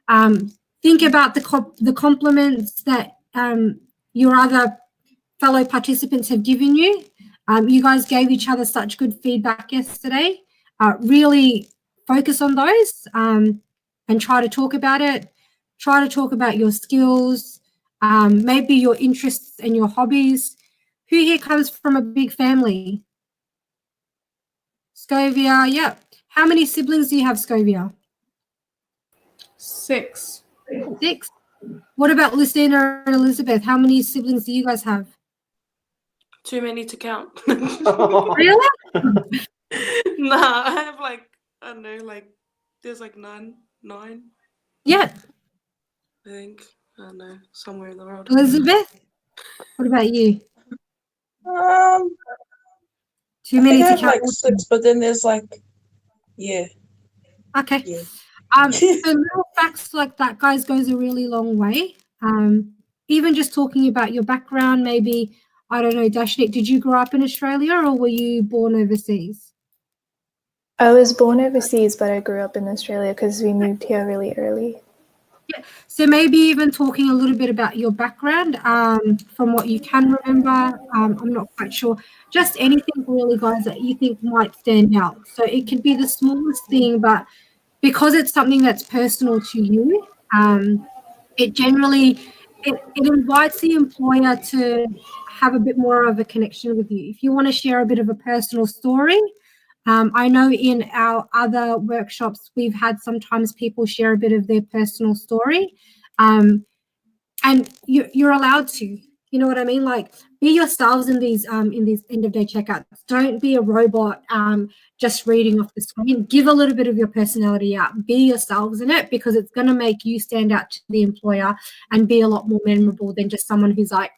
Think about the compliments that your other fellow participants have given you. You guys gave each other such good feedback yesterday. Really focus on those and try to talk about it. Try to talk about your skills, maybe your interests and your hobbies. Who here comes from a big family? Scovia, yeah. How many siblings do you have, Scovia?
6.
6. What about Lucina and Elizabeth? How many siblings do you guys have?
Too many to count.
Really?
Nah, I have I don't know, there's 9.
Yeah.
I think. I don't know, somewhere in the world.
Elizabeth, what about you? Too
I
many
think I
to
have
count.
6, but then there's yeah.
Okay.
Yeah.
So little facts like that, guys, goes a really long way. Even just talking about your background, maybe, I don't know, Dashnik, did you grow up in Australia or were you born overseas?
I was born overseas, but I grew up in Australia because we moved here really early.
Yeah. So maybe even talking a little bit about your background from what you can remember. I'm not quite sure. Just anything really, guys, that you think might stand out. So it could be the smallest thing, but because it's something that's personal to you, it generally it invites the employer to have a bit more of a connection with you. If you want to share a bit of a personal story, I know in our other workshops, we've had sometimes people share a bit of their personal story, and you're allowed to, you know what I mean? Be yourselves in these end of day checkouts. Don't be a robot just reading off the screen. Give a little bit of your personality out. Be yourselves in it, because it's going to make you stand out to the employer and be a lot more memorable than just someone who's like,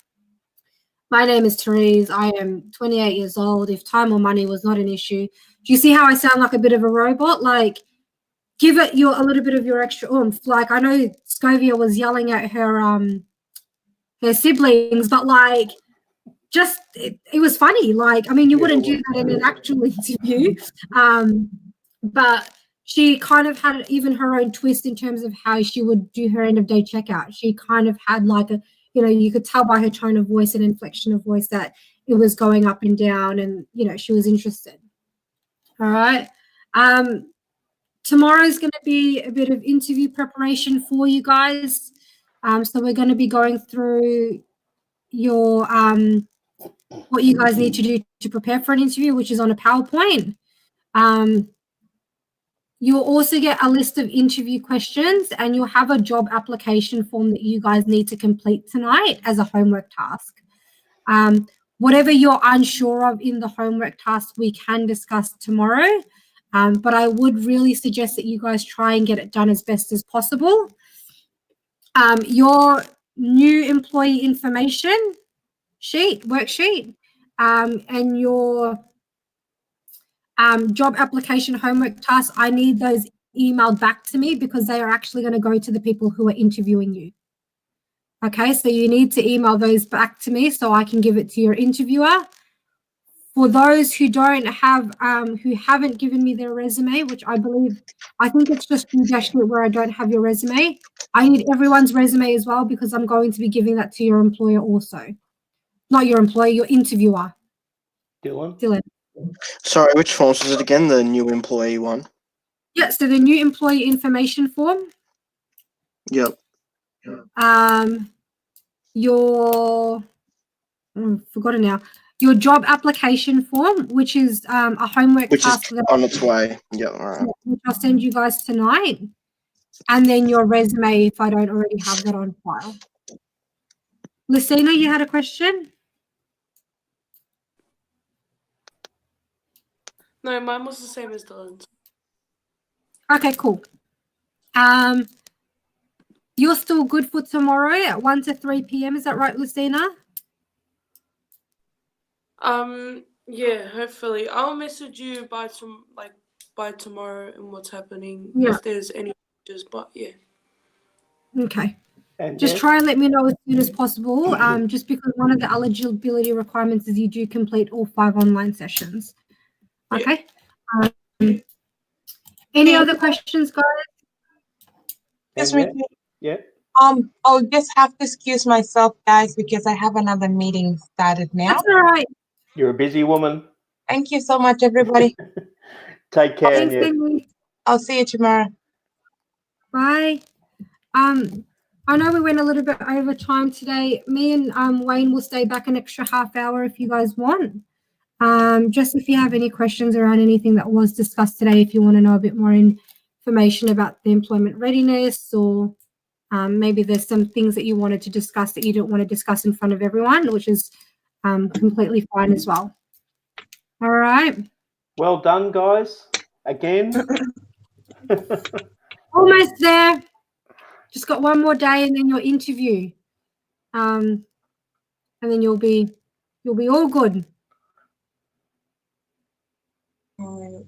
my name is Therese. I am 28 years old. If time or money was not an issue. Do you see how I sound like a bit of a robot? Give it a little bit of your extra oomph. I know Scovia was yelling at her siblings, but it was funny. You wouldn't do that in an actual interview. But she kind of had even her own twist in terms of how she would do her end of day checkout. She kind of had you could tell by her tone of voice and inflection of voice that it was going up and down, and, she was interested. All right. Tomorrow's going to be a bit of interview preparation for you guys. So we're going to be going through your what you guys need to do to prepare for an interview, which is on a PowerPoint. You'll also get a list of interview questions, and you'll have a job application form that you guys need to complete tonight as a homework task. Whatever you're unsure of in the homework task, we can discuss tomorrow. But I would really suggest that you guys try and get it done as best as possible. Your new employee information worksheet, and your job application homework tasks, I need those emailed back to me, because they are actually going to go to the people who are interviewing you. Okay, so you need to email those back to me so I can give it to your interviewer. For those who don't have, who haven't given me their resume, which I think it's just you, Dashnik, where I don't have your resume. I need everyone's resume as well, because I'm going to be giving that to your employer also. Not your employer, your interviewer. Dylan.
Sorry, which forms was it again? The new employee one?
Yeah, so the new employee information form.
Yep.
your forgotten now. Your job application form, which is a homework
Which
task
is on its way. Yeah, all right.
which I'll send you guys tonight, and then your resume if I don't already have that on file. Lucina, you had a question?
No, mine was the same as Dylan's.
Okay, cool. You're still good for tomorrow at 1 to 3 p.m. Is that right, Lucina?
Yeah, hopefully. I'll message you by tomorrow and what's happening
Yeah.
if there's any changes, but yeah.
Okay.
And
Just
Jess?
try and let me know as soon as possible. Just because one of the eligibility requirements is you do complete all 5 online sessions. Okay. Any other questions, guys?
Just
And yeah.
I'll just have to excuse myself, guys, because I have another meeting started now.
That's all right.
You're a busy woman.
Thank you so much, everybody.
Take care.
Thanks, Emily.
I'll see you tomorrow.
Bye. I know we went a little bit over time today. Me and Wayne will stay back an extra half hour if you guys want. Just if you have any questions around anything that was discussed today, if you want to know a bit more information about the employment readiness, or maybe there's some things that you wanted to discuss that you don't want to discuss in front of everyone, which is completely fine as well. All right.
Well done, guys. Again.
Almost there. Just got one more day and then your interview. And then you'll be all good. All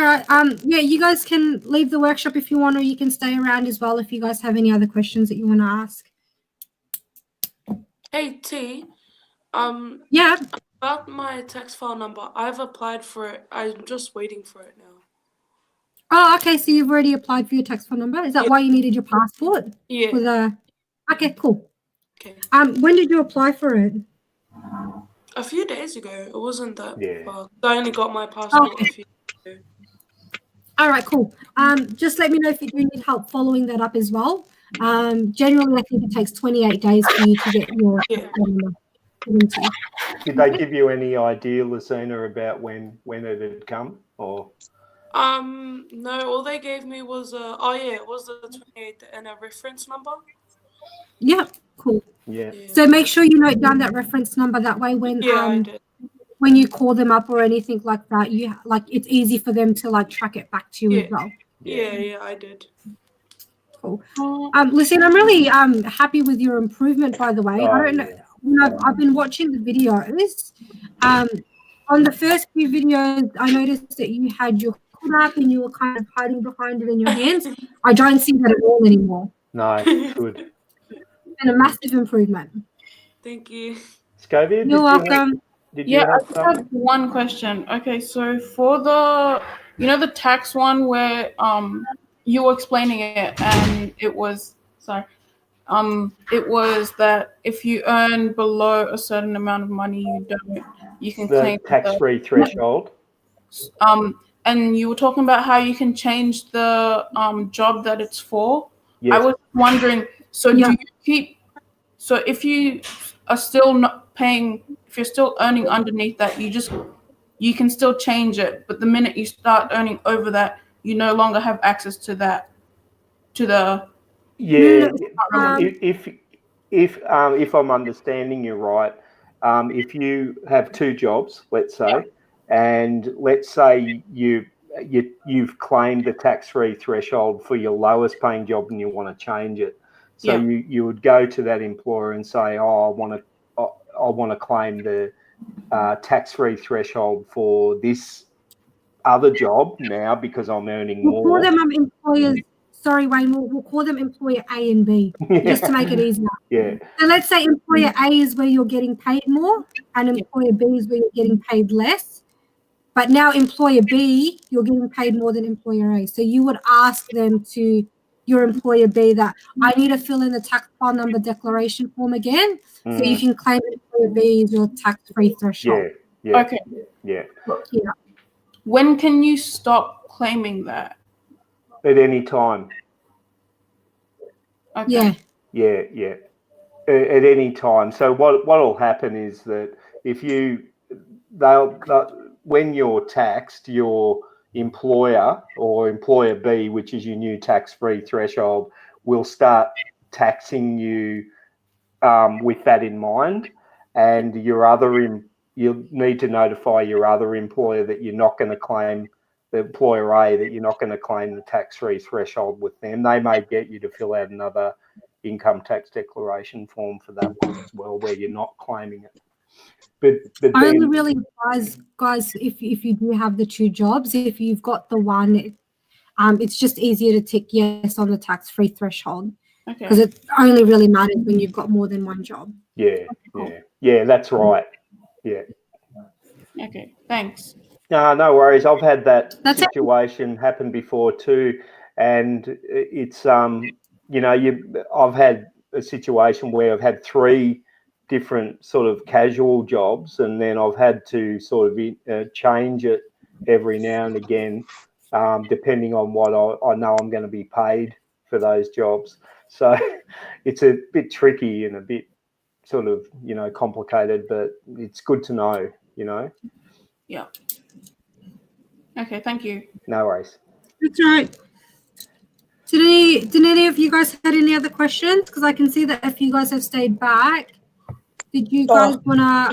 right. Yeah, you guys can leave the workshop if you want, or you can stay around as well if you guys have any other questions that you want to ask.
Hey T.
Yeah.
About my tax file number, I've applied for it. I'm just waiting for it now.
Oh, okay. So you've already applied for your tax file number. Is that why you needed your passport?
Yeah.
Okay, cool.
Okay.
When did you apply for it?
A few days ago. It wasn't that
Yeah.
far. I only got my passport
Okay.
a few days ago.
All right, cool. Just let me know if you do need help following that up as well. Generally, I think it takes 28 days for you to get your tax file number.
Did they give you any idea, Lucina, about when it had come? Or
No, all they gave me was it was the 28th and a reference number.
Yeah, cool.
Yeah.
So make sure you note down that reference number. That way, when you call them up or anything like that, it's easy for them to track it back to you as well.
Yeah, I did.
Cool. Listen, I'm really happy with your improvement, by the way. I don't know. I've been watching the videos. On the first few videos, I noticed that you had your hood up and you were kind of hiding behind it in your hands. I don't see that at all anymore.
No, good.
And a massive improvement.
Thank you.
Scovia,
You're welcome.
Did you
I
have
just
something?
had one question. Okay, so for the tax one where you were explaining it and it was it was that if you earn below a certain amount of money, you can
The
claim
tax-free threshold.
And you were talking about how you can change the job that it's for.
Yes.
I was wondering, do you keep? So if you are still not paying, if you're still earning underneath that, you can still change it. But the minute you start earning over that, you no longer have access to that.
If I'm understanding you right, if you have 2 jobs, let's say, and let's say you've claimed the tax-free threshold for your lowest paying job and you want to change it, so you would go to that employer and say, I want to claim the tax-free threshold for this other job now because I'm earning more.
We'll call them employers. Sorry, Wayne. We'll call them employer A and B just to make it easier.
Yeah.
So let's say employer A is where you're getting paid more, and employer B is where you're getting paid less. But now employer B, you're getting paid more than employer A. So you would ask them your employer B that I need to fill in the tax file number declaration form again, so you can claim employer B as your tax-free threshold.
Yeah.
Okay.
Yeah.
When can you stop claiming that?
At any time.
Okay.
Yeah. At any time. So what'll happen is that if when you're taxed, your employer or employer B, which is your new tax-free threshold, will start taxing you with that in mind, and you'll need to notify your other employer that you're not going to claim, the employer A, that you're not going to claim the tax-free threshold with them. They may get you to fill out another income tax declaration form for that one as well, where you're not claiming it. But
I only
then,
really advise guys if you do have the two jobs, if you've got the one, it's just easier to tick yes on the tax-free threshold because it only really matters when you've got more than one job.
Yeah, that's right. Yeah.
Okay, thanks.
No worries. I've had that situation happen before too, and it's I've had a situation where I've had 3 different sort of casual jobs, and then I've had to sort of change it every now and again, depending on what I know I'm going to be paid for those jobs. So it's a bit tricky and a bit sort of complicated, but it's good to know.
Yeah. Okay, thank you.
No worries.
That's right. Did any of you guys had any other questions? Because I can see that if you guys have stayed back, did you guys wanna?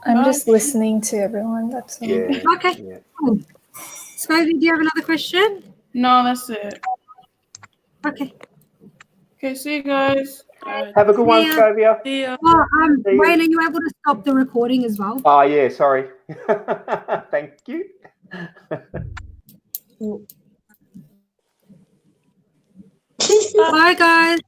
I'm just listening to everyone. That's all.
Yeah.
Okay. Yeah. Cool. Scovie, do you have another question?
No, that's it.
Okay.
Okay, see you guys.
Have a good one, Scovia.
Wayne, are you able to stop the recording as well?
Oh, yeah, sorry. Thank you.
Bye, guys.